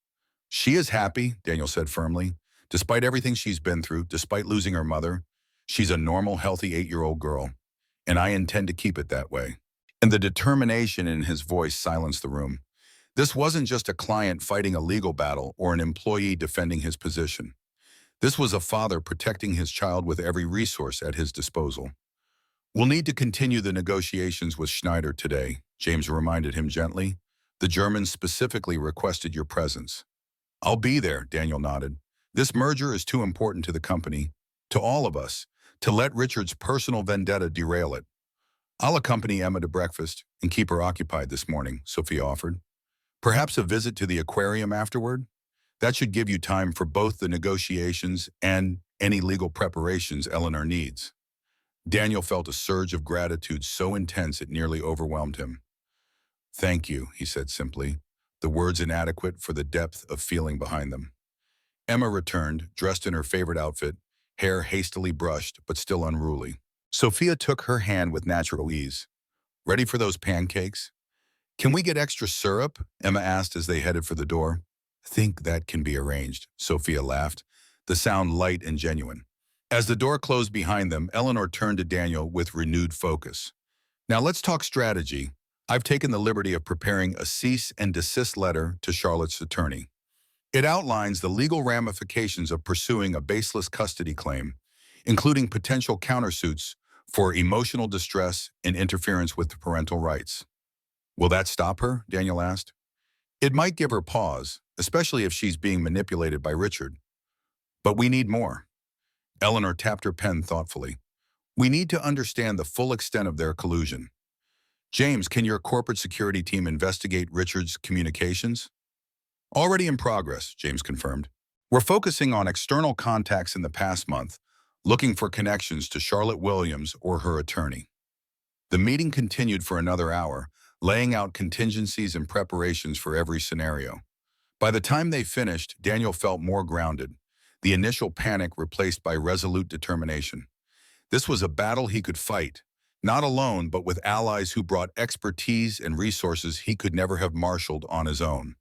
"She is happy," Daniel said firmly. Despite everything she's been through, despite losing her mother, she's a normal, healthy 8-year-old girl, and I intend to keep it that way. And the determination in his voice silenced the room. This wasn't just a client fighting a legal battle or an employee defending his position. This was a father protecting his child with every resource at his disposal. "We'll need to continue the negotiations with Schneider today," James reminded him gently. "The Germans specifically requested your presence." "I'll be there," Daniel nodded. "This merger is too important to the company, to all of us, to let Richard's personal vendetta derail it." "I'll accompany Emma to breakfast and keep her occupied this morning," Sophia offered. "Perhaps a visit to the aquarium afterward? That should give you time for both the negotiations and any legal preparations Eleanor needs." Daniel felt a surge of gratitude so intense it nearly overwhelmed him. "Thank you," he said simply, the words inadequate for the depth of feeling behind them. Emma returned, dressed in her favorite outfit, hair hastily brushed but still unruly. Sophia took her hand with natural ease. "Ready for those pancakes?" "Can we get extra syrup?" Emma asked as they headed for the door. "Think that can be arranged," Sophia laughed, the sound light and genuine. As the door closed behind them, Eleanor turned to Daniel with renewed focus. "Now let's talk strategy. I've taken the liberty of preparing a cease and desist letter to Charlotte's attorney. It outlines the legal ramifications of pursuing a baseless custody claim, including potential countersuits for emotional distress and interference with parental rights." "Will that stop her?" Daniel asked. "It might give her pause, especially if she's being manipulated by Richard. But we need more." Eleanor tapped her pen thoughtfully. "We need to understand the full extent of their collusion. James, can your corporate security team investigate Richard's communications?" "Already in progress," James confirmed. "We're focusing on external contacts in the past month, looking for connections to Charlotte Williams or her attorney." The meeting continued for another hour, laying out contingencies and preparations for every scenario. By the time they finished, Daniel felt more grounded, the initial panic replaced by resolute determination. This was a battle he could fight, not alone but with allies who brought expertise and resources he could never have marshaled on his own.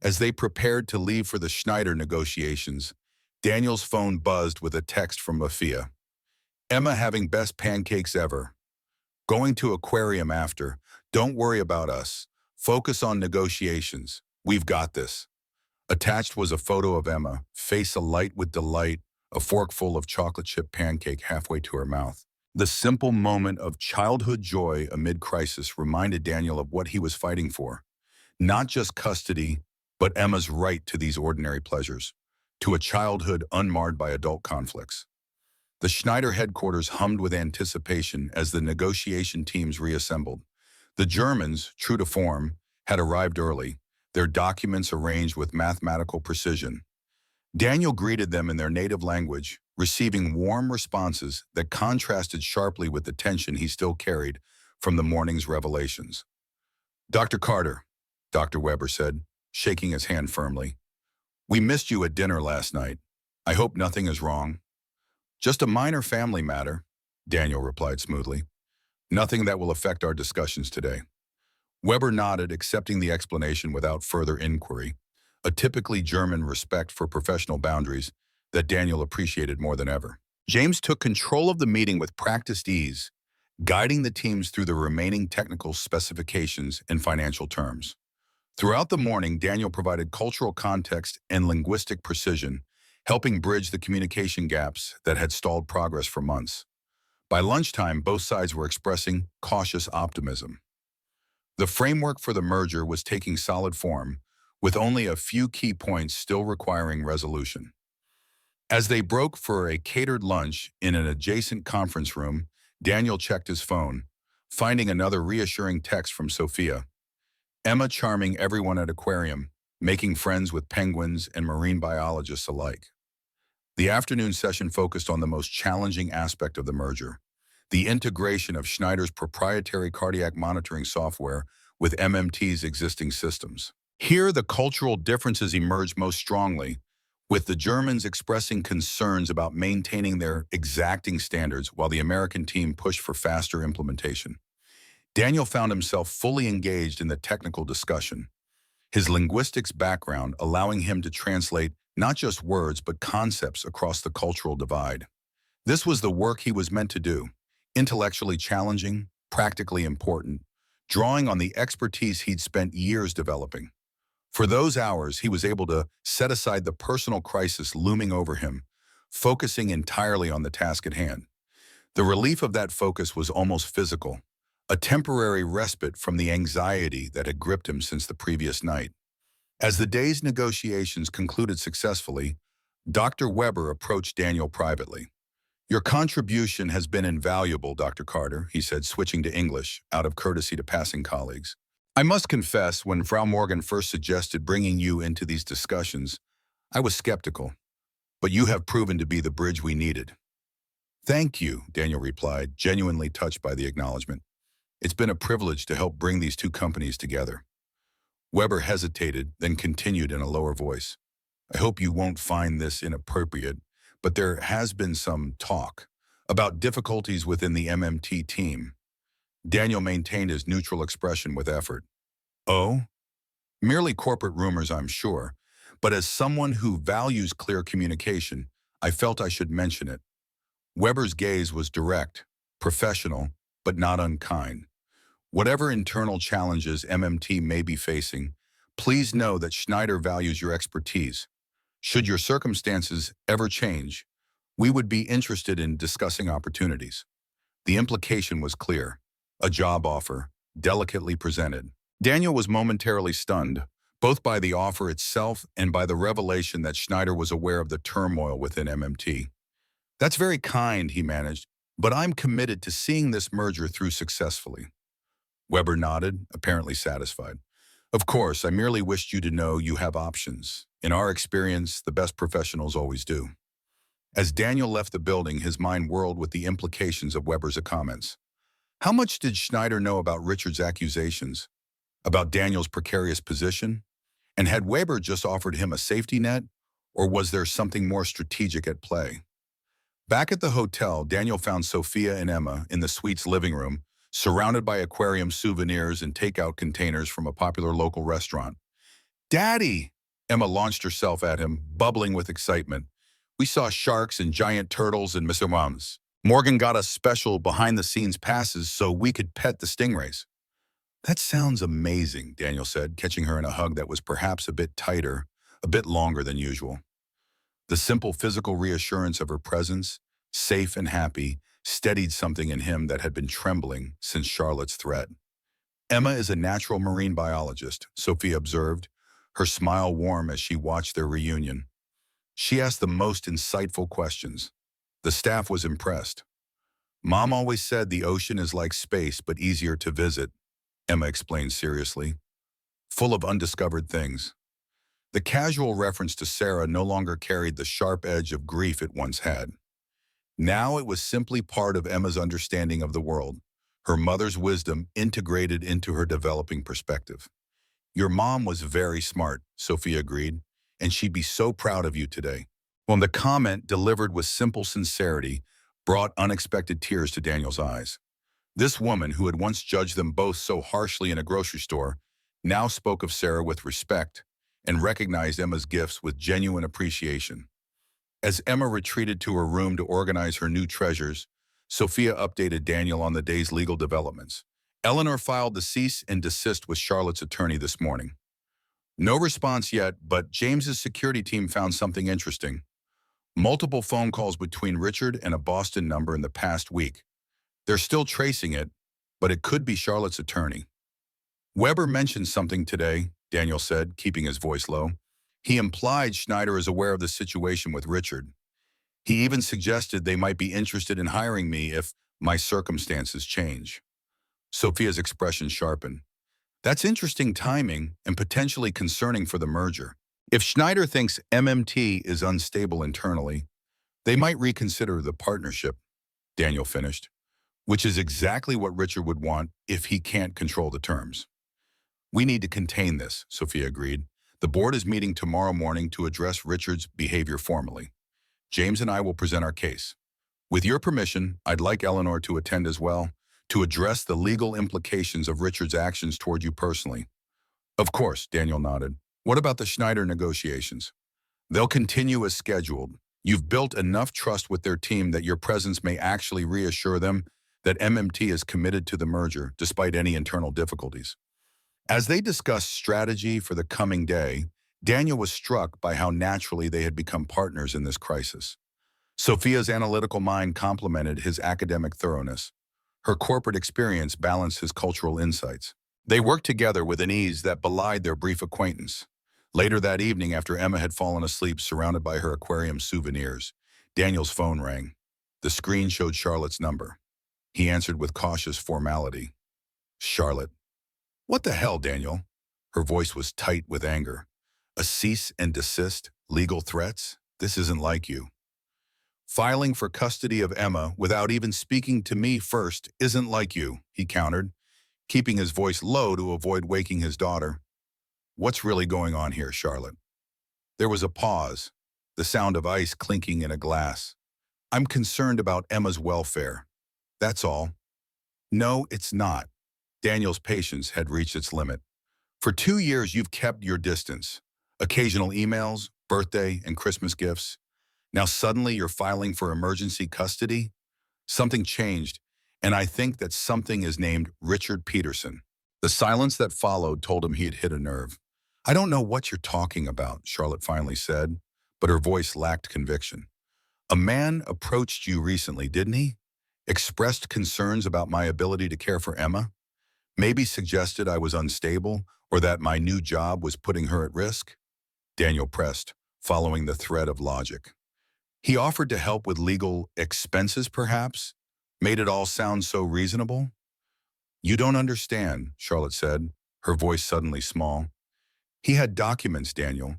As they prepared to leave for the Schneider negotiations, Daniel's phone buzzed with a text from Sophia. "Emma having best pancakes ever. Going to aquarium after. Don't worry about us. Focus on negotiations. We've got this." Attached was a photo of Emma, face alight with delight, a forkful of chocolate chip pancake halfway to her mouth. The simple moment of childhood joy amid crisis reminded Daniel of what he was fighting for. Not just custody, but Emma's right to these ordinary pleasures, to a childhood unmarred by adult conflicts. The Schneider headquarters hummed with anticipation as the negotiation teams reassembled. The Germans, true to form, had arrived early, their documents arranged with mathematical precision. Daniel greeted them in their native language, receiving warm responses that contrasted sharply with the tension he still carried from the morning's revelations. "Dr. Carter," Dr. Weber said, shaking his hand firmly, "we missed you at dinner last night. I hope nothing is wrong." "Just a minor family matter," Daniel replied smoothly. "Nothing that will affect our discussions today." Weber nodded, accepting the explanation without further inquiry, a typically German respect for professional boundaries that Daniel appreciated more than ever. James took control of the meeting with practiced ease, guiding the teams through the remaining technical specifications and financial terms. Throughout the morning, Daniel provided cultural context and linguistic precision, helping bridge the communication gaps that had stalled progress for months. By lunchtime, both sides were expressing cautious optimism. The framework for the merger was taking solid form, with only a few key points still requiring resolution. As they broke for a catered lunch in an adjacent conference room, Daniel checked his phone, finding another reassuring text from Sophia. "Emma charming everyone at aquarium, making friends with penguins and marine biologists alike." The afternoon session focused on the most challenging aspect of the merger, the integration of Schneider's proprietary cardiac monitoring software with MMT's existing systems. Here, the cultural differences emerged most strongly, with the Germans expressing concerns about maintaining their exacting standards while the American team pushed for faster implementation. Daniel found himself fully engaged in the technical discussion, his linguistics background allowing him to translate not just words, but concepts across the cultural divide. This was the work he was meant to do, intellectually challenging, practically important, drawing on the expertise he'd spent years developing. For those hours, he was able to set aside the personal crisis looming over him, focusing entirely on the task at hand. The relief of that focus was almost physical, a temporary respite from the anxiety that had gripped him since the previous night. As the day's negotiations concluded successfully, Dr. Weber approached Daniel privately. "Your contribution has been invaluable, Dr. Carter," he said, switching to English out of courtesy to passing colleagues. "I must confess, when Frau Morgan first suggested bringing you into these discussions, I was skeptical, but you have proven to be the bridge we needed." "Thank you," Daniel replied, genuinely touched by the acknowledgement. "It's been a privilege to help bring these two companies together." Weber hesitated, then continued in a lower voice. "I hope you won't find this inappropriate, but there has been some talk about difficulties within the MMT team." Daniel maintained his neutral expression with effort. "Oh? Merely corporate rumors, I'm sure, but as someone who values clear communication, I felt I should mention it." Weber's gaze was direct, professional, but not unkind. "Whatever internal challenges MMT may be facing, please know that Schneider values your expertise. Should your circumstances ever change, we would be interested in discussing opportunities." The implication was clear: a job offer, delicately presented. Daniel was momentarily stunned, both by the offer itself and by the revelation that Schneider was aware of the turmoil within MMT. "That's very kind," he managed, "but I'm committed to seeing this merger through successfully." Weber nodded, apparently satisfied. "Of course, I merely wished you to know you have options. In our experience, the best professionals always do." As Daniel left the building, his mind whirled with the implications of Weber's comments. How much did Schneider know about Richard's accusations? About Daniel's precarious position? And had Weber just offered him a safety net, or was there something more strategic at play? Back at the hotel, Daniel found Sophia and Emma in the suite's living room, surrounded by aquarium souvenirs and takeout containers from a popular local restaurant. "Daddy!" Emma launched herself at him, bubbling with excitement. "We saw sharks and giant turtles and Mr. Mums. Morgan got us special behind-the-scenes passes so we could pet the stingrays." "That sounds amazing," Daniel said, catching her in a hug that was perhaps a bit tighter, a bit longer than usual. The simple physical reassurance of her presence, safe and happy, steadied something in him that had been trembling since Charlotte's threat. "Emma is a natural marine biologist," Sophia observed, her smile warm as she watched their reunion. "She asked the most insightful questions." The staff was impressed. "Mom always said the ocean is like space but easier to visit," Emma explained seriously. "Full of undiscovered things." The casual reference to Sarah no longer carried the sharp edge of grief it once had. Now it was simply part of Emma's understanding of the world, her mother's wisdom integrated into her developing perspective. "Your mom was very smart," Sophia agreed, "and she'd be so proud of you today." When the comment, delivered with simple sincerity, brought unexpected tears to Daniel's eyes. This woman, who had once judged them both so harshly in a grocery store, now spoke of Sarah with respect and recognized Emma's gifts with genuine appreciation. As Emma retreated to her room to organize her new treasures, Sophia updated Daniel on the day's legal developments. "Eleanor filed the cease and desist with Charlotte's attorney this morning. No response yet, but James's security team found something interesting. Multiple phone calls between Richard and a Boston number in the past week. They're still tracing it, but it could be Charlotte's attorney." "Weber mentioned something today," Daniel said, keeping his voice low. "He implied Schneider is aware of the situation with Richard. He even suggested they might be interested in hiring me if my circumstances change." Sophia's expression sharpened. "That's interesting timing and potentially concerning for the merger. If Schneider thinks MMT is unstable internally, they might reconsider the partnership," Daniel finished, "which is exactly what Richard would want if he can't control the terms." "We need to contain this," Sophia agreed. "The board is meeting tomorrow morning to address Richard's behavior formally. James and I will present our case. With your permission, I'd like Eleanor to attend as well, to address the legal implications of Richard's actions toward you personally." "Of course," Daniel nodded. "What about the Schneider negotiations?" They'll continue as scheduled. You've built enough trust with their team that your presence may actually reassure them that MMT is committed to the merger despite any internal difficulties. As they discussed strategy for the coming day, Daniel was struck by how naturally they had become partners in this crisis. Sophia's analytical mind complemented his academic thoroughness. Her corporate experience balanced his cultural insights. They worked together with an ease that belied their brief acquaintance. Later that evening, after Emma had fallen asleep surrounded by her aquarium souvenirs, Daniel's phone rang. The screen showed Charlotte's number. He answered with cautious formality. Charlotte. What the hell, Daniel? Her voice was tight with anger. A cease and desist? Legal threats? This isn't like you. Filing for custody of Emma without even speaking to me first isn't like you, he countered, keeping his voice low to avoid waking his daughter. What's really going on here, Charlotte? There was a pause, the sound of ice clinking in a glass. I'm concerned about Emma's welfare. That's all. No, it's not. Daniel's patience had reached its limit. For 2 years, you've kept your distance. Occasional emails, birthday, and Christmas gifts. Now suddenly you're filing for emergency custody? Something changed, and I think that something is named Richard Peterson. The silence that followed told him he had hit a nerve. I don't know what you're talking about, Charlotte finally said, but her voice lacked conviction. A man approached you recently, didn't he? Expressed concerns about my ability to care for Emma? Maybe suggested I was unstable or that my new job was putting her at risk? Daniel pressed, following the thread of logic. He offered to help with legal expenses, perhaps? Made it all sound so reasonable? You don't understand, Charlotte said, her voice suddenly small. He had documents, Daniel.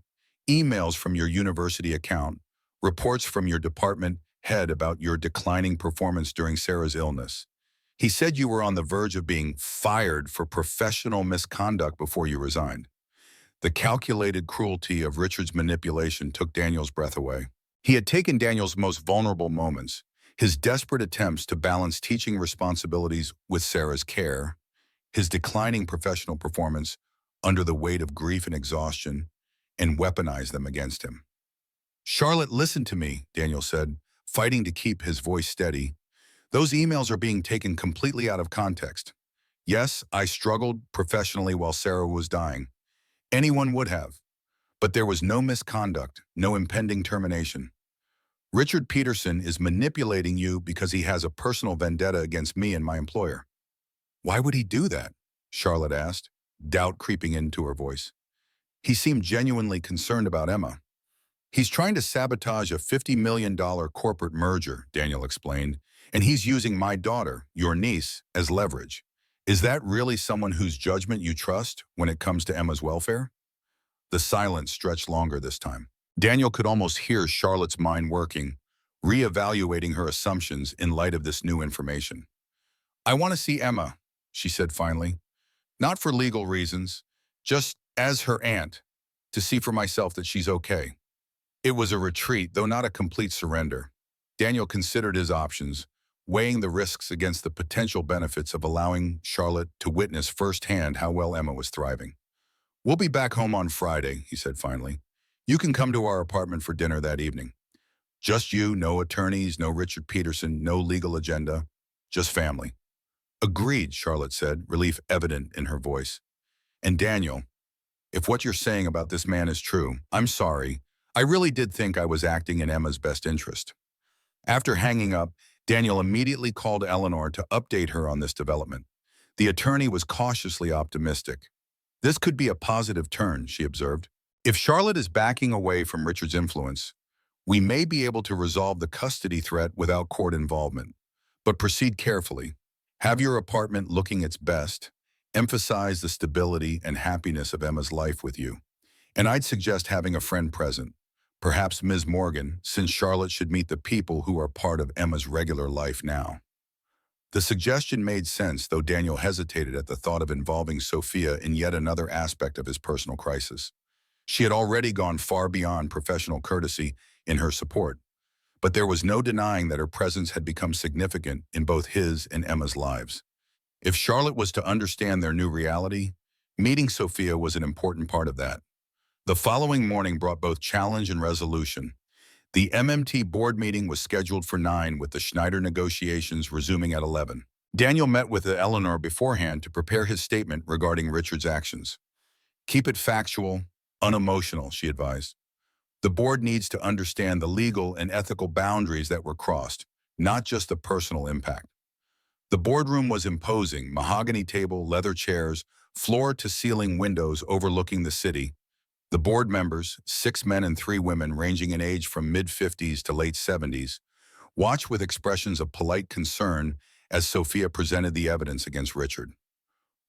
Emails from your university account, reports from your department head about your declining performance during Sarah's illness. He said you were on the verge of being fired for professional misconduct before you resigned. The calculated cruelty of Richard's manipulation took Daniel's breath away. He had taken Daniel's most vulnerable moments, his desperate attempts to balance teaching responsibilities with Sarah's care, his declining professional performance under the weight of grief and exhaustion, and weaponize them against him. Charlotte, listen to me, Daniel said, fighting to keep his voice steady. Those emails are being taken completely out of context. Yes, I struggled professionally while Sarah was dying. Anyone would have. But there was no misconduct, no impending termination. Richard Peterson is manipulating you because he has a personal vendetta against me and my employer. Why would he do that? Charlotte asked, doubt creeping into her voice. He seemed genuinely concerned about Emma. He's trying to sabotage a $50 million corporate merger, Daniel explained, and he's using my daughter, your niece, as leverage. Is that really someone whose judgment you trust when it comes to Emma's welfare? The silence stretched longer this time. Daniel could almost hear Charlotte's mind working, reevaluating her assumptions in light of this new information. I want to see Emma, she said finally. Not for legal reasons, just as her aunt, to see for myself that she's okay. It was a retreat, though not a complete surrender. Daniel considered his options, weighing the risks against the potential benefits of allowing Charlotte to witness firsthand how well Emma was thriving. We'll be back home on Friday, he said finally. You can come to our apartment for dinner that evening. Just you, no attorneys, no Richard Peterson, no legal agenda, just family. Agreed, Charlotte said, relief evident in her voice. And Daniel, if what you're saying about this man is true, I'm sorry. I really did think I was acting in Emma's best interest. After hanging up, Daniel immediately called Eleanor to update her on this development. The attorney was cautiously optimistic. This could be a positive turn, she observed. If Charlotte is backing away from Richard's influence, we may be able to resolve the custody threat without court involvement. But proceed carefully. Have your apartment looking its best. Emphasize the stability and happiness of Emma's life with you. And I'd suggest having a friend present, perhaps Ms. Morgan, since Charlotte should meet the people who are part of Emma's regular life now. The suggestion made sense, though Daniel hesitated at the thought of involving Sophia in yet another aspect of his personal crisis. She had already gone far beyond professional courtesy in her support, but there was no denying that her presence had become significant in both his and Emma's lives. If Charlotte was to understand their new reality, meeting Sophia was an important part of that. The following morning brought both challenge and resolution. The MMT board meeting was scheduled for 9 with the Schneider negotiations resuming at 11. Daniel met with Eleanor beforehand to prepare his statement regarding Richard's actions. Keep it factual, unemotional, she advised. The board needs to understand the legal and ethical boundaries that were crossed, not just the personal impact. The boardroom was imposing, mahogany table, leather chairs, floor-to-ceiling windows overlooking the city. The board members, 6 men and 3 women ranging in age from mid-50s to late 70s, watched with expressions of polite concern as Sophia presented the evidence against Richard.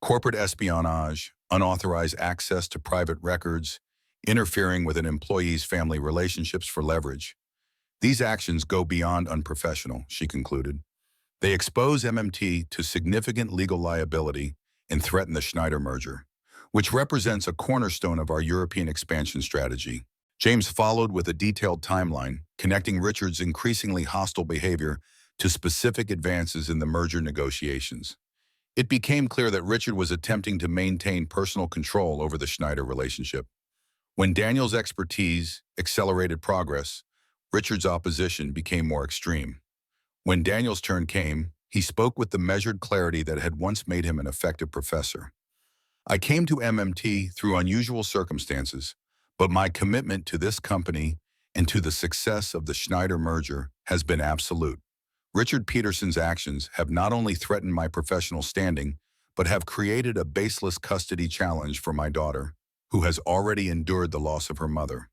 Corporate espionage, unauthorized access to private records, interfering with an employee's family relationships for leverage. These actions go beyond unprofessional, she concluded. They expose MMT to significant legal liability and threaten the Schneider merger, which represents a cornerstone of our European expansion strategy. James followed with a detailed timeline, connecting Richard's increasingly hostile behavior to specific advances in the merger negotiations. It became clear that Richard was attempting to maintain personal control over the Schneider relationship. When Daniel's expertise accelerated progress, Richard's opposition became more extreme. When Daniel's turn came, he spoke with the measured clarity that had once made him an effective professor. I came to MMT through unusual circumstances, but my commitment to this company and to the success of the Schneider merger has been absolute. Richard Peterson's actions have not only threatened my professional standing, but have created a baseless custody challenge for my daughter, who has already endured the loss of her mother.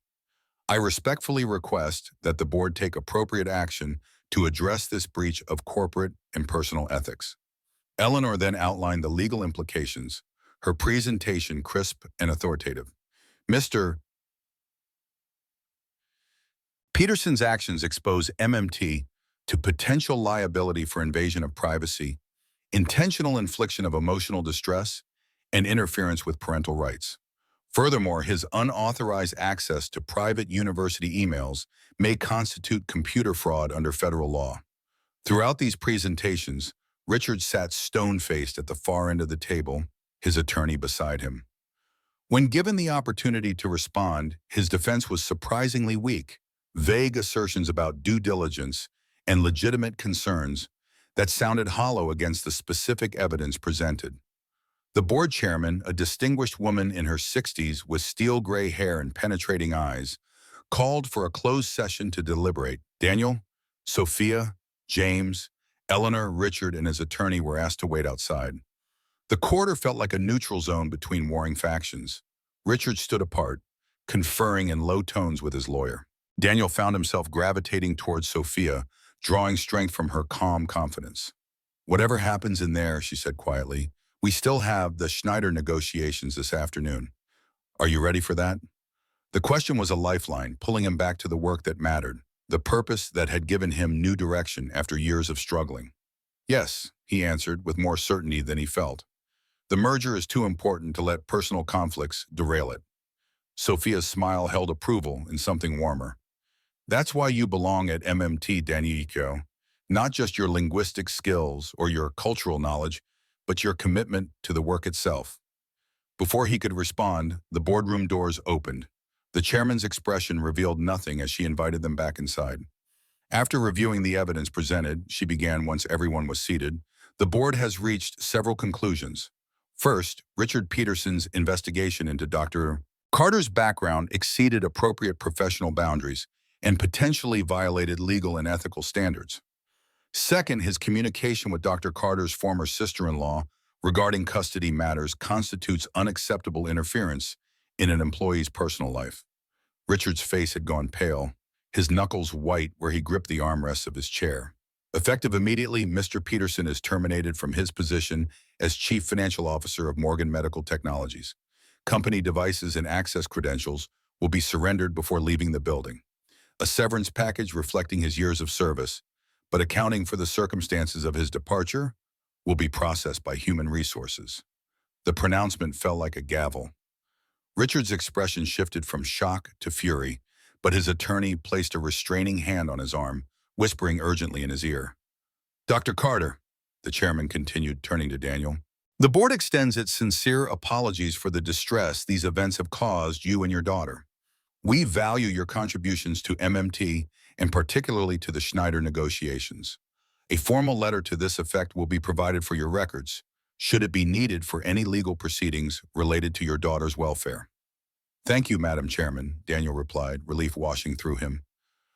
I respectfully request that the board take appropriate action to address this breach of corporate and personal ethics. Eleanor then outlined the legal implications, her presentation crisp and authoritative. Mr. Peterson's actions expose MMT to potential liability for invasion of privacy, intentional infliction of emotional distress, and interference with parental rights. Furthermore, his unauthorized access to private university emails may constitute computer fraud under federal law. Throughout these presentations, Richard sat stone-faced at the far end of the table, his attorney beside him. When given the opportunity to respond, his defense was surprisingly weak, vague assertions about due diligence and legitimate concerns that sounded hollow against the specific evidence presented. The board chairman, a distinguished woman in her 60s with steel-gray hair and penetrating eyes, called for a closed session to deliberate. Daniel, Sophia, James, Eleanor, Richard, and his attorney were asked to wait outside. The corridor felt like a neutral zone between warring factions. Richard stood apart, conferring in low tones with his lawyer. Daniel found himself gravitating towards Sophia, drawing strength from her calm confidence. "Whatever happens in there," she said quietly, "we still have the Schneider negotiations this afternoon. Are you ready for that?" The question was a lifeline, pulling him back to the work that mattered, the purpose that had given him new direction after years of struggling. "Yes," he answered with more certainty than he felt. "The merger is too important to let personal conflicts derail it." Sophia's smile held approval in something warmer. "That's why you belong at MMT, Daniel. Not just your linguistic skills or your cultural knowledge, but your commitment to the work itself." Before he could respond, the boardroom doors opened. The chairman's expression revealed nothing as she invited them back inside. After reviewing the evidence presented, she began once everyone was seated, "The board has reached several conclusions. First, Richard Peterson's investigation into Dr. Carter's background exceeded appropriate professional boundaries and potentially violated legal and ethical standards. Second, his communication with Dr. Carter's former sister-in-law regarding custody matters constitutes unacceptable interference in an employee's personal life. Richard's face had gone pale, his knuckles white where he gripped the armrests of his chair. Effective immediately, Mr. Peterson is terminated from his position as Chief Financial Officer of Morgan Medical Technologies. Company devices and access credentials will be surrendered before leaving the building. A severance package reflecting his years of service, but accounting for the circumstances of his departure, will be processed by Human Resources. The pronouncement fell like a gavel. Richard's expression shifted from shock to fury, but his attorney placed a restraining hand on his arm, whispering urgently in his ear. "Dr. Carter," the chairman continued, turning to Daniel, The board extends its sincere apologies for the distress these events have caused you and your daughter. We value your contributions to MMT and particularly to the Schneider negotiations. A formal letter to this effect will be provided for your records, should it be needed for any legal proceedings related to your daughter's welfare. Thank you, Madam Chairman, Daniel replied, relief washing through him.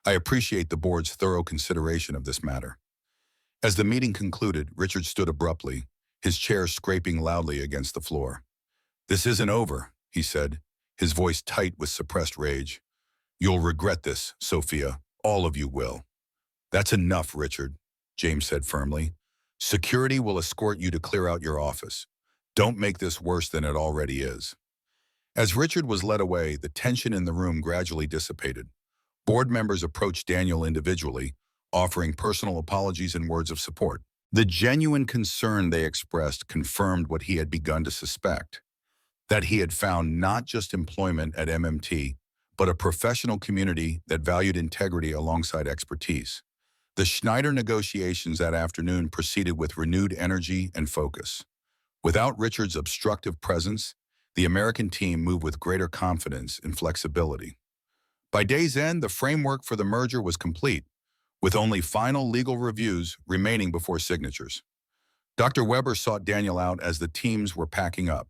I appreciate the board's thorough consideration of this matter. As the meeting concluded, Richard stood abruptly, his chair scraping loudly against the floor. This isn't over, he said, his voice tight with suppressed rage. You'll regret this, Sophia. All of you will. That's enough, Richard, James said firmly. Security will escort you to clear out your office. Don't make this worse than it already is. As Richard was led away, the tension in the room gradually dissipated. Board members approached Daniel individually, offering personal apologies and words of support. The genuine concern they expressed confirmed what he had begun to suspect, that he had found not just employment at MMT, but a professional community that valued integrity alongside expertise. The Schneider negotiations that afternoon proceeded with renewed energy and focus. Without Richard's obstructive presence, the American team moved with greater confidence and flexibility. By day's end, the framework for the merger was complete, with only final legal reviews remaining before signatures. Dr. Weber sought Daniel out as the teams were packing up.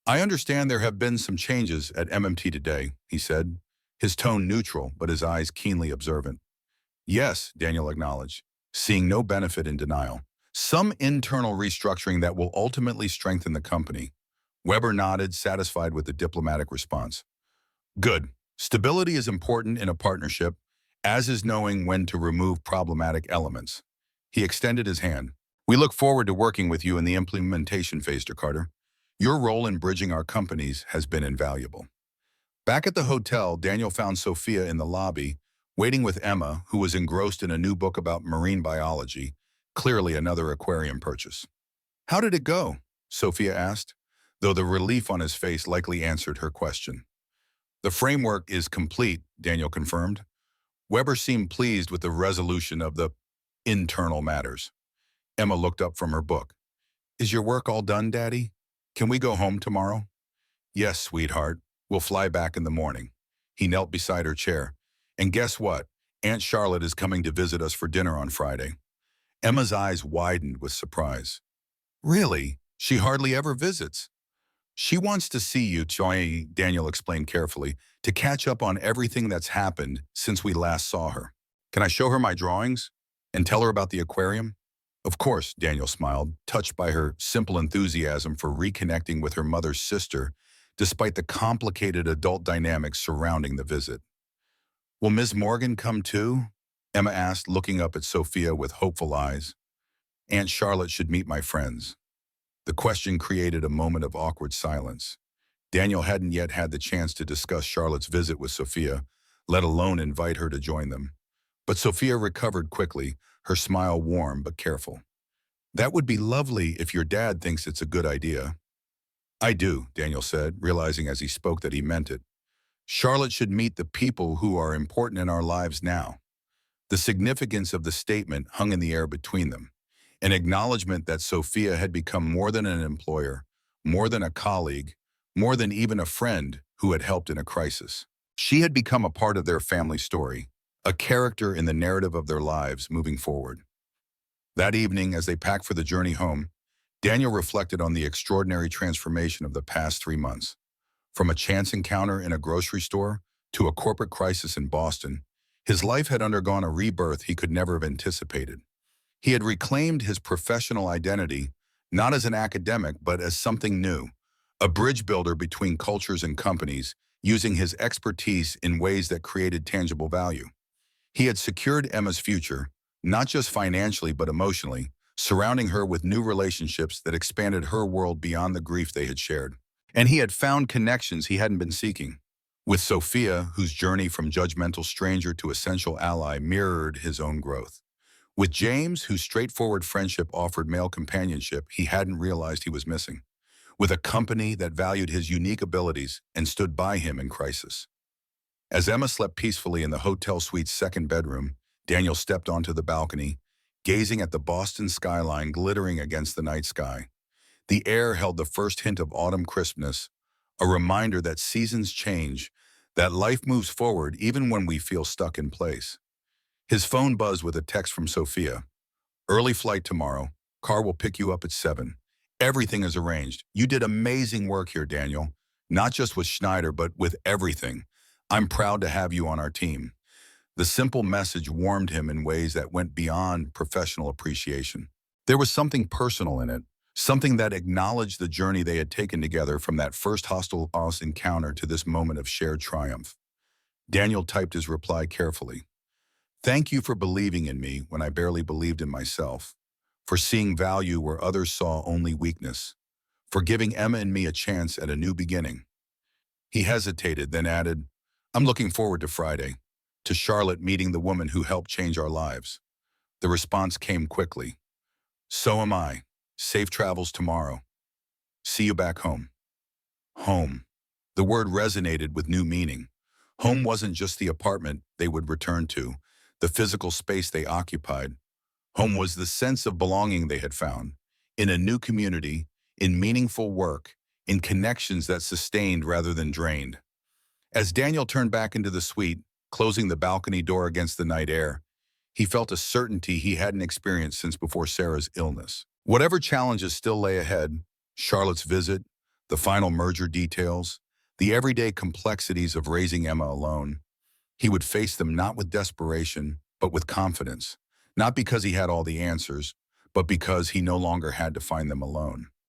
I understand there have been some changes at MMT today, he said, his tone neutral but his eyes keenly observant. Yes, Daniel acknowledged, seeing no benefit in denial. Some internal restructuring that will ultimately strengthen the company. Weber nodded, satisfied with the diplomatic response. Good. Stability is important in a partnership, as is knowing when to remove problematic elements. He extended his hand. We look forward to working with you in the implementation phase, Mr. Carter. Your role in bridging our companies has been invaluable. Back at the hotel, Daniel found Sophia in the lobby, waiting with Emma, who was engrossed in a new book about marine biology, clearly another aquarium purchase. How did it go? Sophia asked, though the relief on his face likely answered her question. The framework is complete, Daniel confirmed. Weber seemed pleased with the resolution of the internal matters. Emma looked up from her book. Is your work all done, Daddy? Can we go home tomorrow? Yes, sweetheart. We'll fly back in the morning. He knelt beside her chair. And guess what? Aunt Charlotte is coming to visit us for dinner on Friday. Emma's eyes widened with surprise. Really? She hardly ever visits. She wants to see you, Daniel explained carefully, to catch up on everything that's happened since we last saw her. Can I show her my drawings? And tell her about the aquarium? Of course, Daniel smiled, touched by her simple enthusiasm for reconnecting with her mother's sister, despite the complicated adult dynamics surrounding the visit. Will Ms. Morgan come too? Emma asked, looking up at Sophia with hopeful eyes. Aunt Charlotte should meet my friends. The question created a moment of awkward silence. Daniel hadn't yet had the chance to discuss Charlotte's visit with Sophia, let alone invite her to join them. But Sophia recovered quickly, her smile warm but careful. That would be lovely if your dad thinks it's a good idea. I do, Daniel said, realizing as he spoke that he meant it. Charlotte should meet the people who are important in our lives now. The significance of the statement hung in the air between them. An acknowledgement that Sophia had become more than an employer, more than a colleague, more than even a friend who had helped in a crisis. She had become a part of their family story, a character in the narrative of their lives moving forward. That evening, as they packed for the journey home, Daniel reflected on the extraordinary transformation of the past 3 months. From a chance encounter in a grocery store to a corporate crisis in Boston, his life had undergone a rebirth he could never have anticipated. He had reclaimed his professional identity, not as an academic, but as something new, a bridge builder between cultures and companies, using his expertise in ways that created tangible value. He had secured Emma's future, not just financially but emotionally, surrounding her with new relationships that expanded her world beyond the grief they had shared. And he had found connections he hadn't been seeking. With Sophia, whose journey from judgmental stranger to essential ally mirrored his own growth. With James, whose straightforward friendship offered male companionship he hadn't realized he was missing. With a company that valued his unique abilities and stood by him in crisis. As Emma slept peacefully in the hotel suite's second bedroom, Daniel stepped onto the balcony, gazing at the Boston skyline glittering against the night sky. The air held the first hint of autumn crispness, a reminder that seasons change, that life moves forward even when we feel stuck in place. His phone buzzed with a text from Sophia. Early flight tomorrow. Car will pick you up at 7. Everything is arranged. You did amazing work here, Daniel. Not just with Schneider, but with everything. I'm proud to have you on our team. The simple message warmed him in ways that went beyond professional appreciation. There was something personal in it, something that acknowledged the journey they had taken together from that first hostile boss encounter to this moment of shared triumph. Daniel typed his reply carefully. Thank you for believing in me when I barely believed in myself, for seeing value where others saw only weakness, for giving Emma and me a chance at a new beginning. He hesitated, then added, I'm looking forward to Friday, to Charlotte meeting the woman who helped change our lives. The response came quickly. So am I. Safe travels tomorrow. See you back home. Home. The word resonated with new meaning. Home wasn't just the apartment they would return to, the physical space they occupied. Home was the sense of belonging they had found, in a new community, in meaningful work, in connections that sustained rather than drained. As Daniel turned back into the suite, closing the balcony door against the night air, he felt a certainty he hadn't experienced since before Sarah's illness. Whatever challenges still lay ahead, Charlotte's visit, the final merger details, the everyday complexities of raising Emma alone, he would face them not with desperation, but with confidence, not because he had all the answers, but because he no longer had to find them alone.